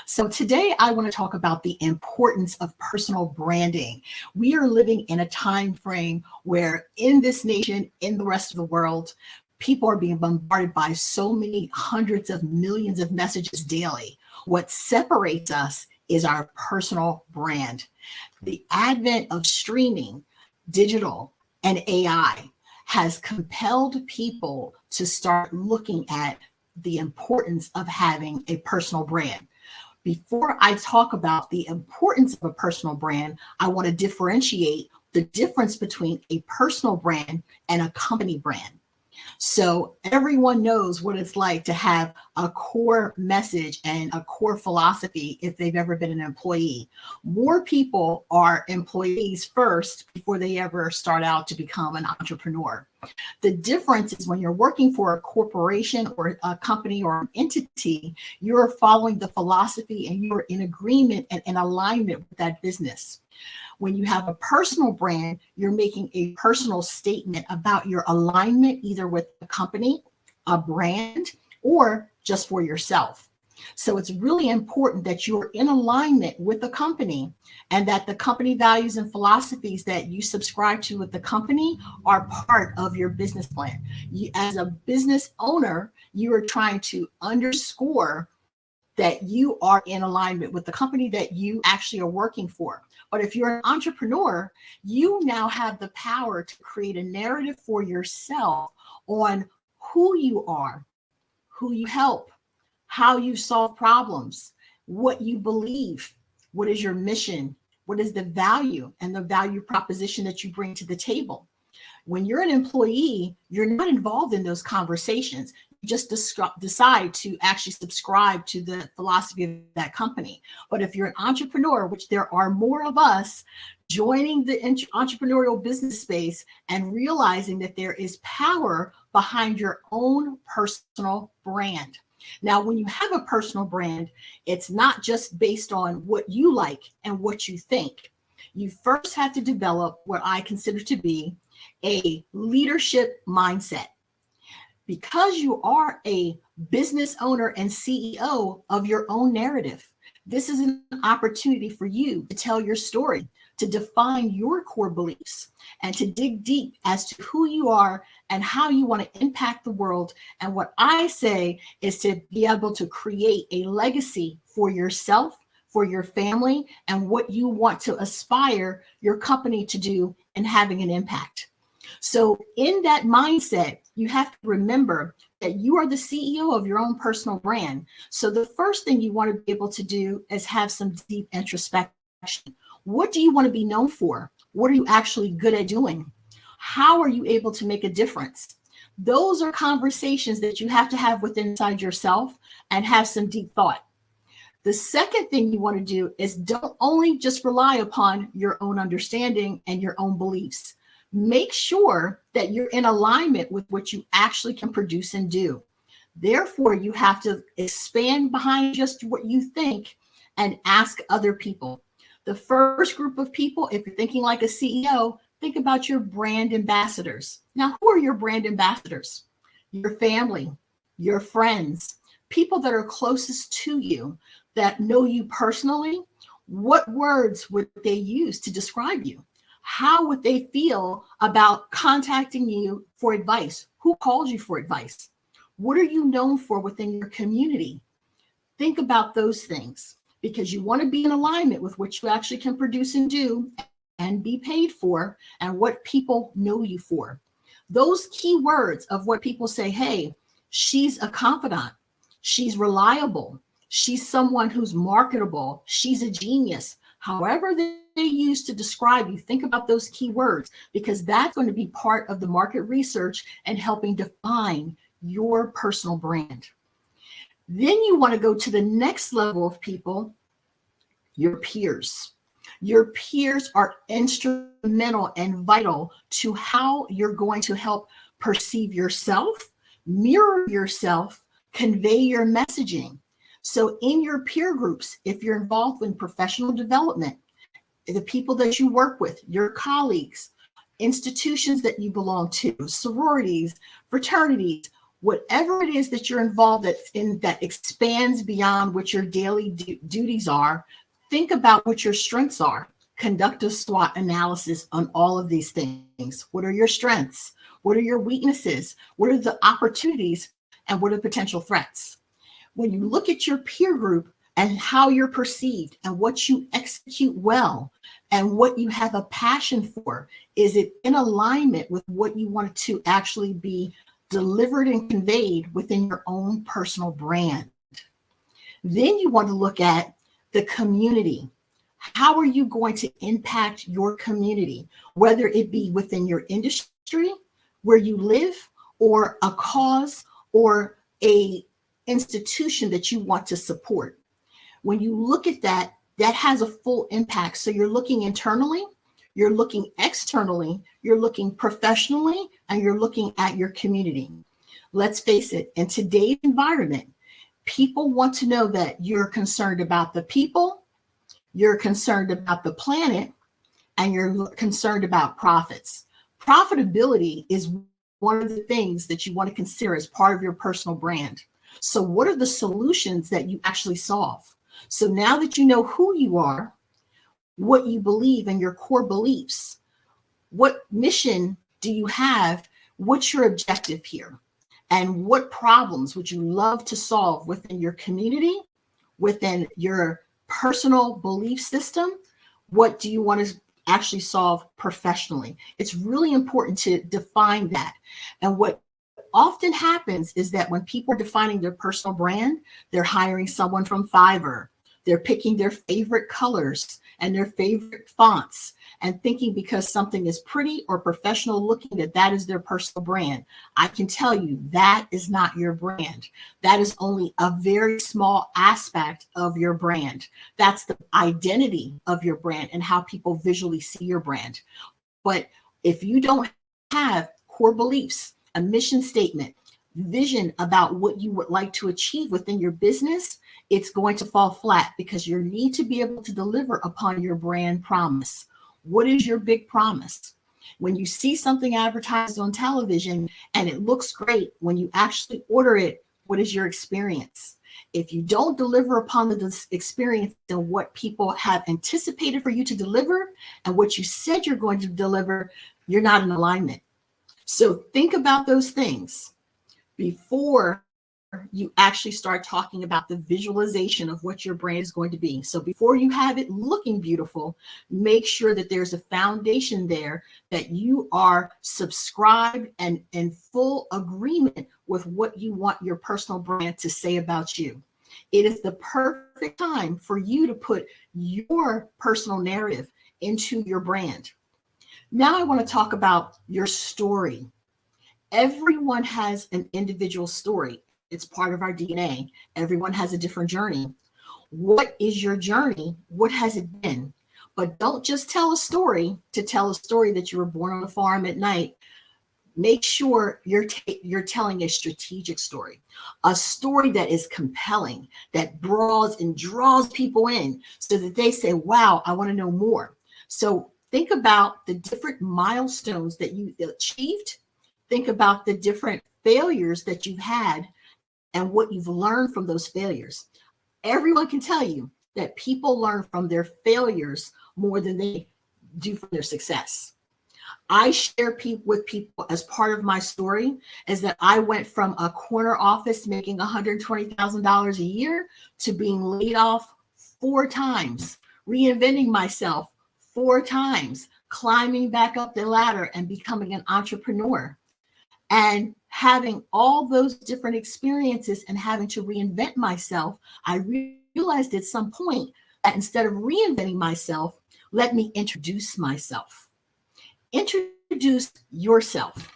So today I want to talk about the importance of personal branding. We are living in a time frame where in this nation, in the rest of the world, people are being bombarded by so many hundreds of millions of messages daily. What separates us is our personal brand. The advent of streaming, digital, and AI has compelled people to start looking at the importance of having a personal brand. Before I talk about the importance of a personal brand, I want to differentiate the difference between a personal brand and a company brand. So everyone knows what it's like to have a core message and a core philosophy if they've ever been an employee. More people are employees first before they ever start out to become an entrepreneur. The difference is when you're working for a corporation or a company or an entity, you're following the philosophy and you're in agreement and in alignment with that business. When you have a personal brand, you're making a personal statement about your alignment, either with a company, a brand, or just for yourself. So it's really important that you're in alignment with the company and that the company values and philosophies that you subscribe to with the company are part of your business plan. You, as a business owner, you are trying to underscore that you are in alignment with the company that you actually are working for. But if you're an entrepreneur, you now have the power to create a narrative for yourself on who you are, who you help, how you solve problems, what you believe, what is your mission, what is the value and the value proposition that you bring to the table. When you're an employee, you're not involved in those conversations. You just decide to actually subscribe to the philosophy of that company. But if you're an entrepreneur, which there are more of us, joining the entrepreneurial business space and realizing that there is power behind your own personal brand. Now, when you have a personal brand, it's not just based on what you like and what you think. You first have to develop what I consider to be a leadership mindset. Because you are a business owner and CEO of your own narrative, this is an opportunity for you to tell your story, to define your core beliefs, and to dig deep as to who you are and how you want to impact the world. And what I say is to be able to create a legacy for yourself, for your family, and what you want to aspire your company to do and having an impact. So in that mindset, you have to remember that you are the CEO of your own personal brand. So the first thing you want to be able to do is have some deep introspection. What do you want to be known for? What are you actually good at doing? How are you able to make a difference? Those are conversations that you have to have within inside yourself and have some deep thought. The second thing you want to do is don't only just rely upon your own understanding and your own beliefs. Make sure that you're in alignment with what you actually can produce and do. Therefore, you have to expand behind just what you think and ask other people. The first group of people, if you're thinking like a CEO, think about your brand ambassadors. Now, who are your brand ambassadors? Your family, your friends, people that are closest to you, that know you personally. What words would they use to describe you? How would they feel about contacting you for advice? Who calls you for advice? What are you known for within your community? Think about those things because you want to be in alignment with what you actually can produce and do and be paid for and what people know you for. Those key words of what people say, hey, she's a confidant, she's reliable, she's someone who's marketable, she's a genius. However they use to describe you, think about those key words because that's going to be part of the market research and helping define your personal brand. Then you want to go to the next level of people, your peers. Your peers are instrumental and vital to how you're going to help perceive yourself, mirror yourself, convey your messaging. So in your peer groups, if you're involved in professional development, the people that you work with, your colleagues, institutions that you belong to, sororities, fraternities, whatever it is that you're involved in that expands beyond what your daily duties are, think about what your strengths are. Conduct a SWOT analysis on all of these things. What are your strengths? What are your weaknesses? What are the opportunities? And what are the potential threats? When you look at your peer group and how you're perceived and what you execute well and what you have a passion for, is it in alignment with what you want to actually be delivered and conveyed within your own personal brand? Then you want to look at the community. How are you going to impact your community, whether it be within your industry, where you live, or a cause or a institution that you want to support? When you look at that, that has a full impact. So you're looking internally, you're looking externally, you're looking professionally, and you're looking at your community. Let's face it, in today's environment, people want to know that you're concerned about the people, you're concerned about the planet, and you're concerned about profits. Profitability is one of the things that you want to consider as part of your personal brand. So what are the solutions that you actually solve? So now that you know who you are, what you believe and your core beliefs, what mission do you have? What's your objective here? And what problems would you love to solve within your community, within your personal belief system? What do you want to actually solve professionally? It's really important to define that. And what often happens is that when people are defining their personal brand, they're hiring someone from Fiverr. They're picking their favorite colors and their favorite fonts and thinking because something is pretty or professional looking that that is their personal brand. I can tell you that is not your brand. That is only a very small aspect of your brand. That's the identity of your brand and how people visually see your brand. But if you don't have core beliefs, a mission statement, vision about what you would like to achieve within your business, it's going to fall flat because you need to be able to deliver upon your brand promise. What is your big promise? When you see something advertised on television and it looks great, when you actually order it, what is your experience? If you don't deliver upon the experience and what people have anticipated for you to deliver and what you said you're going to deliver, you're not in alignment. So think about those things before you actually start talking about the visualization of what your brand is going to be. So before you have it looking beautiful, make sure that there's a foundation there, that you are subscribed and in full agreement with what you want your personal brand to say about you. It is the perfect time for you to put your personal narrative into your brand. Now I want to talk about your story. Everyone has an individual story. It's part of our DNA. Everyone has a different journey. What is your journey? What has it been? But don't just tell a story to tell a story that you were born on a farm at night. Make sure you're telling a strategic story, a story that is compelling, that draws people in so that they say, wow, I want to know more. So think about the different milestones that you achieved. Think about the different failures that you've had and what you've learned from those failures. Everyone can tell you that people learn from their failures more than they do from their success. I share with people as part of my story is that I went from a corner office making $120,000 a year to being laid off 4 times, reinventing myself 4 times, climbing back up the ladder and becoming an entrepreneur. And having all those different experiences and having to reinvent myself, I realized at some point that instead of reinventing myself, let me introduce myself. Introduce yourself.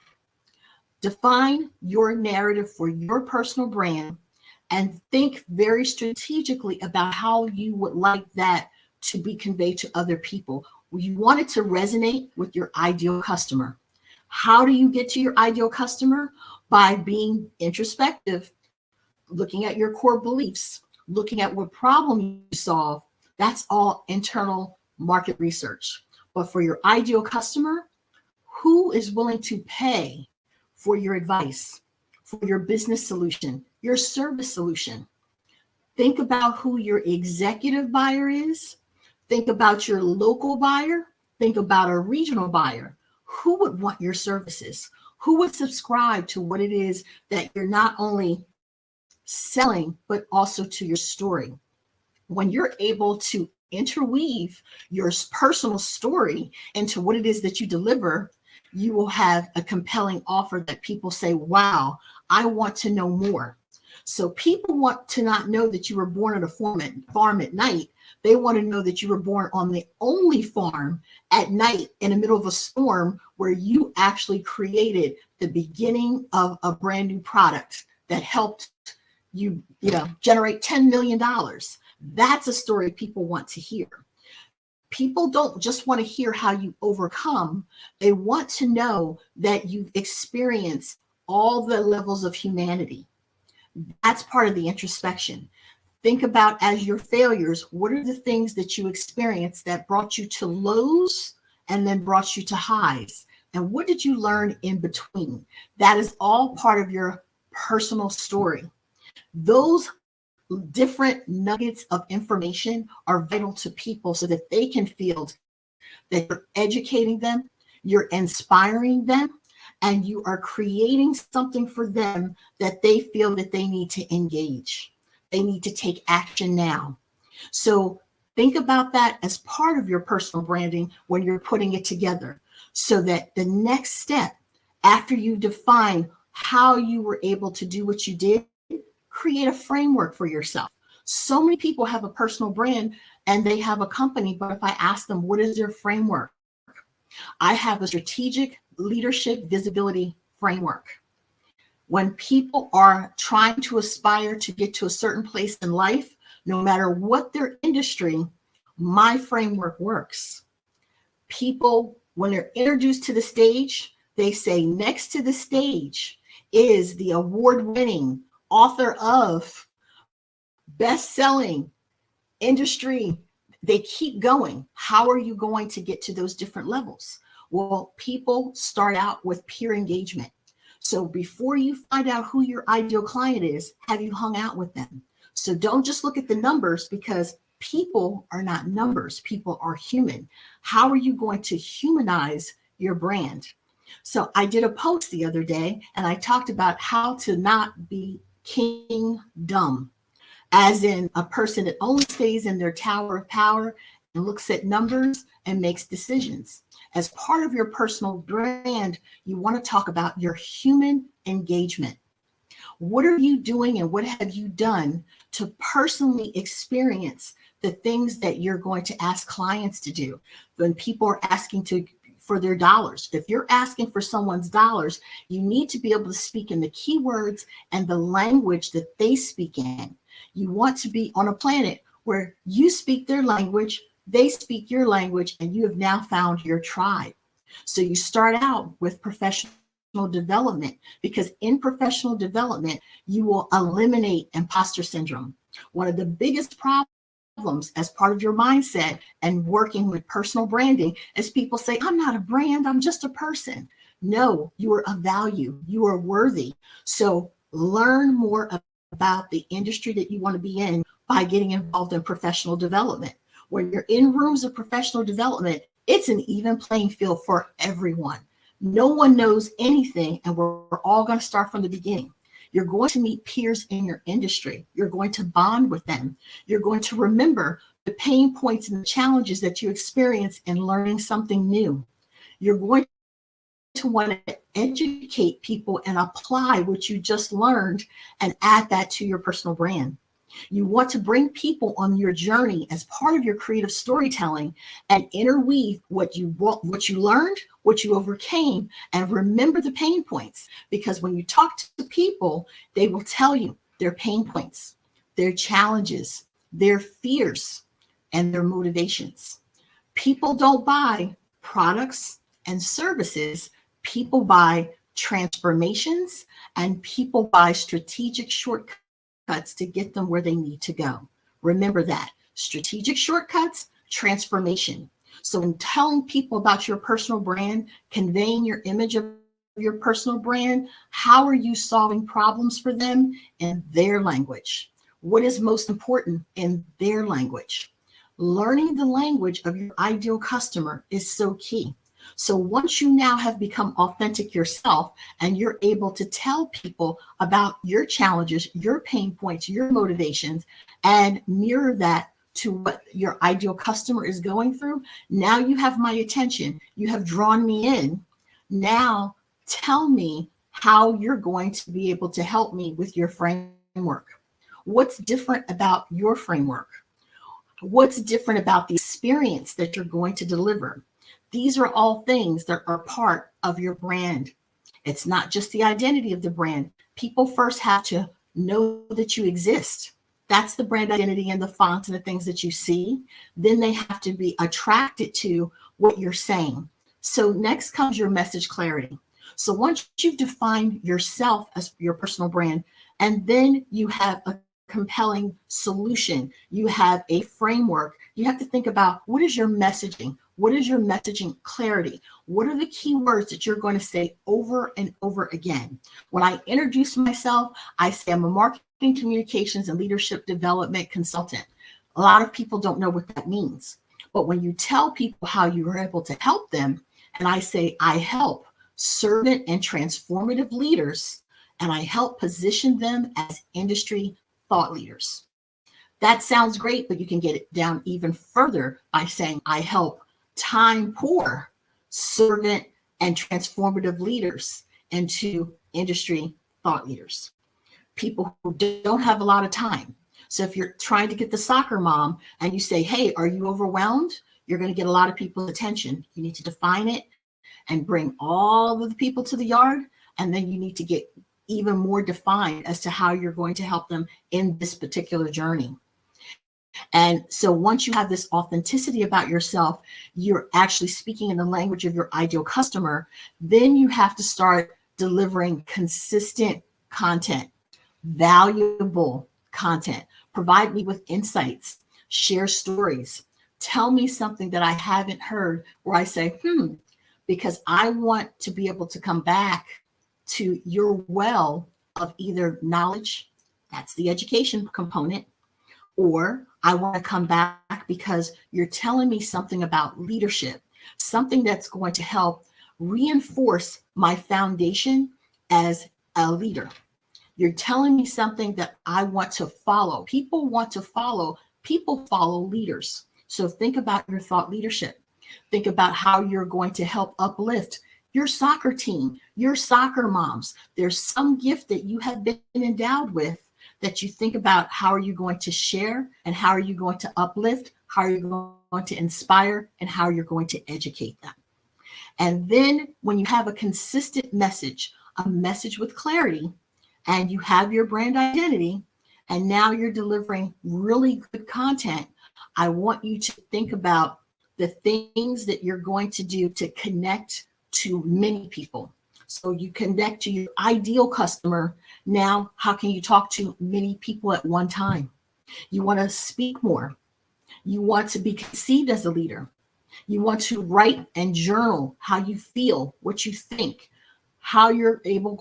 Define your narrative for your personal brand and think very strategically about how you would like that to be conveyed to other people. You want it to resonate with your ideal customer. How do you get to your ideal customer? By being introspective, looking at your core beliefs, looking at what problem you solve. That's all internal market research. But for your ideal customer, who is willing to pay for your advice, for your business solution, your service solution. Think about who your executive buyer is. Think about your local buyer. Think about a regional buyer. Who would want your services? Who would subscribe to what it is that you're not only selling, but also to your story? When you're able to interweave your personal story into what it is that you deliver, you will have a compelling offer that people say, wow, I want to know more. So people want to not know that you were born on a farm at night. They want to know that you were born on the only farm at night in the middle of a storm where you actually created the beginning of a brand new product that helped you, generate $10 million. That's a story people want to hear. People don't just want to hear how you overcome. They want to know that you've experienced all the levels of humanity. That's part of the introspection. Think about, as your failures, what are the things that you experienced that brought you to lows and then brought you to highs? And what did you learn in between? That is all part of your personal story. Those different nuggets of information are vital to people so that they can feel that you're educating them, you're inspiring them, and you are creating something for them that they feel that they need to engage. They need to take action now. So think about that as part of your personal branding when you're putting it together, so that the next step, after you define how you were able to do what you did, create a framework for yourself. So many people have a personal brand and they have a company, but if I ask them, what is their framework? I have a strategic leadership visibility framework. When people are trying to aspire to get to a certain place in life, no matter what their industry, my framework works. People, when they're introduced to the stage, they say next to the stage is the award-winning author of best-selling industry. They keep going. How are you going to get to those different levels? Well, people start out with peer engagement. So before you find out who your ideal client is, have you hung out with them? So don't just look at the numbers, because people are not numbers. People are human. How are you going to humanize your brand? So I did a post the other day and I talked about how to not be kingdom, as in a person that only stays in their tower of power and looks at numbers and makes decisions. As part of your personal brand, you want to talk about your human engagement. What are you doing and what have you done to personally experience the things that you're going to ask clients to do? When people are asking for their dollars, if you're asking for someone's dollars, you need to be able to speak in the keywords and the language that they speak in. You want to be on a planet where you speak their language, they speak your language, and you have now found your tribe. So you start out with professional development, because in professional development, you will eliminate imposter syndrome. One of the biggest problems as part of your mindset and working with personal branding is people say, I'm not a brand, I'm just a person. No, you are of value, you are worthy. So learn more about the industry that you want to be in by getting involved in professional development. When you're in rooms of professional development, it's an even playing field for everyone. No one knows anything, and we're all going to start from the beginning. You're going to meet peers in your industry. You're going to bond with them. You're going to remember the pain points and the challenges that you experience in learning something new. You're going to want to educate people and apply what you just learned and add that to your personal brand. You want to bring people on your journey as part of your creative storytelling and interweave what you learned, what you overcame, and remember the pain points. Because when you talk to people, they will tell you their pain points, their challenges, their fears, and their motivations. People don't buy products and services. People buy transformations, and people buy strategic shortcuts to get them where they need to go. Remember that. Strategic shortcuts, transformation. So in telling people about your personal brand, conveying your image of your personal brand, how are you solving problems for them in their language? What is most important in their language? Learning the language of your ideal customer is so key. So once you now have become authentic yourself and you're able to tell people about your challenges, your pain points, your motivations, and mirror that to what your ideal customer is going through, now you have my attention. You have drawn me in. Now tell me how you're going to be able to help me with your framework. What's different about your framework? What's different about the experience that you're going to deliver? These are all things that are part of your brand. It's not just the identity of the brand. People first have to know that you exist. That's the brand identity and the fonts and the things that you see. Then they have to be attracted to what you're saying. So next comes your message clarity. So once you've defined yourself as your personal brand, and then you have a compelling solution, you have a framework, you have to think about what is your messaging? What is your messaging clarity? What are the key words that you're going to say over and over again? When I introduce myself, I say I'm a marketing, communications, and leadership development consultant. A lot of people don't know what that means. But when you tell people how you are able to help them, and I say I help servant and transformative leaders, and I help position them as industry thought leaders. That sounds great, but you can get it down even further by saying I help time poor servant and transformative leaders into industry thought leaders, people who don't have a lot of time. So if you're trying to get the soccer mom and you say, hey, are you overwhelmed? You're going to get a lot of people's attention. You need to define it and bring all of the people to the yard. And then you need to get even more defined as to how you're going to help them in this particular journey. And so once you have this authenticity about yourself, you're actually speaking in the language of your ideal customer, then you have to start delivering consistent content, valuable content. Provide me with insights, share stories, tell me something that I haven't heard where I say, because I want to be able to come back to your well of either knowledge, that's the education component, or I want to come back because you're telling me something about leadership, something that's going to help reinforce my foundation as a leader. You're telling me something that I want to follow. People want to follow. People follow leaders. So think about your thought leadership. Think about how you're going to help uplift your soccer team, your soccer moms. There's some gift that you have been endowed with that you think about how are you going to share and how are you going to uplift, how are you going to inspire, and how you're going to educate them. And then when you have a consistent message, a message with clarity, and you have your brand identity, and now you're delivering really good content, I want you to think about the things that you're going to do to connect to many people. So you connect to your ideal customer. Now, how can you talk to many people at one time? You want to speak more. You want to be conceived as a leader. You want to write and journal how you feel, what you think, how you're able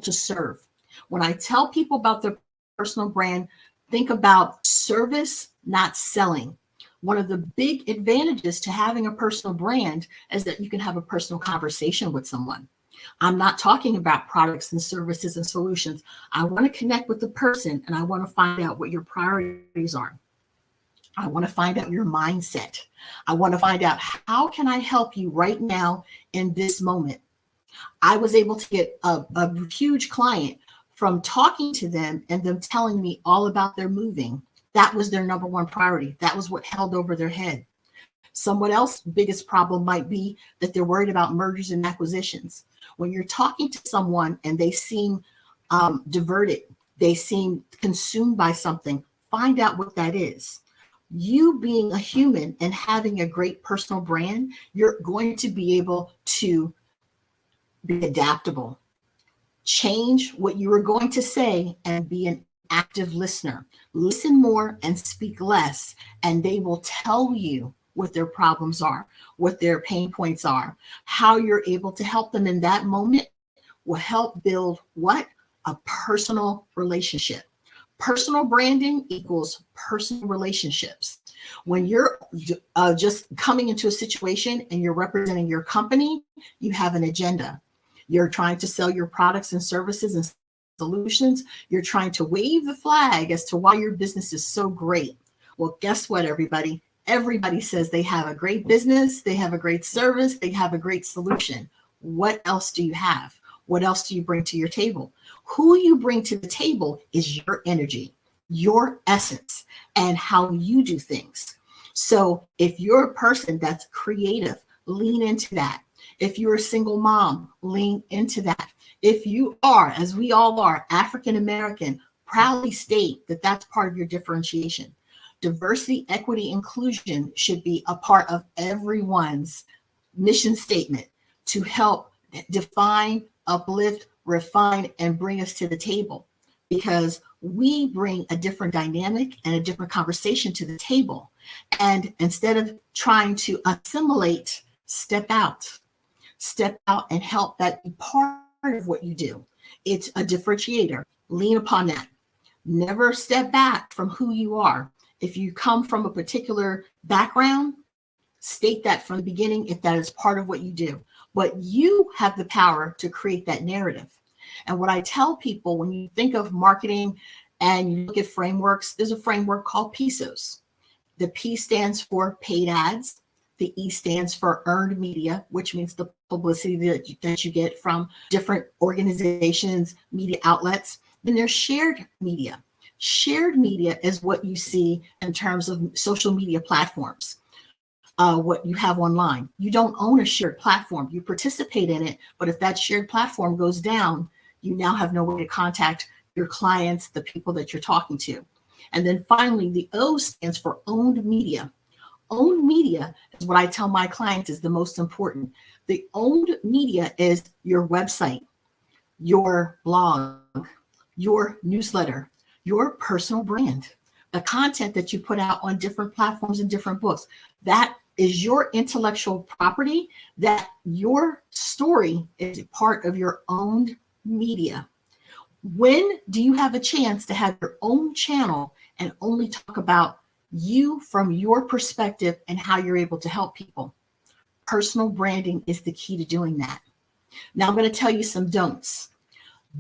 to serve. When I tell people about their personal brand, think about service, not selling. One of the big advantages to having a personal brand is that you can have a personal conversation with someone. I'm not talking about products and services and solutions. I want to connect with the person and I want to find out what your priorities are. I want to find out your mindset. I want to find out how can I help you right now in this moment. I was able to get a huge client from talking to them and them telling me all about their moving. That was their number one priority. That was what held over their head. Someone else's biggest problem might be that they're worried about mergers and acquisitions. When you're talking to someone and they seem diverted, they seem consumed by something, find out what that is. You being a human and having a great personal brand, you're going to be able to be adaptable. Change what you were going to say and be an active listener. Listen more and speak less, and they will tell you what their problems are, what their pain points are, how you're able to help them in that moment, will help build what? A personal relationship. Personal branding equals personal relationships. When you're just coming into a situation and you're representing your company, you have an agenda. You're trying to sell your products and services and solutions. You're trying to wave the flag as to why your business is so great. Well, guess what, everybody? Everybody says they have a great business, they have a great service, they have a great solution. What else do you have? What else do you bring to your table? Who you bring to the table is your energy, your essence, and how you do things. So if you're a person that's creative, lean into that. If you're a single mom, lean into that. If you are, as we all are, African American, proudly state that that's part of your differentiation. Diversity, equity, inclusion should be a part of everyone's mission statement to help define, uplift, refine, and bring us to the table, because we bring a different dynamic and a different conversation to the table. And instead of trying to assimilate, step out and help that be part of what you do. It's a differentiator. Lean upon that. Never step back from who you are. If you come from a particular background, state that from the beginning if that is part of what you do. But you have the power to create that narrative. And what I tell people, when you think of marketing and you look at frameworks, there's a framework called PISOs. The P stands for paid ads. The E stands for earned media, which means the publicity that you get from different organizations, media outlets. Then there's shared media. Shared media is what you see in terms of social media platforms. What you have online. You don't own a shared platform. You participate in it, but if that shared platform goes down, you now have no way to contact your clients, the people that you're talking to. And then finally, the O stands for owned media. Owned media is what I tell my clients is the most important. The owned media is your website, your blog, your newsletter, your personal brand, the content that you put out on different platforms and different books. That is your intellectual property, that your story is part of your owned media. When do you have a chance to have your own channel and only talk about you from your perspective and how you're able to help people? Personal branding is the key to doing that. Now I'm going to tell you some don'ts.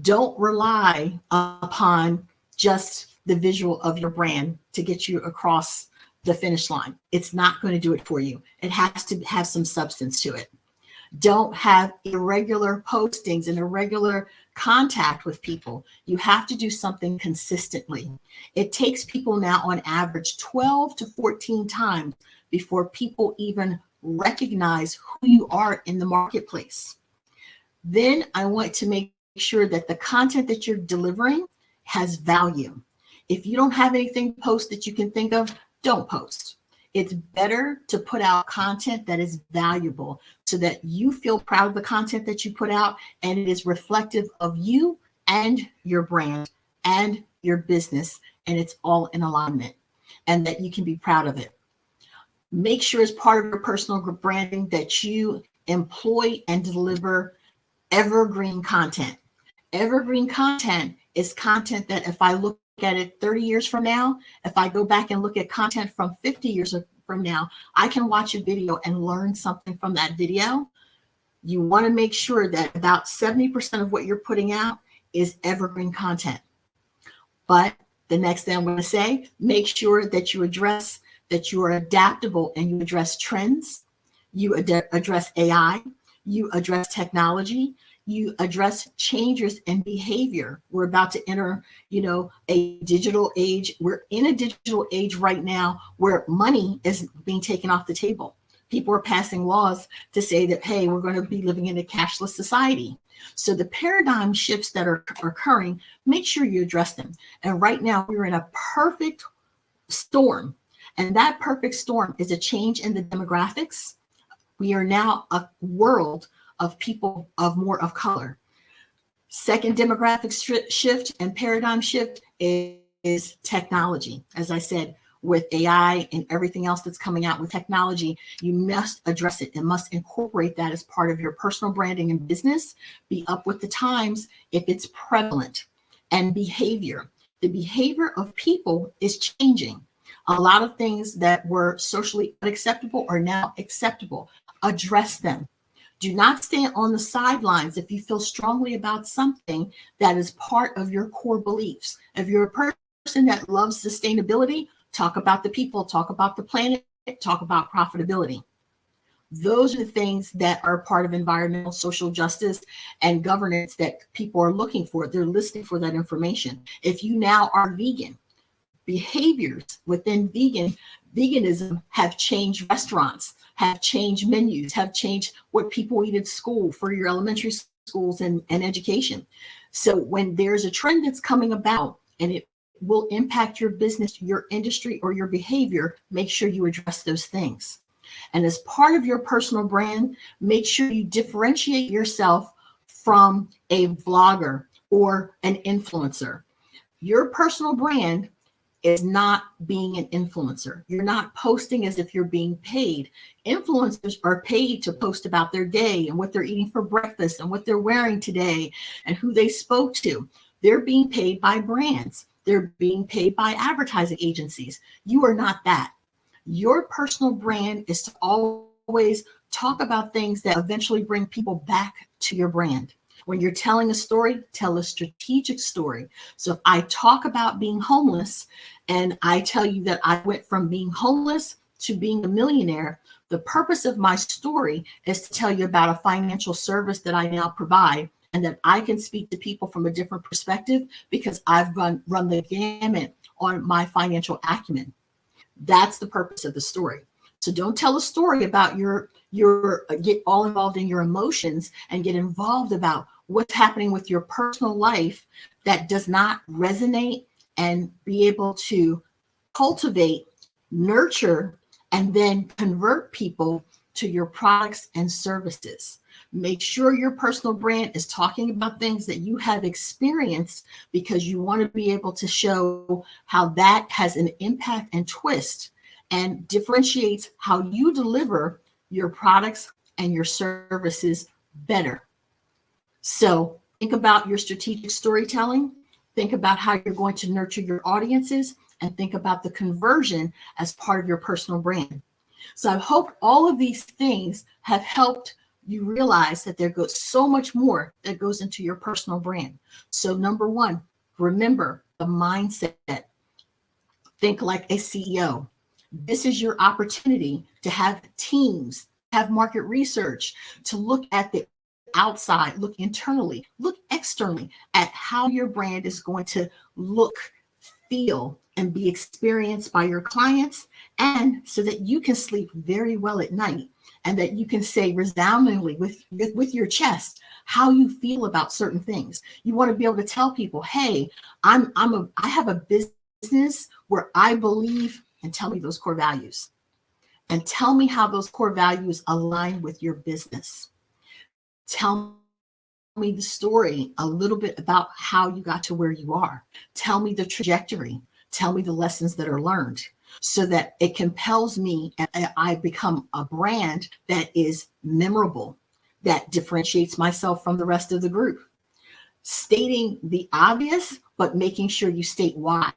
Don't rely upon just the visual of your brand to get you across the finish line. It's not going to do it for you. It has to have some substance to it. Don't have irregular postings and irregular contact with people. You have to do something consistently. It takes people now on average 12 to 14 times before people even recognize who you are in the marketplace. Then I want to make sure that the content that you're delivering has value. If you don't have anything to post that you can think of, don't post. It's better to put out content that is valuable so that you feel proud of the content that you put out and it is reflective of you and your brand and your business, and it's all in alignment and that you can be proud of it. Make sure as part of your personal branding that you employ and deliver evergreen content. Evergreen content is content that if I look at it 30 years from now, if I go back and look at content from 50 years from now, I can watch a video and learn something from that video. You want to make sure that about 70% of what you're putting out is evergreen content. But the next thing I'm going to say, make sure that you address that you are adaptable and you address trends, you address AI, you address technology, you address changes in behavior. We're about to enter, a digital age. We're in a digital age right now where money is being taken off the table. People are passing laws to say that, hey, we're going to be living in a cashless society. So the paradigm shifts that are occurring, make sure you address them. And right now we're in a perfect storm. And that perfect storm is a change in the demographics. We are now a world of people of more of color. Second demographic shift and paradigm shift is technology. As I said, with AI and everything else that's coming out with technology, you must address it and must incorporate that as part of your personal branding and business. Be up with the times if it's prevalent. And behavior. The behavior of people is changing. A lot of things that were socially unacceptable are now acceptable. Address them. Do not stand on the sidelines if you feel strongly about something that is part of your core beliefs. If you're a person that loves sustainability, talk about the people, talk about the planet, talk about profitability. Those are the things that are part of environmental, social justice, and governance that people are looking for. They're listening for that information. If you now are vegan, behaviors within veganism have changed restaurants, have changed menus, have changed what people eat at school for your elementary schools and education. So when there's a trend that's coming about and it will impact your business, your industry, or your behavior, make sure you address those things. And as part of your personal brand, make sure you differentiate yourself from a vlogger or an influencer. Your personal brand is not being an influencer. You're not posting as if you're being paid. Influencers are paid to post about their day and what they're eating for breakfast and what they're wearing today and who they spoke to. They're being paid by brands. They're being paid by advertising agencies. You are not that. Your personal brand is to always talk about things that eventually bring people back to your brand. When you're telling a story, tell a strategic story. So if I talk about being homeless and I tell you that I went from being homeless to being a millionaire, the purpose of my story is to tell you about a financial service that I now provide and that I can speak to people from a different perspective because I've run the gamut on my financial acumen. That's the purpose of the story. So don't tell a story about your get all involved in your emotions and get involved about what's happening with your personal life that does not resonate and be able to cultivate, nurture, and then convert people to your products and services. Make sure your personal brand is talking about things that you have experienced because you want to be able to show how that has an impact and twist and differentiates how you deliver your products and your services better. So think about your strategic storytelling, think about how you're going to nurture your audiences, and think about the conversion as part of your personal brand. So I hope all of these things have helped you realize that there goes so much more that goes into your personal brand. So number one, remember the mindset. Think like a CEO. This is your opportunity to have teams, have market research, to look at the outside, look internally, look externally at how your brand is going to look, feel, and be experienced by your clients, and so that you can sleep very well at night and that you can say resoundingly with your chest how you feel about certain things. You want to be able to tell people, hey, I have a business where I believe, and tell me those core values. And tell me how those core values align with your business. Tell me the story a little bit about how you got to where you are. Tell me the trajectory. Tell me the lessons that are learned so that it compels me and I become a brand that is memorable, that differentiates myself from the rest of the group. Stating the obvious, but making sure you state why.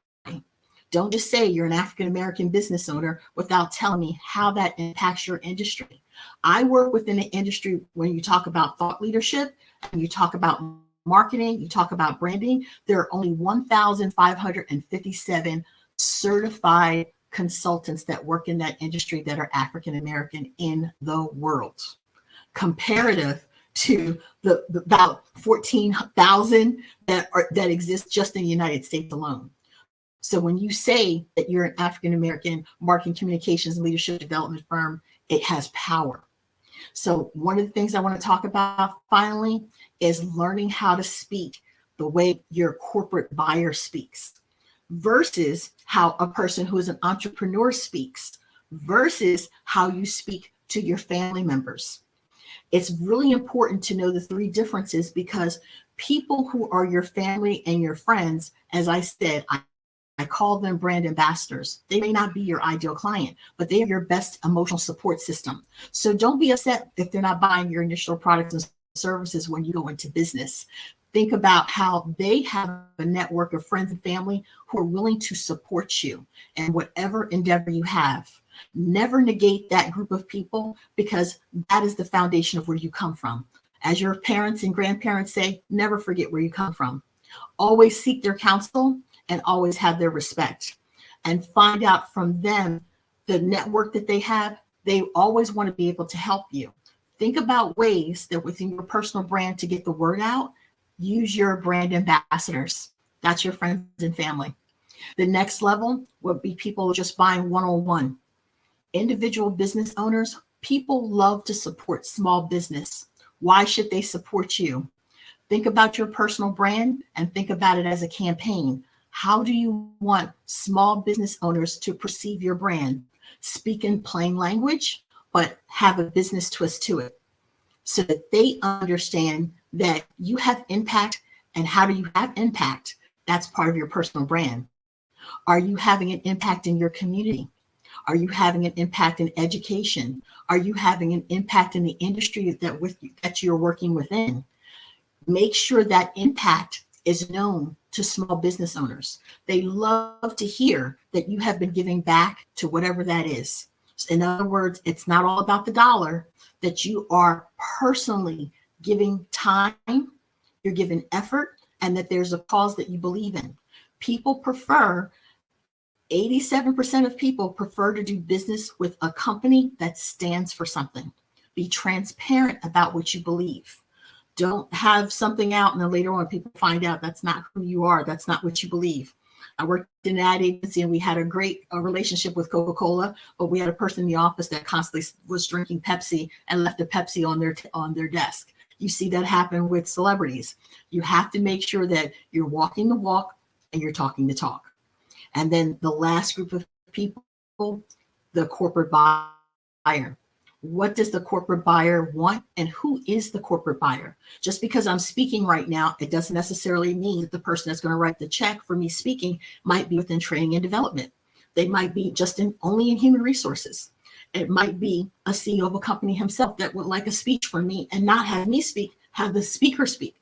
Don't just say you're an African-American business owner without telling me how that impacts your industry. I work within the industry when you talk about thought leadership and you talk about marketing, you talk about branding. There are only 1,557 certified consultants that work in that industry that are African-American in the world, comparative to the about 14,000 that exist just in the United States alone. So when you say that you're an African-American marketing, communications, and leadership development firm, it has power. So one of the things I want to talk about finally is learning how to speak the way your corporate buyer speaks versus how a person who is an entrepreneur speaks versus how you speak to your family members. It's really important to know the three differences because people who are your family and your friends, as I said, I call them brand ambassadors. They may not be your ideal client, but they are your best emotional support system. So don't be upset if they're not buying your initial products and services when you go into business. Think about how they have a network of friends and family who are willing to support you in whatever endeavor you have. Never negate that group of people, because that is the foundation of where you come from. As your parents and grandparents say, never forget where you come from. Always seek their counsel and always have their respect, and find out from them the network that they have. They always want to be able to help you. Think about ways that within your personal brand to get the word out. Use your brand ambassadors. That's your friends and family. The next level would be people just buying one-on-one. Individual business owners, people love to support small business. Why should they support you? Think about your personal brand and think about it as a campaign. How do you want small business owners to perceive your brand? Speak in plain language, but have a business twist to it so that they understand that you have impact. And how do you have impact? That's part of your personal brand. Are you having an impact in your community? Are you having an impact in education? Are you having an impact in the industry that you're working within? Make sure that impact is known to small business owners. They love to hear that you have been giving back to whatever that is. In other words, it's not all about the dollar, that you are personally giving time, you're giving effort, and that there's a cause that you believe in. People prefer 87% of people prefer to do business with a company that stands for something. Be transparent about what you believe. Don't have something out and then later on people find out that's not who you are. That's not what you believe. I worked in an ad agency and we had a great relationship with Coca-Cola, but we had a person in the office that constantly was drinking Pepsi and left a Pepsi on their desk. You see that happen with celebrities. You have to make sure that you're walking the walk and you're talking the talk. And then the last group of people, the corporate buyer. What does the corporate buyer want and who is the corporate buyer? Just because I'm speaking right now, it doesn't necessarily mean that the person that's going to write the check for me speaking might be within training and development. They might be just only in human resources. It might be a CEO of a company himself that would like a speech from me and not have me speak, have the speaker speak.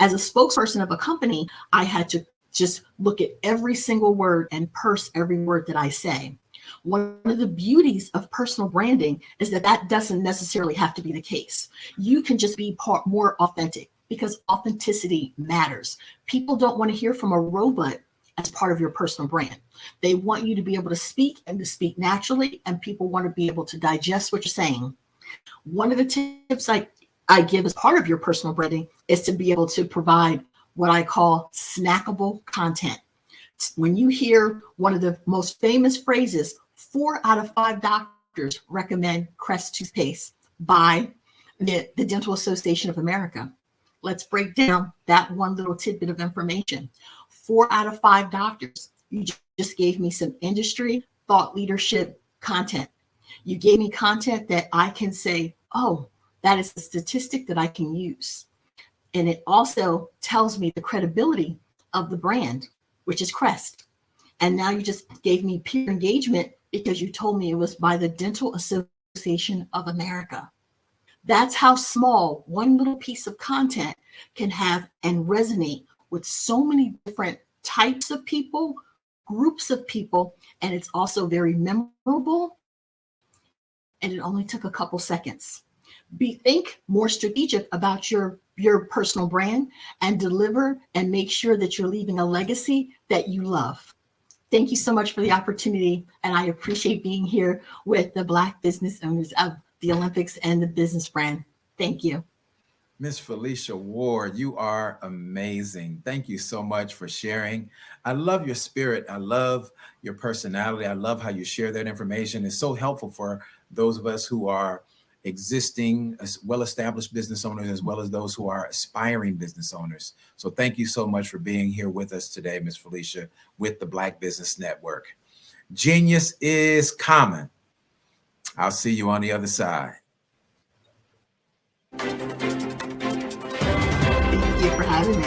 As a spokesperson of a company, I had to just look at every single word and purse every word that I say. One of the beauties of personal branding is that doesn't necessarily have to be the case. You can just be more authentic, because authenticity matters. People don't want to hear from a robot as part of your personal brand. They want you to be able to speak and to speak naturally, and people want to be able to digest what you're saying. One of the tips I give as part of your personal branding is to be able to provide what I call snackable content. When you hear one of the most famous phrases, 4 out of 5 doctors recommend Crest toothpaste by the Dental Association of America. Let's break down that one little tidbit of information. 4 out of 5 doctors. You just gave me some industry thought leadership content. You gave me content that I can say, oh, that is a statistic that I can use. And it also tells me the credibility of the brand, which is Crest. And now you just gave me peer engagement because you told me it was by the Dental Association of America. That's how small one little piece of content can have and resonate with so many different types of people, groups of people, and it's also very memorable. And it only took a couple seconds. Think more strategic about your personal brand and deliver and make sure that you're leaving a legacy that you love. Thank you so much for the opportunity, and I appreciate being here with the Black business owners of the Olympics and the business brand. Thank you. Miss Felicia Ward, you are amazing. Thank you so much for sharing. I love your spirit. I love your personality. I love how you share that information. It's so helpful for those of us who are existing as well-established business owners, as well as those who are aspiring business owners. So thank you so much for being here with us today, Ms. Felicia, with the Black Business Network. Genius is common. I'll see you on the other side. Thank you for having me.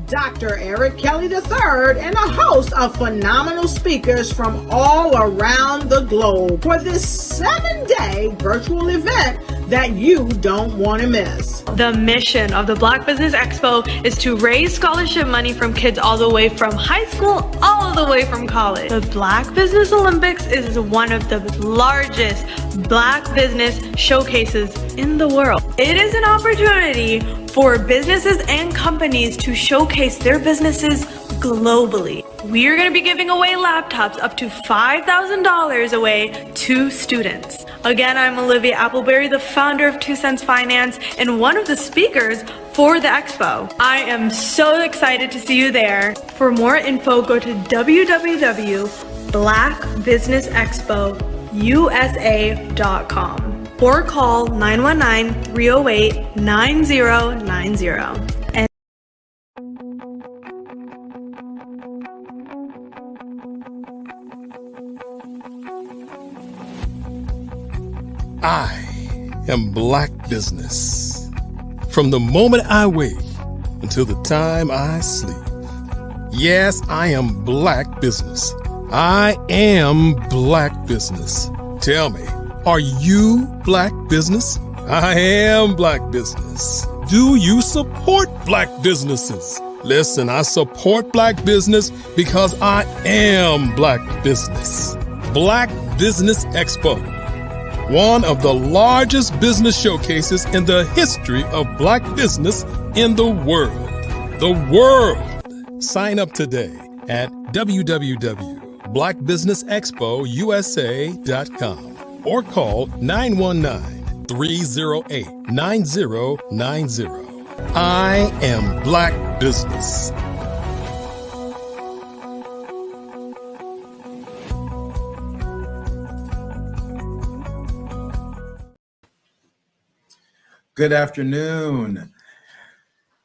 Dr. Eric Kelly III, and a host of phenomenal speakers from all around the globe for this 7-day virtual event that you don't want to miss. The mission of the Black Business Expo is to raise scholarship money from kids all the way from high school, all the way from college. The Black Business Olympics is one of the largest Black business showcases in the world. It is an opportunity for businesses and companies to showcase their businesses globally. We are going to be giving away laptops up to $5,000 away to students. Again, I'm Olivia Appleberry, the founder of 2 Cents Finance and one of the speakers for the expo. I am so excited to see you there. For more info, go to www.blackbusinessexpousa.com or call 919-308-9090. I am Black Business. From the moment I wake until the time I sleep. Yes, I am Black Business. I am Black Business. Tell me, are you Black Business? I am Black Business. Do you support Black businesses? Listen, I support Black business because I am Black Business. Black Business Expo, one of the largest business showcases in the history of Black business in the world. The world. Sign up today at www.blackbusinessexpousa.com or call 919-308-9090. I am Black Business. Good afternoon.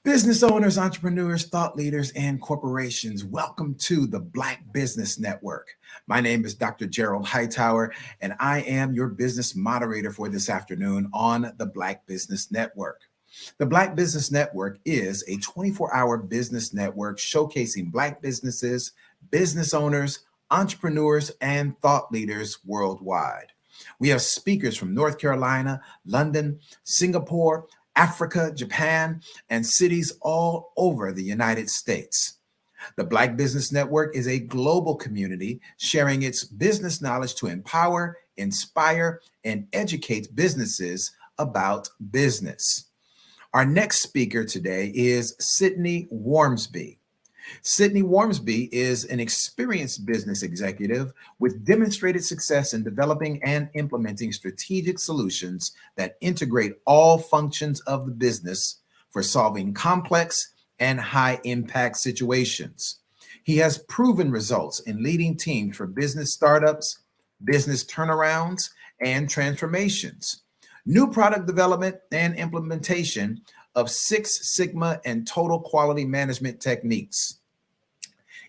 Business owners, entrepreneurs, thought leaders, and corporations, welcome to the Black Business Network. My name is Dr. Gerald Hightower, and I am your business moderator for this afternoon on the Black Business Network. The Black Business Network is a 24-hour business network showcasing Black businesses, business owners, entrepreneurs, and thought leaders worldwide. We have speakers from North Carolina, London, Singapore, Africa, Japan, and cities all over the United States. The Black Business Network is a global community sharing its business knowledge to empower, inspire, and educate businesses about business. Our next speaker today is Sydney Wormsby. Sydney Wormsby is an experienced business executive with demonstrated success in developing and implementing strategic solutions that integrate all functions of the business for solving complex and high-impact situations. He has proven results in leading teams for business startups, business turnarounds, and transformations, new product development and implementation of Six Sigma and total quality management techniques.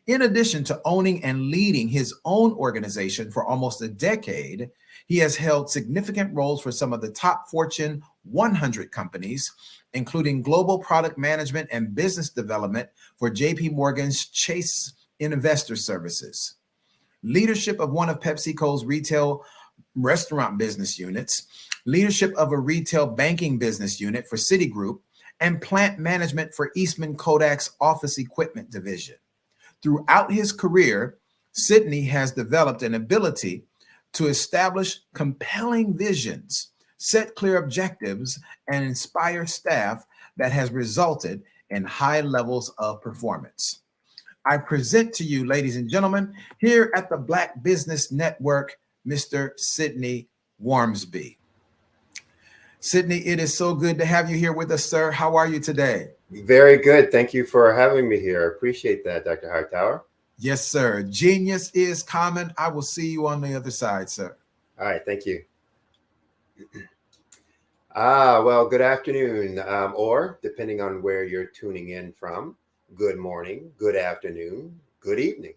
In addition to owning and leading his own organization for almost a decade, he has held significant roles for some of the top Fortune 100 companies, including global product management and business development for JP Morgan's Chase Investor Services, leadership of one of PepsiCo's retail restaurant business units, leadership of a retail banking business unit for Citigroup, and plant management for Eastman Kodak's office equipment division. Throughout his career, Sydney has developed an ability to establish compelling visions, set clear objectives, and inspire staff that has resulted in high levels of performance. I present to you, ladies and gentlemen, here at the Black Business Network, Mr. Sydney Wormsby. Sydney, it is so good to have you here with us, sir. How are you today? Very good. Thank you for having me here. I appreciate that, Dr. Hightower. Yes, sir. Genius is common. I will see you on the other side, sir. All right. Thank you. Well, good afternoon, or depending on where you're tuning in from, good morning, good afternoon, good evening.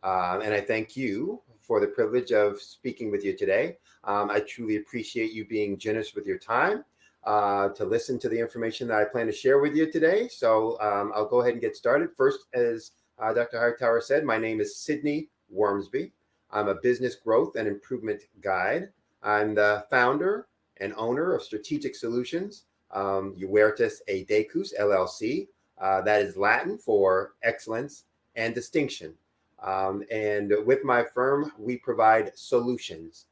And I thank you for the privilege of speaking with you today. I truly appreciate you being generous with your time. to listen to the information that I plan to share with you today. So I'll go ahead and get started. First, as Dr. Hightower said, my name is Sidney Wormsby. I'm a business growth and improvement guide. I'm the founder and owner of Strategic Solutions, Huertas e Decus, LLC. That is Latin for excellence and distinction. And with my firm, we provide solutions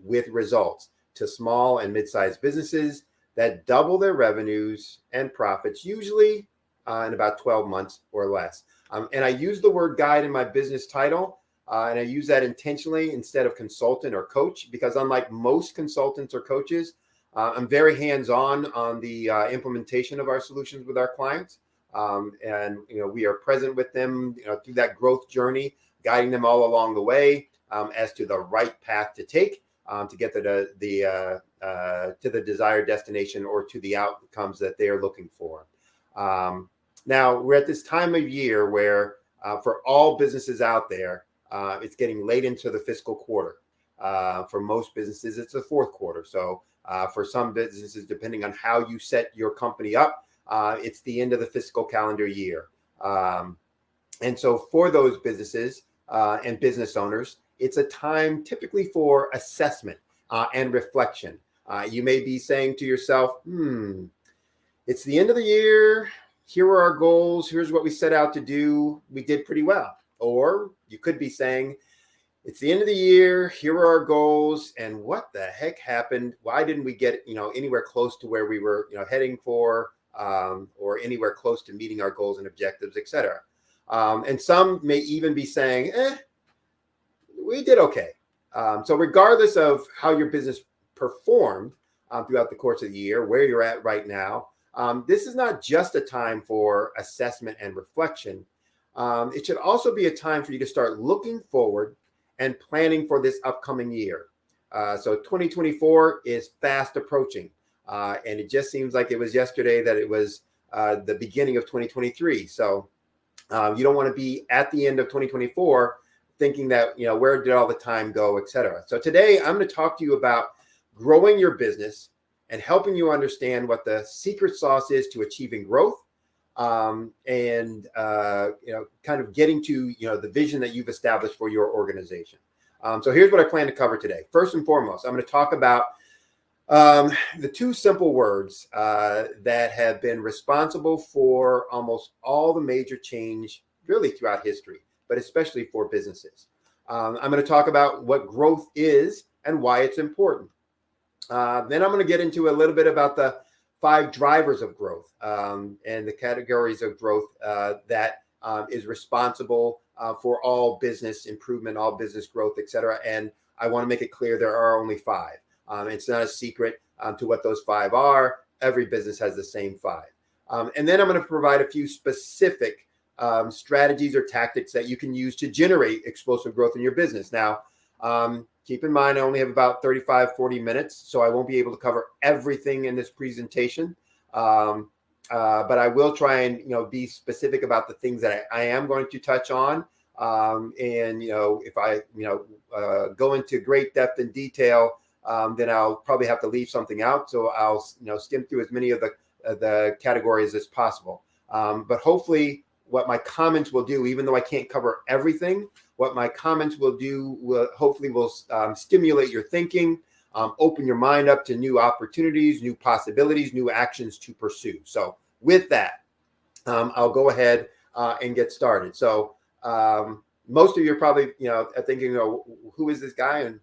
with results to small and mid-sized businesses that double their revenues and profits, usually in about 12 months or less. And I use the word guide in my business title, and I use that intentionally instead of consultant or coach, because unlike most consultants or coaches, I'm very hands-on on the implementation of our solutions with our clients. And we are present with them through that growth journey, guiding them all along the way as to the right path to take to get to the desired destination or to the outcomes that they are looking for. Now, we're at this time of year where for all businesses out there, it's getting late into the fiscal quarter. For most businesses, it's the fourth quarter. So for some businesses, depending on how you set your company up, it's the end of the fiscal calendar year. And so for those businesses and business owners, it's a time typically for assessment and reflection. You may be saying to yourself, it's the end of the year. Here are our goals. Here's what we set out to do. We did pretty well. Or you could be saying, it's the end of the year. Here are our goals. And what the heck happened? Why didn't we get, anywhere close to where we were, heading for, or anywhere close to meeting our goals and objectives, et cetera. And some may even be saying, we did okay. So regardless of how your business performed throughout the course of the year, where you're at right now, this is not just a time for assessment and reflection. It should also be a time for you to start looking forward and planning for this upcoming year. So 2024 is fast approaching. And it just seems like it was yesterday that it was the beginning of 2023. So you don't want to be at the end of 2024 thinking that, where did all the time go, et cetera. So today I'm going to talk to you about growing your business and helping you understand what the secret sauce is to achieving growth and kind of getting to, the vision that you've established for your organization. So here's what I plan to cover today. First and foremost, I'm going to talk about the two simple words that have been responsible for almost all the major change really throughout history, but especially for businesses. I'm going to talk about what growth is and why it's important. Then I'm going to get into a little bit about the 5 drivers of growth and the categories of growth that is responsible for all business improvement, all business growth, et cetera. And I want to make it clear there are only 5. It's not a secret to what those 5 are. Every business has the same 5. And then I'm going to provide a few specific strategies or tactics that you can use to generate explosive growth in your business. Now, keep in mind, I only have about 35-40 minutes, so I won't be able to cover everything in this presentation. But I will try and, be specific about the things that I am going to touch on. And, if I, go into great depth and detail, then I'll probably have to leave something out. So I'll, skim through as many of the categories as possible. But hopefully what my comments will do, even though I can't cover everything, what my comments will do will hopefully stimulate your thinking, open your mind up to new opportunities, new possibilities, new actions to pursue. So with that, I'll go ahead and get started. So most of you are probably, thinking, who is this guy and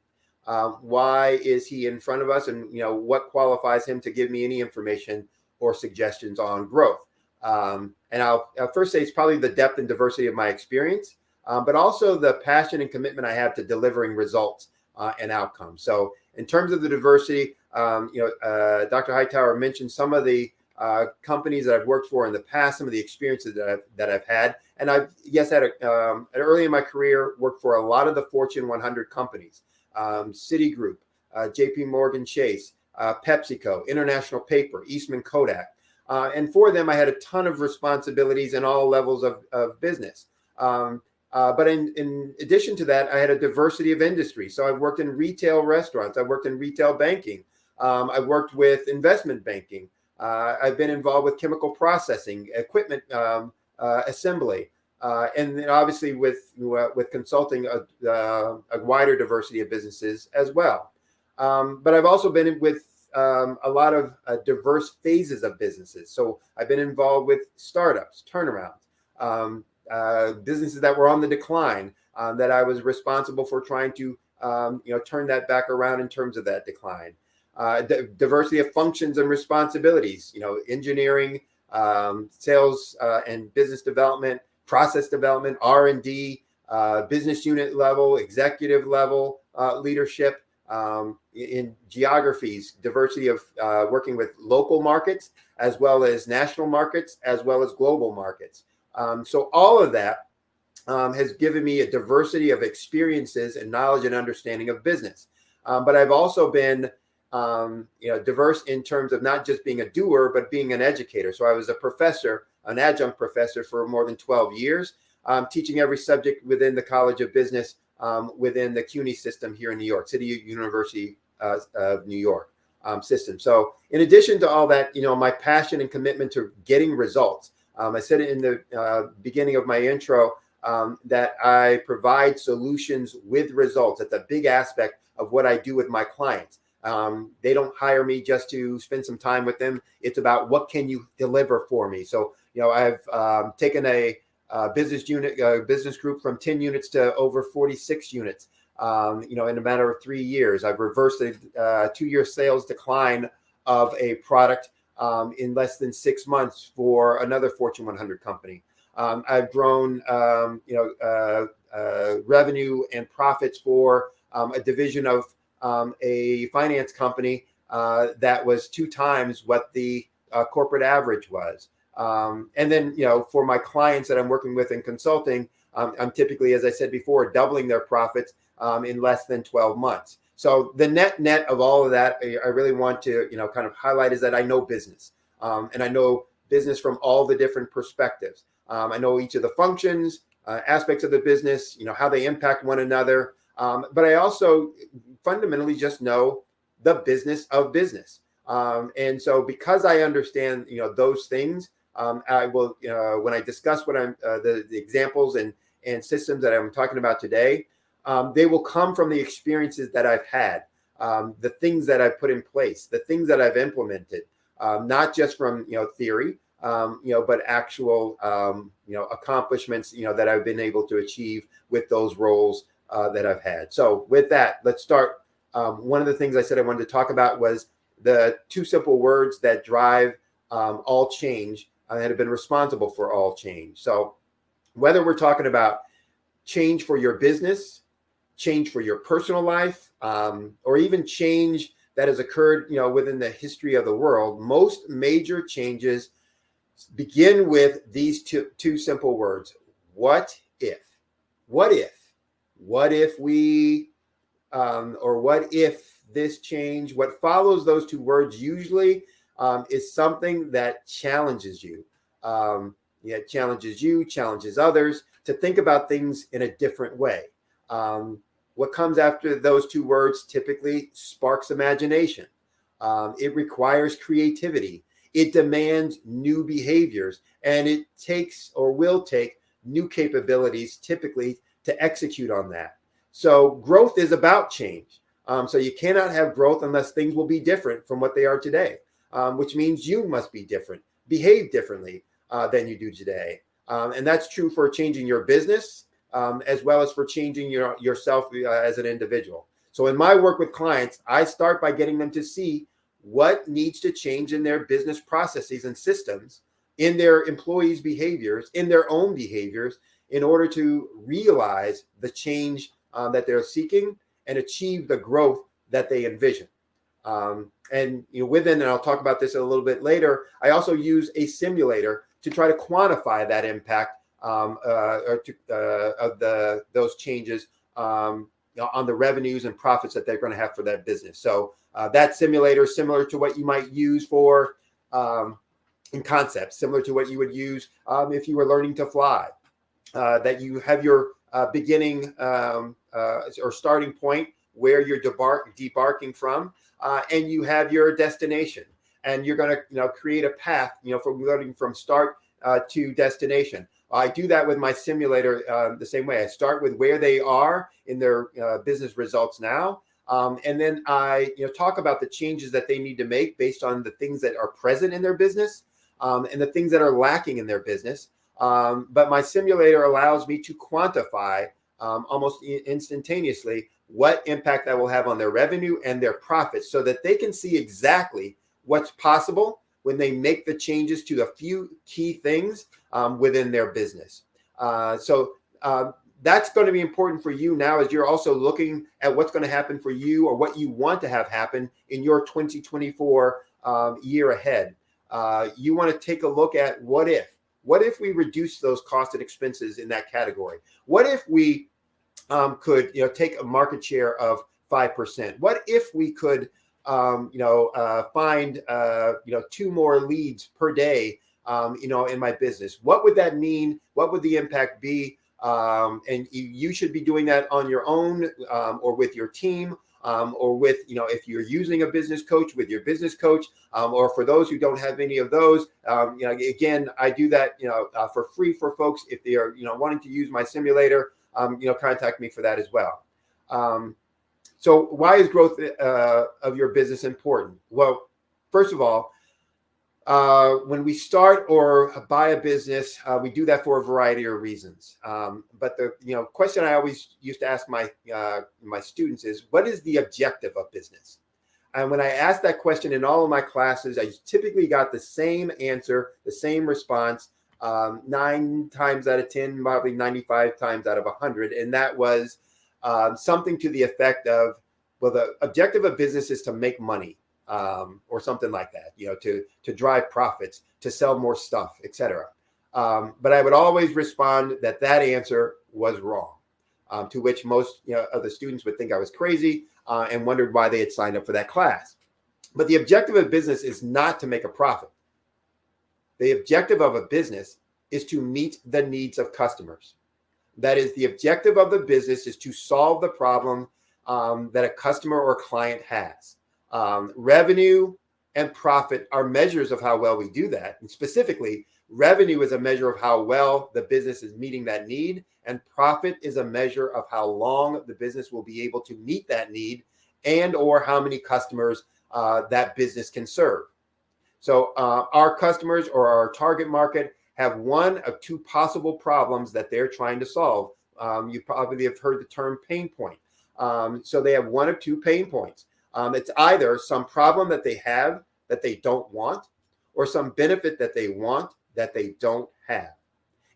why is he in front of us, and what qualifies him to give me any information or suggestions on growth. And I'll first say it's probably the depth and diversity of my experience, but also the passion and commitment I have to delivering results and outcomes. So in terms of the diversity, Dr. Hightower mentioned some of the companies that I've worked for in the past, some of the experiences that I've had. And I've, early in my career, worked for a lot of the Fortune 100 companies, Citigroup, JP Morgan Chase, PepsiCo, International Paper, Eastman Kodak. And for them, I had a ton of responsibilities in all levels of business. But in addition to that, I had a diversity of industry. So I've worked in retail restaurants. I've worked in retail banking. I've worked with investment banking. I've been involved with chemical processing, equipment assembly, and then obviously with consulting a wider diversity of businesses as well. But I've also been with a lot of diverse phases of businesses. So I've been involved with startups, turnarounds, businesses that were on the decline, that I was responsible for trying to turn that back around in terms of that decline. Diversity of functions and responsibilities, engineering, sales and business development, process development, R&D, business unit level, executive level leadership, in geographies, diversity of working with local markets as well as national markets as well as global markets. So all of that has given me a diversity of experiences and knowledge and understanding of business. But I've also been diverse in terms of not just being a doer, but being an educator. So I was a professor, an adjunct professor for more than 12 years, teaching every subject within the College of Business within the CUNY system here in New York, City University of New York system. So in addition to all that, my passion and commitment to getting results, I said it in the beginning of my intro, that I provide solutions with results. That's a big aspect of what I do with my clients. They don't hire me just to spend some time with them. It's about what can you deliver for me. So, I've taken a business group from 10 units to over 46 units, in a matter of 3 years. I've reversed a 2-year sales decline of a product in less than 6 months for another Fortune 100 company. I've grown, revenue and profits for a division of a finance company that was 2 times what the corporate average was. And then, for my clients that I'm working with in consulting, I'm typically, as I said before, doubling their profits in less than 12 months. So the net of all of that, I really want to, kind of highlight is that I know business, and I know business from all the different perspectives. I know each of the functions, aspects of the business, how they impact one another. But I also fundamentally just know the business of business. And so because I understand, those things, I will, when I discuss what I'm, the examples and systems that I'm talking about today, they will come from the experiences that I've had, the things that I've put in place, the things that I've implemented, not just from, theory, but actual, accomplishments, that I've been able to achieve with those roles that I've had. So with that, let's start. One of the things I said I wanted to talk about was the 2 simple words that drive all change that have been responsible for all change. So whether we're talking about change for your business, change for your personal life, or even change that has occurred, within the history of the world, most major changes begin with these two simple words. What if? What if? What if we, or what if this change? What follows those 2 words usually is something that challenges you. Challenges you, challenges others to think about things in a different way. What comes after those 2 words typically sparks imagination. It requires creativity. It demands new behaviors, and it takes or will take new capabilities typically to execute on that. So growth is about change. So you cannot have growth unless things will be different from what they are today, which means you must be different, behave differently than you do today. And that's true for changing your business as well as for changing yourself as an individual. So in my work with clients, I start by getting them to see what needs to change in their business processes and systems, in their employees' behaviors, in their own behaviors, in order to realize the change that they're seeking and achieve the growth that they envision. And within, and I'll talk about this a little bit later, I also use a simulator to try to quantify that impact of those changes on the revenues and profits that they're going to have for that business. So that simulator is similar to what you might use for in concepts, similar to what you would use if you were learning to fly. That you have your beginning or starting point where you're debarking from, and you have your destination. And you're going to create a path from going from start to destination. I do that with my simulator the same way. I start with where they are in their business results now. And then I talk about the changes that they need to make based on the things that are present in their business and the things that are lacking in their business. But my simulator allows me to quantify almost instantaneously what impact that will have on their revenue and their profits, so that they can see exactly what's possible when they make the changes to a few key things within their business. So that's going to be important for you now, as you're also looking at what's going to happen for you, or what you want to have happen in your 2024 year ahead. You want to take a look at what if we reduce those costs and expenses in that category? What if we could take a market share of 5%? What if we could find 2 more leads per day in my business? What would that mean? What would the impact be? And you should be doing that on your own, or with your team, or with, if you're using a business coach, with your business coach, or for those who don't have any of those, again, I do that, for free for folks. If they are, wanting to use my simulator, contact me for that as well. So why is growth of your business important? Well, first of all, when we start or buy a business, we do that for a variety of reasons. But the question I always used to ask my students is, what is the objective of business? And when I asked that question in all of my classes, I typically got the same answer, the same response, 9 times out of 10, probably 95 times out of 100. And that was something to the effect of, well, the objective of business is to make money, or something like that, to drive profits, to sell more stuff, etc. But I would always respond that answer was wrong, to which most of the students would think I was crazy and wondered why they had signed up for that class. But the objective of business is not to make a profit. The objective of a business is to meet the needs of customers. That is, the objective of the business is to solve the problem that a customer or client has. Revenue and profit are measures of how well we do that. And specifically, revenue is a measure of how well the business is meeting that need, and profit is a measure of how long the business will be able to meet that need, and or how many customers that business can serve. So our customers, or our target market, have one of 2 possible problems that they're trying to solve. You probably have heard the term pain point. So they have one of 2 pain points. It's either some problem that they have that they don't want, or some benefit that they want that they don't have.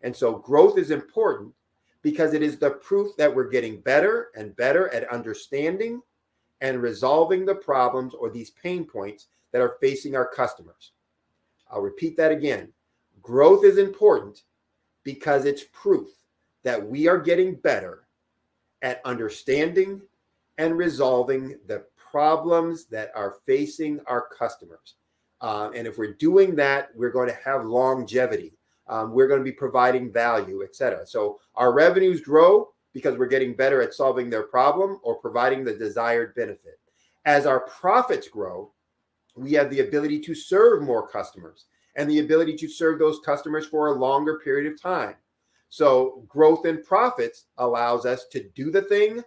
And so growth is important because it is the proof that we're getting better and better at understanding and resolving the problems, or these pain points, that are facing our customers. I'll repeat that again. Growth is important because it's proof that we are getting better at understanding and resolving the problems that are facing our customers. And if we're doing that, we're going to have longevity. We're going to be providing value, etc. So our revenues grow because we're getting better at solving their problem or providing the desired benefit. As our profits grow, we have the ability to serve more customers and the ability to serve those customers for a longer period of time. So growth in profits allows us to do the thing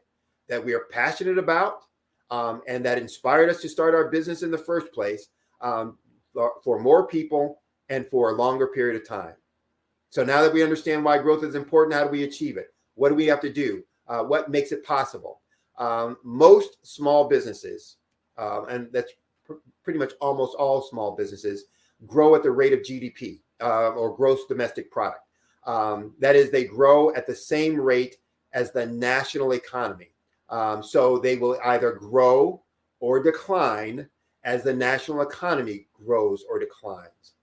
that we are passionate about, and that inspired us to start our business in the first place, for more people and for a longer period of time. So now that we understand why growth is important, how do we achieve it? What do we have to do? What makes it possible? Most small businesses, and that's pretty much almost all small businesses, grow at the rate of GDP, or gross domestic product. That is, they grow at the same rate as the national economy. So they will either grow or decline as the national economy grows or declines.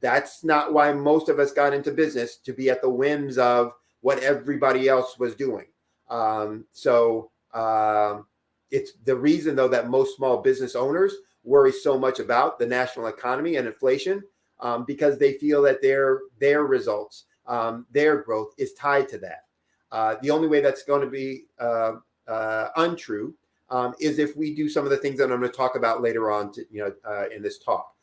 That's not why most of us got into business, to be at the whims of what everybody else was doing. It's the reason, though, that most small business owners worry so much about the national economy and inflation, because they feel that their results, their growth is tied to that. The only way that's going to be untrue is if we do some of the things that I'm going to talk about later on in this talk.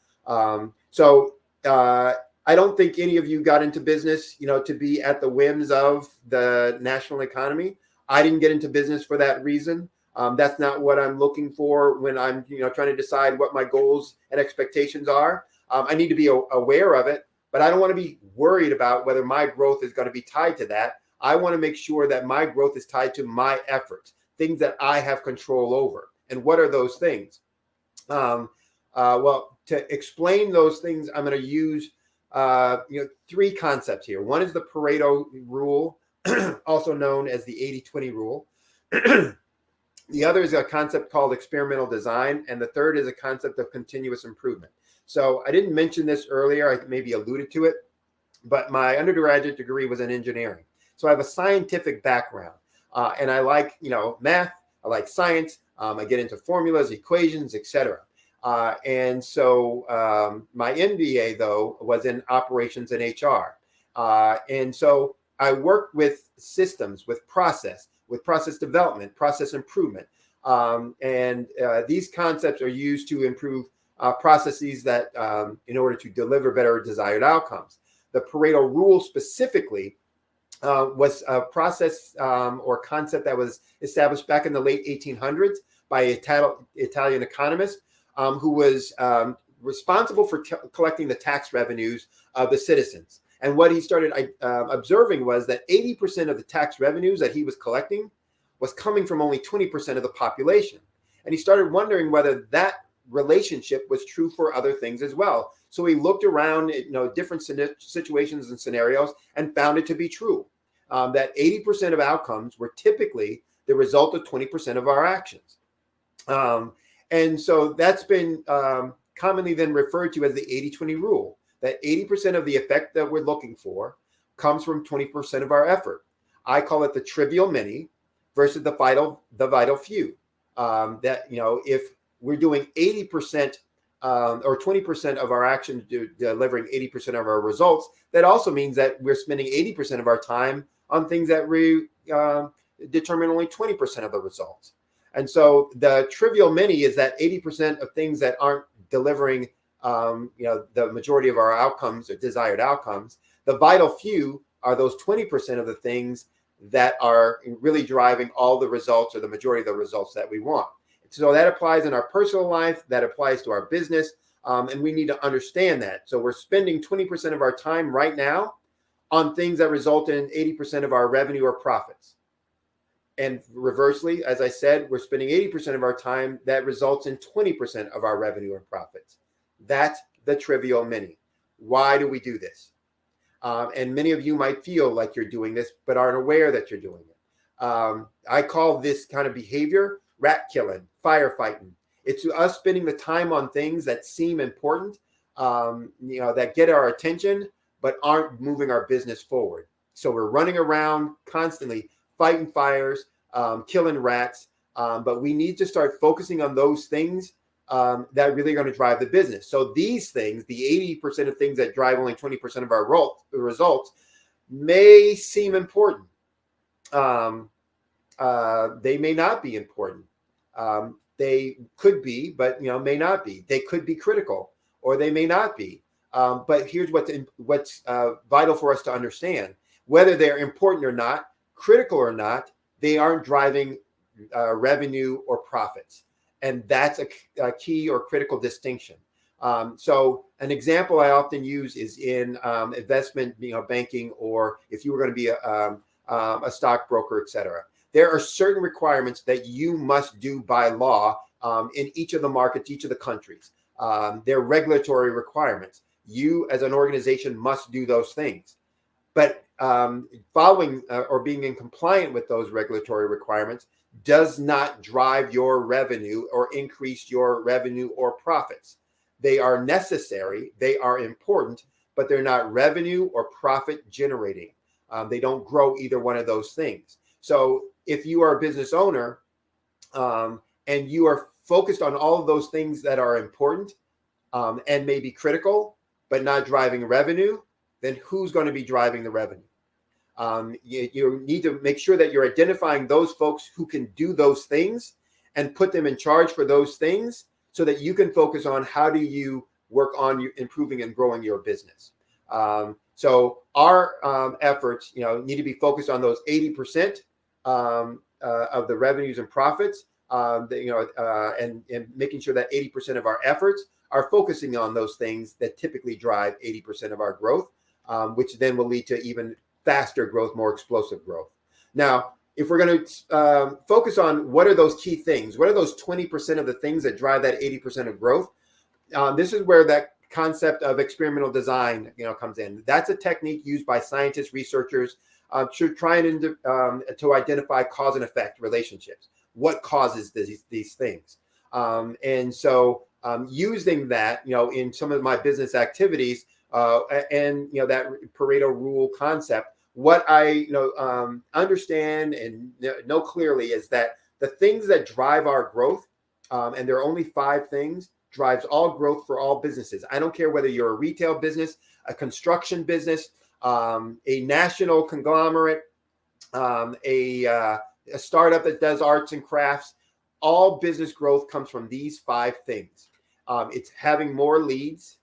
I don't think any of you got into business, to be at the whims of the national economy. I didn't get into business for that reason. That's not what I'm looking for when I'm, trying to decide what my goals and expectations are. I need to be aware of it, but I don't want to be worried about whether my growth is going to be tied to that. I want to make sure that my growth is tied to my efforts, things that I have control over. And what are those things? Well, to explain those things, I'm going to use three concepts here. One is the Pareto rule, also known as the 80-20 rule. The other is a concept called experimental design. And the third is a concept of continuous improvement. So I didn't mention this earlier. I maybe alluded to it, but my undergraduate degree was in engineering. So I have a scientific background, and I like, math. I like science. I get into formulas, equations, etc. And so my MBA, though, was in operations and HR. And so I worked with systems, with process development, process improvement. And these concepts are used to improve processes that in order to deliver better desired outcomes. The Pareto rule specifically was a process or concept that was established back in the late 1800s by an Italian economist who was responsible for collecting the tax revenues of the citizens. And what he started observing was that 80% of the tax revenues that he was collecting was coming from only 20% of the population. And he started wondering whether that relationship was true for other things as well. So he looked around at different situations and scenarios and found it to be true, that 80% of outcomes were typically the result of 20% of our actions. And so that's been commonly then referred to as the 80-20 rule, that 80% of the effect that we're looking for comes from 20% of our effort. I call it the trivial many versus the vital few. That, if we're doing 80% or 20% of our actions delivering 80% of our results, that also means that we're spending 80% of our time on things that determine only 20% of the results. And so the trivial many is that 80% of things that aren't delivering the majority of our outcomes or desired outcomes. The vital few are those 20% of the things that are really driving all the results or the majority of the results that we want. So that applies in our personal life, that applies to our business, and we need to understand that. So we're spending 20% of our time right now on things that result in 80% of our revenue or profits. And reversely, as I said, we're spending 80% of our time that results in 20% of our revenue or profits. That's the trivial many. Why do we do this? And many of you might feel like you're doing this, but aren't aware that you're doing it. I call this kind of behavior rat killing, firefighting. It's us spending the time on things that seem important, that get our attention, but aren't moving our business forward. So we're running around constantly fighting fires, killing rats, but we need to start focusing on those things that really are going to drive the business. So these things, the 80% of things that drive only 20% of our results, may seem important. They may not be important. They could be, but may not be. They could be critical, or they may not be. But here's what's vital for us to understand: whether they're important or not, critical or not, they aren't driving revenue or profits. And that's a key or critical distinction. So an example I often use is in investment, banking, or if you were going to be a stockbroker, et cetera. There are certain requirements that you must do by law in each of the markets, each of the countries. They're regulatory requirements. You as an organization must do those things. But following or being in compliant with those regulatory requirements does not drive your revenue or increase your revenue or profits. They are necessary, they are important, but they're not revenue or profit generating. They don't grow either one of those things. So if you are a business owner and you are focused on all of those things that are important and may be critical, but not driving revenue, then who's going to be driving the revenue? You need to make sure that you're identifying those folks who can do those things and put them in charge for those things so that you can focus on how do you work on improving and growing your business. So our efforts, need to be focused on those 80% of the revenues and profits, and making sure that 80% of our efforts are focusing on those things that typically drive 80% of our growth, which then will lead to even faster growth, more explosive growth. Now, if we're going to focus on what are those key things, what are those 20% of the things that drive that 80% of growth, this is where that concept of experimental design, comes in. That's a technique used by scientists, researchers, to try and to identify cause and effect relationships. What causes these things? And so using that, in some of my business activities, and that Pareto rule concept, what I understand and know clearly is that the things that drive our growth, and there are only 5 things, drives all growth for all businesses. I don't care whether you're a retail business, a construction business, a national conglomerate, a startup that does arts and crafts. All business growth comes from these 5 things. It's having more leads,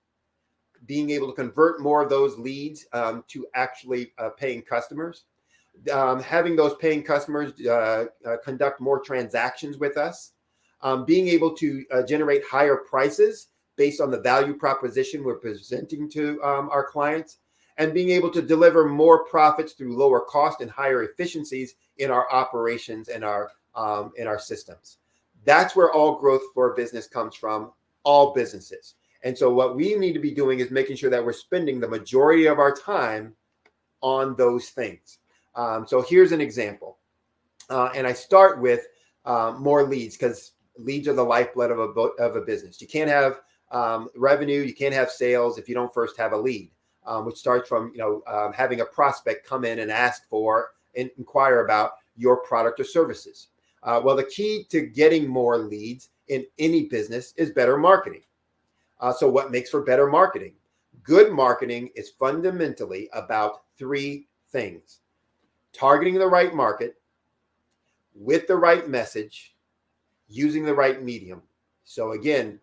being able to convert more of those leads to actually paying customers, having those paying customers conduct more transactions with us, being able to generate higher prices based on the value proposition we're presenting to our clients, and being able to deliver more profits through lower cost and higher efficiencies in our operations and in our systems. That's where all growth for a business comes from, all businesses. And so what we need to be doing is making sure that we're spending the majority of our time on those things. So here's an example. And I start with more leads, because leads are the lifeblood of a business. You can't have revenue, you can't have sales if you don't first have a lead, which starts from having a prospect come in and ask for and inquire about your product or services. Well, the key to getting more leads in any business is better marketing. So what makes for better marketing? Good marketing is fundamentally about 3 things: targeting the right market, with the right message, using the right medium. So again,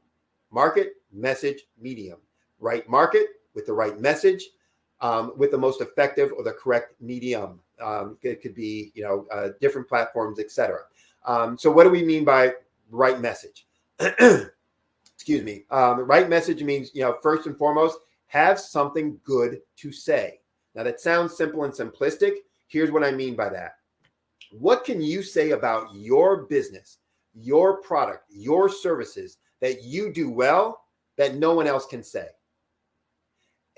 market, message, medium. Right market with the right message, with the most effective or the correct medium. It could be, different platforms, etc. So what do we mean by right message? Excuse me. The right message means, first and foremost, have something good to say. Now that sounds simple and simplistic. Here's what I mean by that. What can you say about your business, your product, your services that you do well that no one else can say?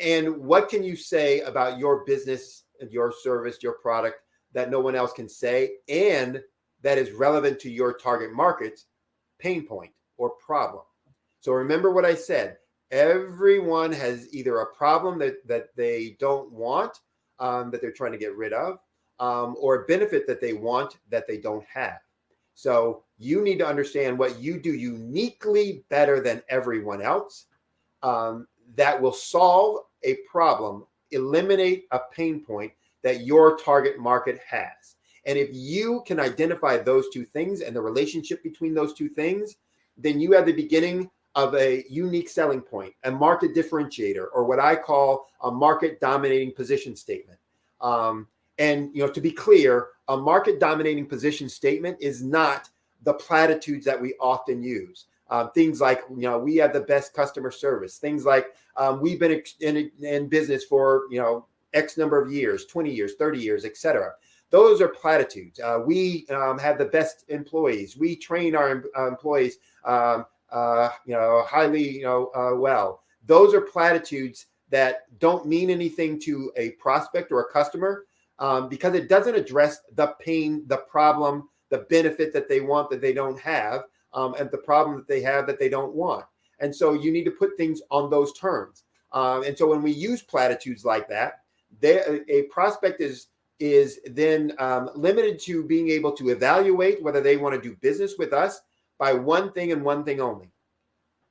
And what can you say about your business, your service, your product that no one else can say, and that is relevant to your target market's pain point or problem? So remember what I said. Everyone has either a problem that they don't want, that they're trying to get rid of, or a benefit that they want that they don't have. So you need to understand what you do uniquely better than everyone else, that will solve a problem, eliminate a pain point that your target market has. And if you can identify those 2 things and the relationship between those 2 things, then you have the beginning of a unique selling point, a market differentiator, or what I call a market dominating position statement. And to be clear, a market dominating position statement is not the platitudes that we often use. Things like, we have the best customer service. Things like, we've been in business for, X number of years, 20 years, 30 years, etc. Those are platitudes. We have the best employees. We train our employees, highly, well. Those are platitudes that don't mean anything to a prospect or a customer, because it doesn't address the pain, the problem, the benefit that they want that they don't have, and the problem that they have that they don't want. And so you need to put things on those terms. And so when we use platitudes like that, a prospect is then limited to being able to evaluate whether they want to do business with us by one thing and one thing only: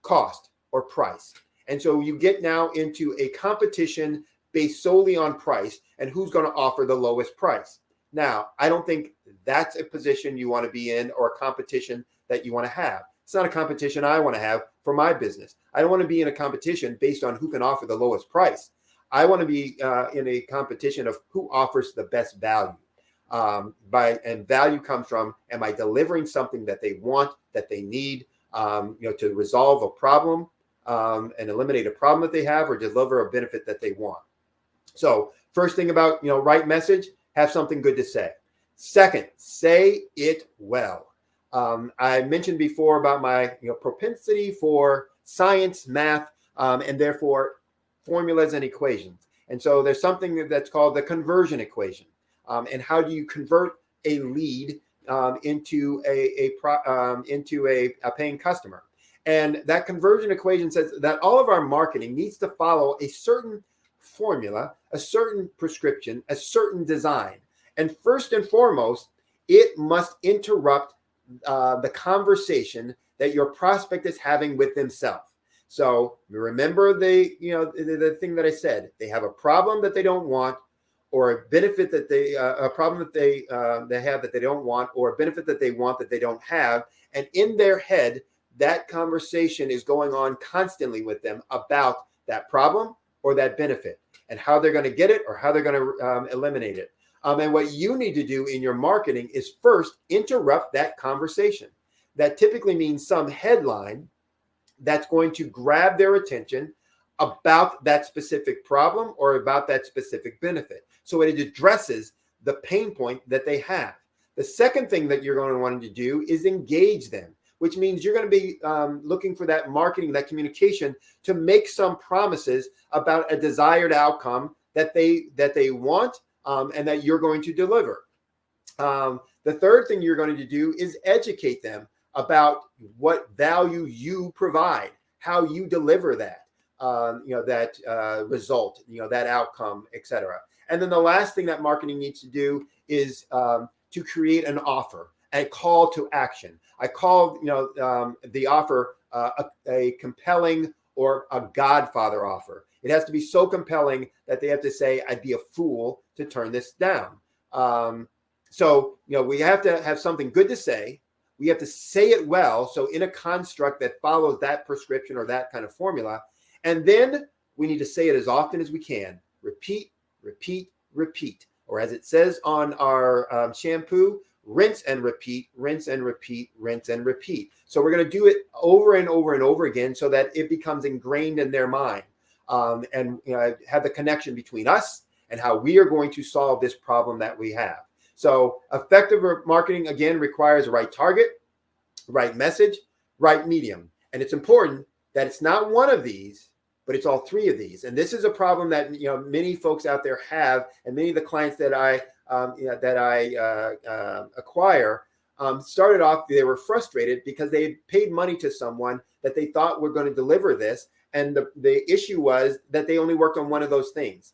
cost or price. And so you get now into a competition based solely on price and who's going to offer the lowest price. Now, I don't think that's a position you want to be in, or a competition that you want to have. It's not a competition I want to have for my business. I don't want to be in a competition based on who can offer the lowest price. I want to be in a competition of who offers the best value. And value comes from, am I delivering something that they want, that they need, to resolve a problem and eliminate a problem that they have, or deliver a benefit that they want. So first thing about, right message, have something good to say. Second, say it well. I mentioned before about my propensity for science, math, and therefore formulas and equations. And so there's something that's called the conversion equation. And how do you convert a lead into a paying customer? And that conversion equation says that all of our marketing needs to follow a certain formula, a certain prescription, a certain design. And first and foremost, it must interrupt the conversation that your prospect is having with themselves. So remember the thing that I said. They have a problem that they don't want, or a benefit that a problem that they have that they don't want, or a benefit that they want that they don't have. And in their head, that conversation is going on constantly with them about that problem or that benefit, and how they're going to get it or how they're going to eliminate it. And what you need to do in your marketing is first interrupt that conversation. That typically means some headline that's going to grab their attention about that specific problem or about that specific benefit. So it addresses the pain point that they have. The second thing that you're going to want to do is engage them, which means you're going to be looking for that marketing, that communication, to make some promises about a desired outcome that they want and that you're going to deliver. The third thing you're going to do is educate them about what value you provide, how you deliver that, result, that outcome, etc. And then the last thing that marketing needs to do is to create an offer, a call to action. I call the offer a compelling or a Godfather offer. It has to be so compelling that they have to say, I'd be a fool to turn this down. So we have to have something good to say. We have to say it well. So in a construct that follows that prescription or that kind of formula. And then we need to say it as often as we can. Repeat, repeat, repeat. Or as it says on our shampoo, rinse and repeat, rinse and repeat, rinse and repeat. So we're going to do it over and over and over again so that it becomes ingrained in their mind. And have the connection between us and how we are going to solve this problem that we have. So effective marketing, again, requires a right target, right message, right medium. And it's important that it's not one of these, but it's all three of these. And this is a problem that many folks out there have, and many of the clients that I acquire started off, they were frustrated because they paid money to someone that they thought were going to deliver this. And the issue was that they only worked on one of those things.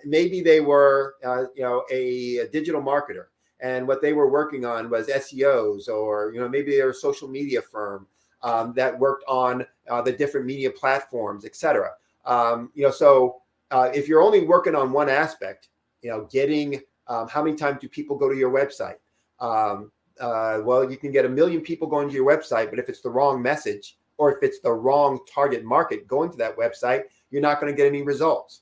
Maybe they were, a digital marketer, and what they were working on was SEOs, or maybe they were a social media firm that worked on the different media platforms, etc. So if you're only working on one aspect, getting how many times do people go to your website? Well, you can get 1 million people going to your website, but if it's the wrong message, or if it's the wrong target market going to that website, you're not going to get any results.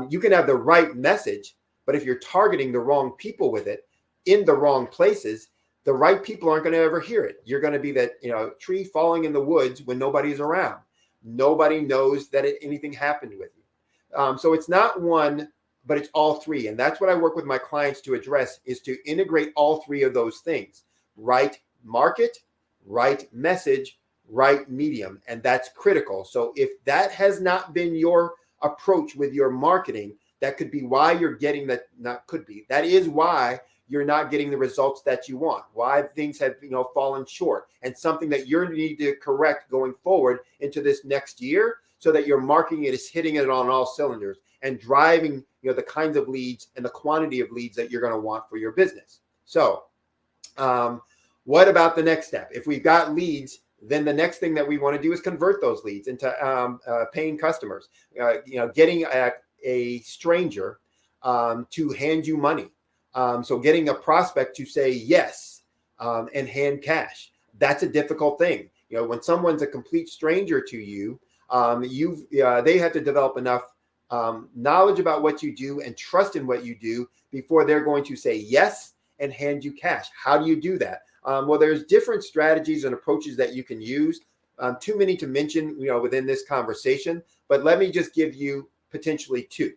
You can have the right message, but if you're targeting the wrong people with it in the wrong places, the right people aren't going to ever hear it. You're going to be that tree falling in the woods when nobody's around. Nobody knows that anything happened with you. So it's not one, but it's all three. And that's what I work with my clients to address, is to integrate all three of those things. Right market, right message, right medium. And that's critical. So if that has not been your approach with your marketing, that could be why you're getting that, not could be, that is why you're not getting the results that you want, why things have fallen short, and something that you need to correct going forward into this next year, so that your marketing is hitting it on all cylinders and driving the kinds of leads and the quantity of leads that you're going to want for your business. So what about the next step? If we've got leads, then the next thing that we want to do is convert those leads into paying customers. Getting a stranger to hand you money. So getting a prospect to say yes and hand cash. That's a difficult thing. You know, when someone's a complete stranger to you, they have to develop enough knowledge about what you do and trust in what you do before they're going to say yes and hand you cash. How do you do that? Well, there's different strategies and approaches that you can use. Too many to mention, you know, within this conversation, but let me just give you potentially two.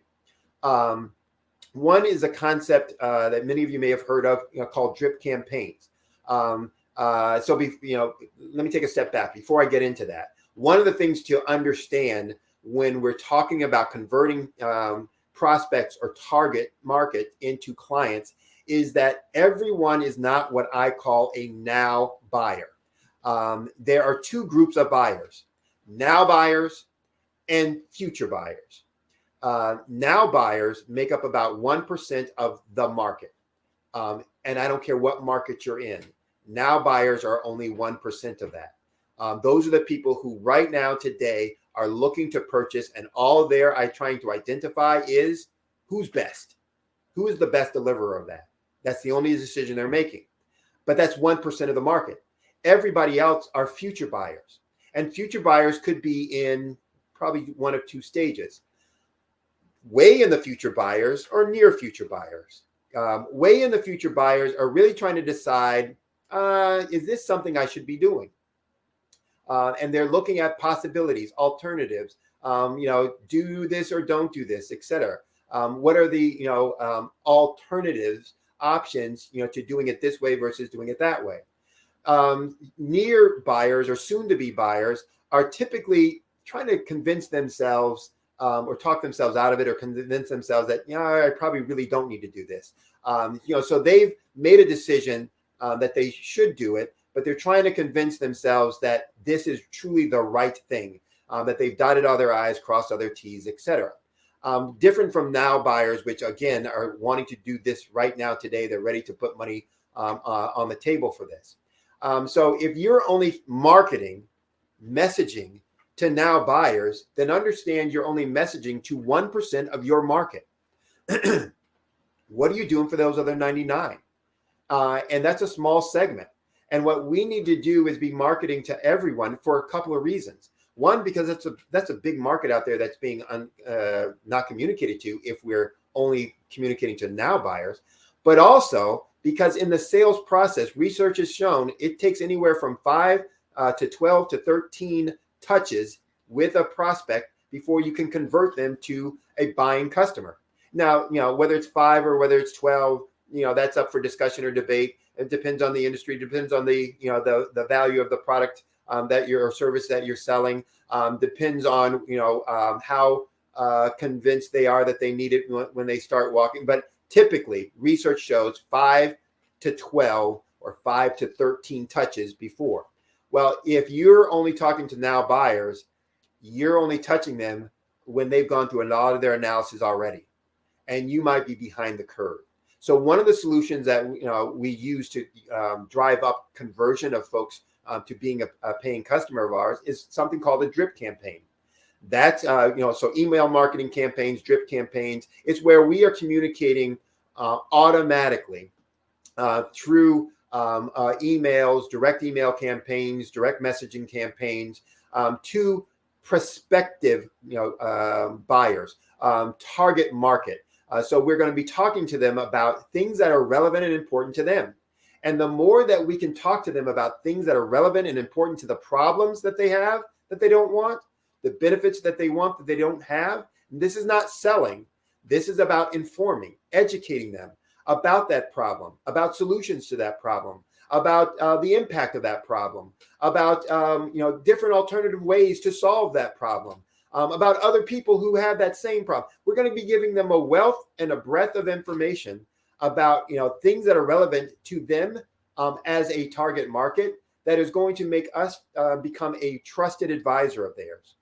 One is a concept that many of you may have heard of, you know, called drip campaigns. Let me take a step back before I get into that. One of the things to understand when we're talking about converting prospects or target market into clients is that everyone is not what I call a now buyer. There are two groups of buyers, now buyers and future buyers. Now buyers make up about 1% of the market. And I don't care what market you're in. Now buyers are only 1% of that. Those are the people who right now today are looking to purchase, and all they're trying to identify is who's best. Who is the best deliverer of that? That's the only decision they're making. But that's 1% of the market. Everybody else are future buyers. And future buyers could be in probably one of two stages. Way in the future buyers or near future buyers. Way in the future buyers are really trying to decide, is this something I should be doing? And they're looking at possibilities, alternatives, do this or don't do this, etc. What are the, alternatives, options, to doing it this way versus doing it that way? Near buyers or soon to be buyers are typically trying to convince themselves or talk themselves out of it or convince themselves that, I probably really don't need to do this. So they've made a decision that they should do it, but they're trying to convince themselves that this is truly the right thing, that they've dotted all their I's, crossed all their T's, etc. Different from now buyers, which again are wanting to do this right now today. They're ready to put money on the table for this. So if you're only marketing, messaging to now buyers, then understand you're only messaging to 1% of your market. What are you doing for those other 99? And that's a small segment. And what we need to do is be marketing to everyone for a couple of reasons. One, because that's a big market out there that's being not communicated to if we're only communicating to now buyers, but also because in the sales process, research has shown it takes anywhere from 5 to 12 to 13 touches with a prospect before you can convert them to a buying customer. Now, whether it's 5 or whether it's 12, that's up for discussion or debate. It depends on the industry, depends on the value of the product or service that you're selling, depends on, how convinced they are that they need it when they start walking. But typically research shows 5 to 12 or 5 to 13 touches before. Well, if you're only talking to now buyers, you're only touching them when they've gone through a lot of their analysis already, and you might be behind the curve. So one of the solutions that we use to drive up conversion of folks to being a paying customer of ours is something called a drip campaign. That's so email marketing campaigns, drip campaigns. It's where we are communicating automatically through emails, direct email campaigns, direct messaging campaigns to prospective buyers, target market. So we're going to be talking to them about things that are relevant and important to them. And the more that we can talk to them about things that are relevant and important to the problems that they have that they don't want, the benefits that they want that they don't have, this is not selling. This is about informing, educating them about that problem, about solutions to that problem, about the impact of that problem, about different alternative ways to solve that problem. About other people who have that same problem. We're going to be giving them a wealth and a breadth of information about things that are relevant to them as a target market that is going to make us become a trusted advisor of theirs,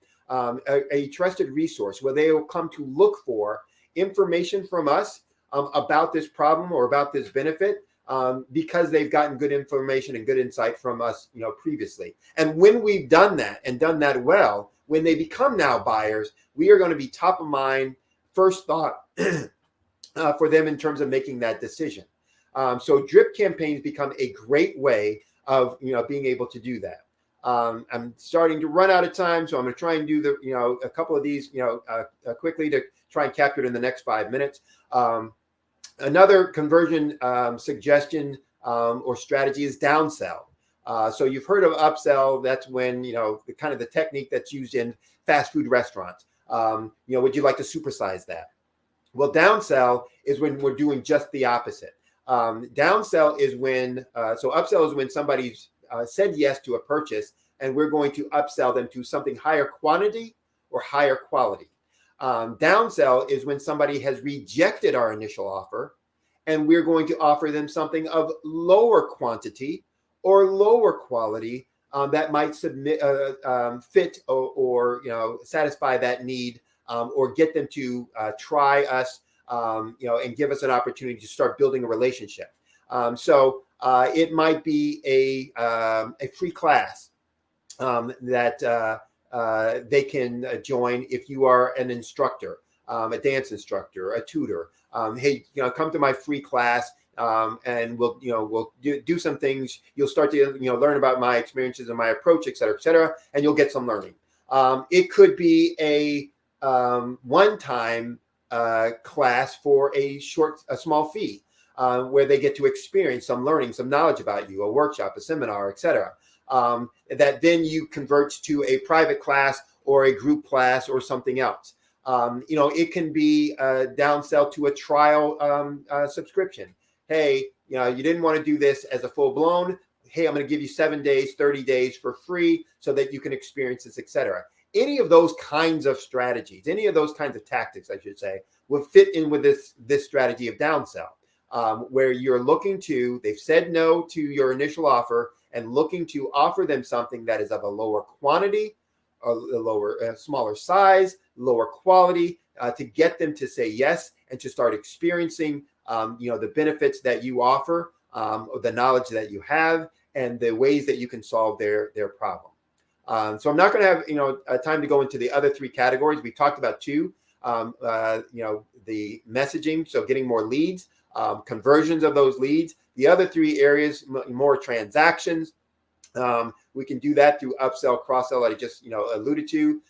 a trusted resource where they will come to look for information from us about this problem or about this benefit because they've gotten good information and good insight from us previously. And when we've done that and done that well, when they become now buyers, we are going to be top of mind, first thought for them in terms of making that decision. So drip campaigns become a great way of being able to do that. I'm starting to run out of time, so I'm going to try and do a couple of these quickly to try and capture it in the next 5 minutes. Another conversion suggestion or strategy is downsell. So you've heard of upsell. That's when the kind of the technique that's used in fast food restaurants. Would you like to supersize that? Well, downsell is when we're doing just the opposite. Downsell is when so upsell is when somebody's said yes to a purchase, and we're going to upsell them to something higher quantity or higher quality. Downsell is when somebody has rejected our initial offer, and we're going to offer them something of lower quantity or lower quality that might fit or satisfy that need, or get them to try us, and give us an opportunity to start building a relationship. So it might be a free class that they can join if you are an instructor, a dance instructor, a tutor. Hey, come to my free class, and we'll do some things. You'll start to learn about my experiences and my approach, et cetera, and you'll get some learning. It could be a one-time class for a small fee, where they get to experience some learning, some knowledge about you, a workshop, a seminar, et cetera. That then you convert to a private class or a group class or something else. It can be a downsell to a trial subscription. Hey, you didn't want to do this as a full blown. Hey, I'm going to give you 7 days, 30 days for free so that you can experience this, et cetera. Any of those kinds of strategies, any of those kinds of tactics, I should say, will fit in with this strategy of downsell, where you're looking to, they've said no to your initial offer and looking to offer them something that is of a lower quantity, a smaller size, lower quality, to get them to say yes and to start experiencing the benefits that you offer, the knowledge that you have, and the ways that you can solve their problem. So I'm not going to have time to go into the other three categories. We talked about two, the messaging, so getting more leads, conversions of those leads. The other three areas, more transactions. We can do that through upsell, cross-sell that I just alluded to.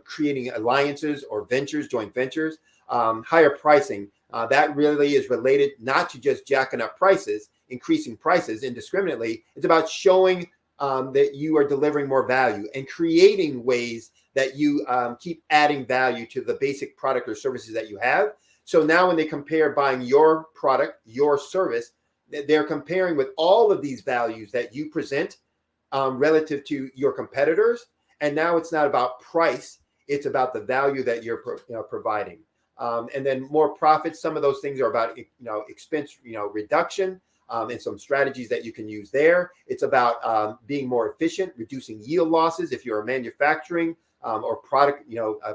Creating alliances or ventures, joint ventures. Higher pricing. That really is related not to just jacking up prices, increasing prices indiscriminately. It's about showing that you are delivering more value and creating ways that you keep adding value to the basic product or services that you have. So now when they compare buying your product, your service, they're comparing with all of these values that you present relative to your competitors. And now it's not about price. It's about the value that you're providing. And then more profits. Some of those things are about expense reduction, and some strategies that you can use there. It's about being more efficient, reducing yield losses if you're a manufacturing or product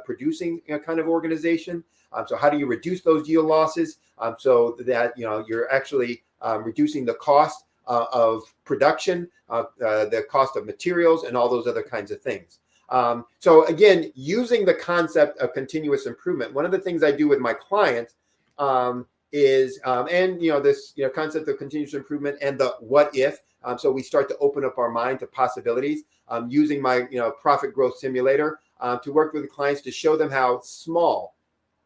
producing kind of organization. So how do you reduce those yield losses so that you're actually reducing the cost of production, the cost of materials, and all those other kinds of things. So again, using the concept of continuous improvement, one of the things I do with my clients is, this concept of continuous improvement and the what if. So we start to open up our mind to possibilities, using my profit growth simulator to work with the clients to show them how small,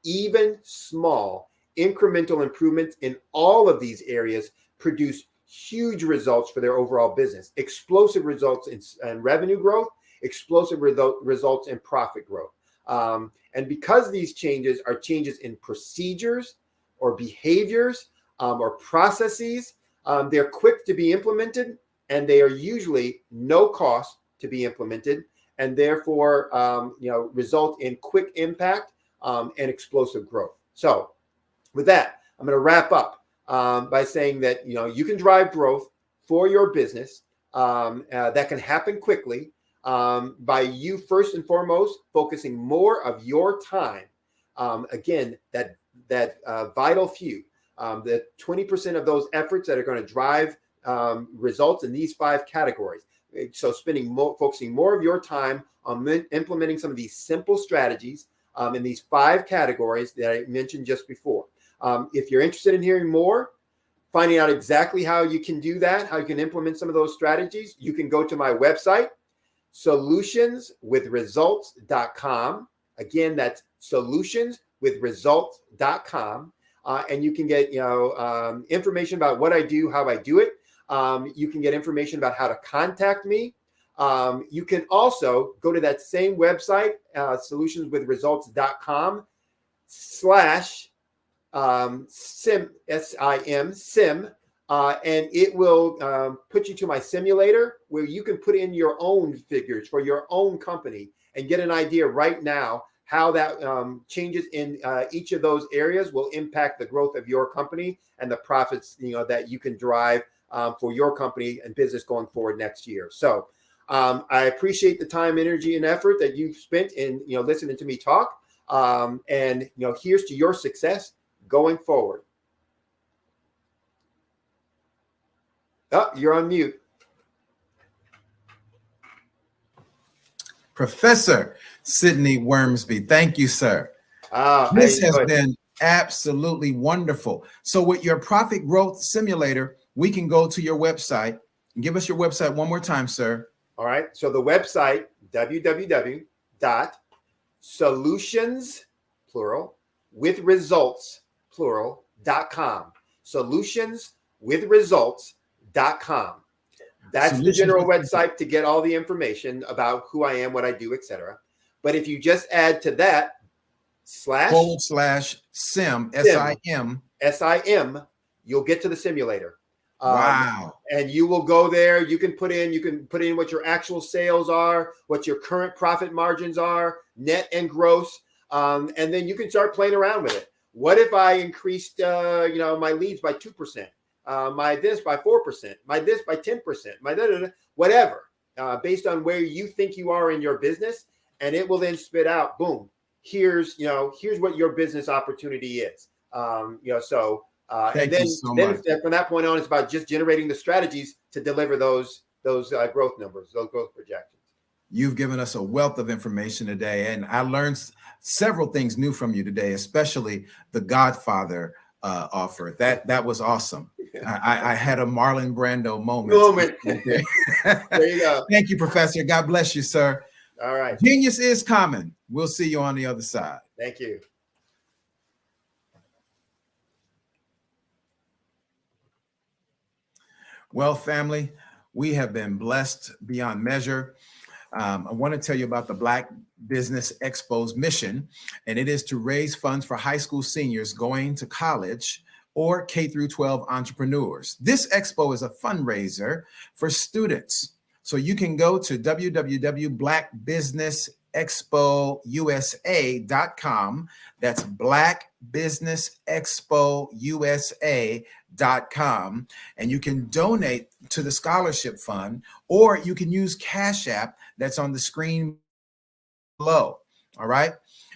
even small incremental improvements in all of these areas produce huge results for their overall business, explosive results in revenue growth, explosive results in profit growth. And because these changes are changes in procedures or behaviors or processes, they're quick to be implemented, and they are usually no cost to be implemented, and therefore result in quick impact and explosive growth. So with that, I'm going to wrap up by saying that you can drive growth for your business that can happen quickly by you first and foremost focusing more of your time. Again, that vital few, the 20% of those efforts that are going to drive results in these 5 categories. So focusing more of your time on implementing some of these simple strategies in these 5 categories that I mentioned just before. If you're interested in hearing more, finding out exactly how you can do that, how you can implement some of those strategies, you can go to my website, solutionswithresults.com. Again, that's solutionswithresults.com. And you can get information about what I do, how I do it. You can get information about how to contact me. You can also go to that same website, solutionswithresults.com /SIM, SIM, and it will put you to my simulator where you can put in your own figures for your own company and get an idea right now how that changes in each of those areas will impact the growth of your company and the profits that you can drive for your company and business going forward next year. So I appreciate the time, energy, and effort that you've spent in listening to me talk. And here's to your success going forward. Oh, you're on mute. Professor Sidney Wormsby, thank you, sir. This has been absolutely wonderful. So with your profit growth simulator, we can go to your website and give us your website one more time, sir. All right. So the website, www.solutions, plural, with results, plural.com. Solutionswithresults.com. That's the general website to get all the information about who I am, what I do, etc. But if you just add to that /SIM, SIM, you'll get to the simulator. Wow. And you will go there. You can put in what your actual sales are, what your current profit margins are, net and gross. And then you can start playing around with it. What if I increased, my leads by 2%, my this by 4%, my this by 10%, my whatever, based on where you think you are in your business, and it will then spit out, boom, here's what your business opportunity is. Thank you so much. From that point on, it's about just generating the strategies to deliver those growth numbers, those growth projections. You've given us a wealth of information today, and I learned several things new from you today, especially the Godfather offer. That was awesome. I had a Marlon Brando moment. There you go. Thank you, Professor. God bless you, sir. All right. Genius is common. We'll see you on the other side. Thank you. Well, family, we have been blessed beyond measure. I want to tell you about the Black Business Expo's mission, and it is to raise funds for high school seniors going to college or K-12 entrepreneurs. This expo is a fundraiser for students. So you can go to www.blackbusinessexpousa.com. That's blackbusinessexpousa.com. And you can donate to the scholarship fund, or you can use Cash App that's on the screen below. All right.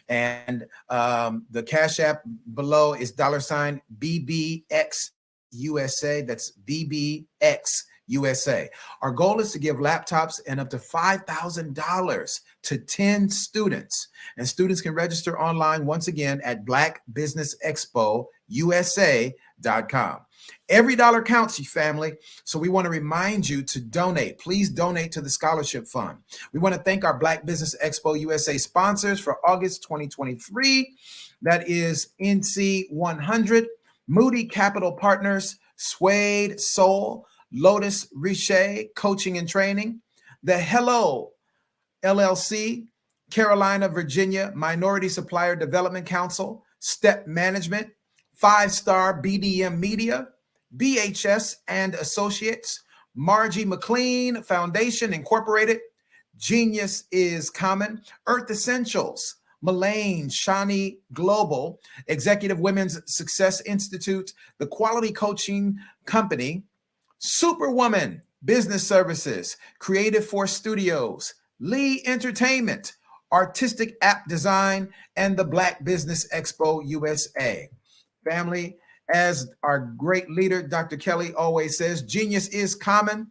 And the Cash App below is $BBX USA. That's BBX USA. Our goal is to give laptops and up to $5,000 to 10 students. And students can register online once again at blackbusinessexpousa.com. Every dollar counts, you family. So we want to remind you to donate. Please donate to the scholarship fund. We want to thank our Black Business Expo USA sponsors for August 2023. That is NC 100, Moody Capital Partners, Suede Soul, Lotus Riche Coaching and Training, the Hello LLC, Carolina, Virginia Minority Supplier Development Council, Step Management, 5-Star BDM Media, BHS and Associates, Margie McLean Foundation Incorporated, Genius is Common, Earth Essentials, Mullane Shani Global, Executive Women's Success Institute, the Quality Coaching Company, Superwoman Business Services, Creative Force Studios, Lee Entertainment, Artistic App Design, and the Black Business Expo USA. Family, as our great leader, Dr. Kelly, always says, genius is common,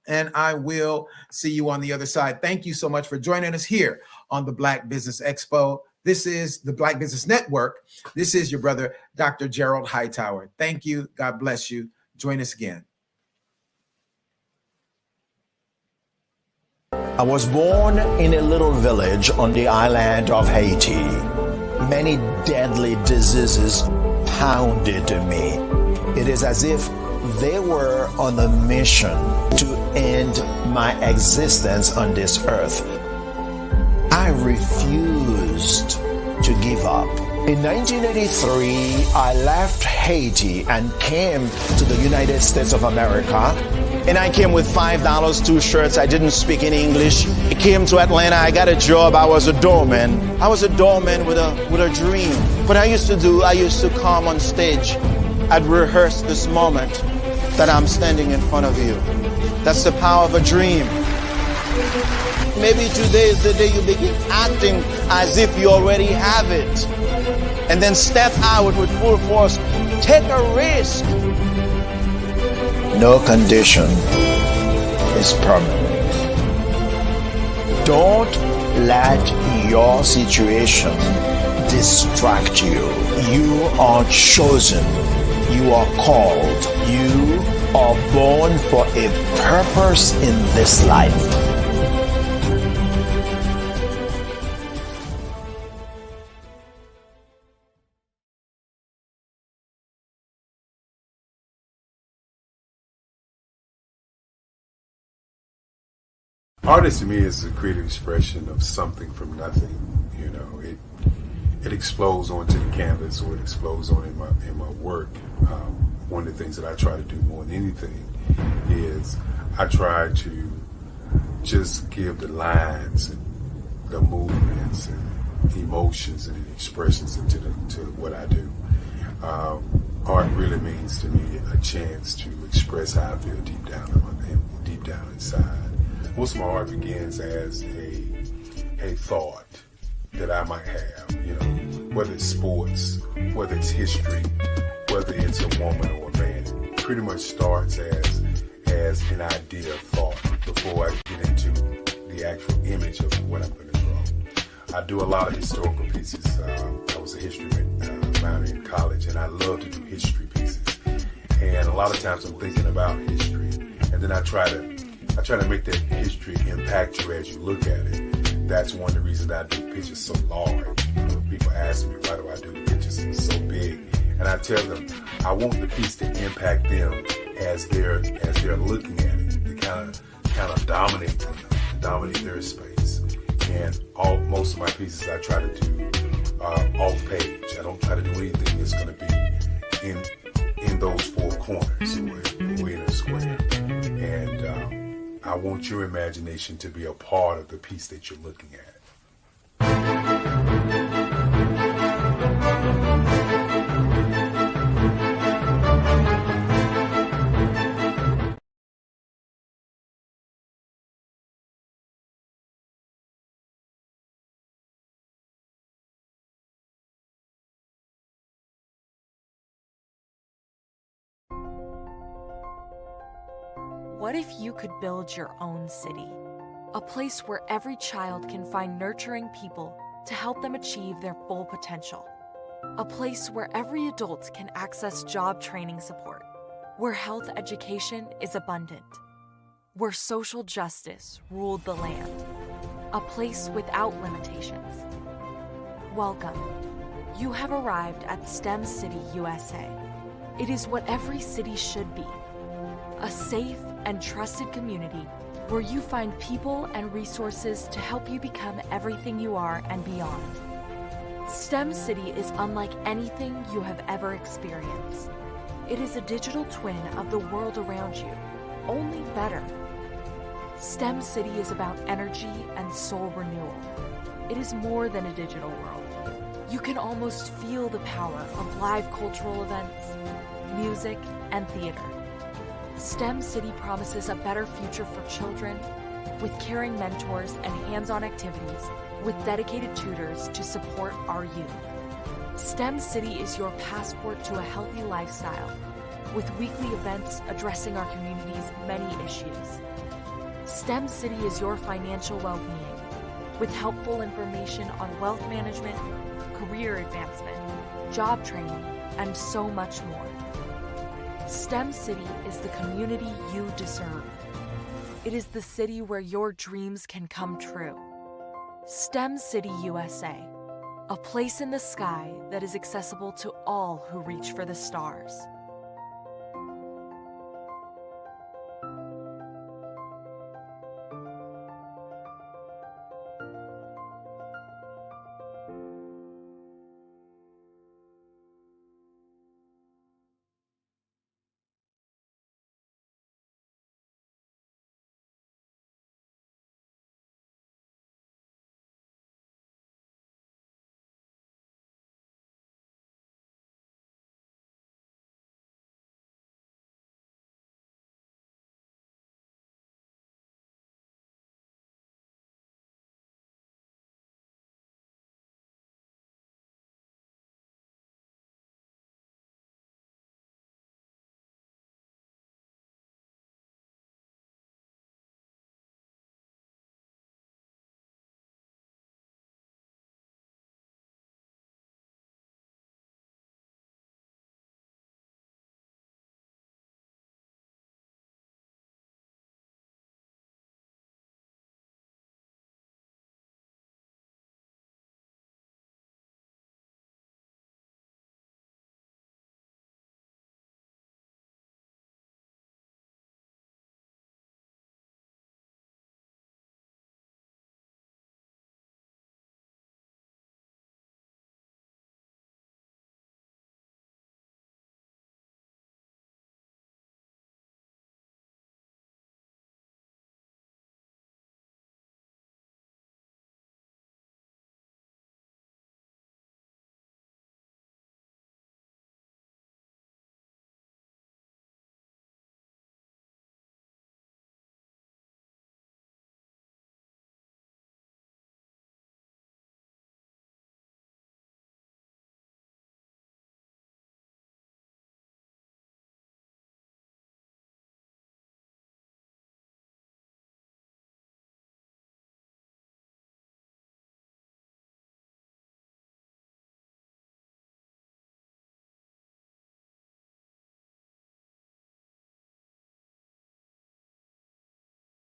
and I will see you on the other side. Thank you so much for joining us here on the Black Business Expo. This is the Black Business Network. This is your brother, Dr. Gerald Hightower. Thank you. God bless you. Join us again. I was born in a little village on the island of Haiti. Many deadly diseases pounded me. It is as if they were on a mission to end my existence on this earth. I refused to give up. In 1983, I left Haiti and came to the United States of America. And I came with $5, 2 shirts. I didn't speak in English. I came to Atlanta. I got a job. I was a doorman. I was a doorman with a dream. What I used to come on stage. I'd rehearse this moment that I'm standing in front of you. That's the power of a dream. Maybe today is the day you begin acting as if you already have it. And then step out with full force. Take a risk. No condition is permanent. Don't let your situation distract you. You are chosen. You are called. You are born for a purpose in this life. Artist to me is a creative expression of something from nothing. You know, it explodes onto the canvas, or it explodes on in my work. One of the things that I try to do more than anything is I try to just give the lines and the movements and emotions and expressions into what I do. Art really means to me a chance to express how I feel deep down inside. Most of my art begins as a thought that I might have, you know, whether it's sports, whether it's history, whether it's a woman or a man. It pretty much starts as an idea of thought before I get into the actual image of what I'm going to draw. I do a lot of historical pieces. I was a history minor in college, and I love to do history pieces. And a lot of times I'm thinking about history, and then I try to make that history impact you as you look at it. That's one of the reasons I do pictures so large. People ask me, why do I do pictures so big? And I tell them, I want the piece to impact them as they're looking at it. To kind of dominate them, dominate their space. And most of my pieces I try to do off page. I don't try to do anything that's going to be in those four corners or in a square. And I want your imagination to be a part of the piece that you're looking at. What if you could build your own city? A place where every child can find nurturing people to help them achieve their full potential. A place where every adult can access job training support. Where health education is abundant. Where social justice ruled the land. A place without limitations. Welcome. You have arrived at STEM City USA. It is what every city should be. A safe and trusted community where you find people and resources to help you become everything you are and beyond. STEM City is unlike anything you have ever experienced. It is a digital twin of the world around you, only better. STEM City is about energy and soul renewal. It is more than a digital world. You can almost feel the power of live cultural events, music, and theater. STEM City promises a better future for children with caring mentors and hands-on activities with dedicated tutors to support our youth. STEM City is your passport to a healthy lifestyle with weekly events addressing our community's many issues. STEM City is your financial well-being with helpful information on wealth management, career advancement, job training, and so much more. STEM City is the community you deserve. It is the city where your dreams can come true. STEM City USA, a place in the sky that is accessible to all who reach for the stars.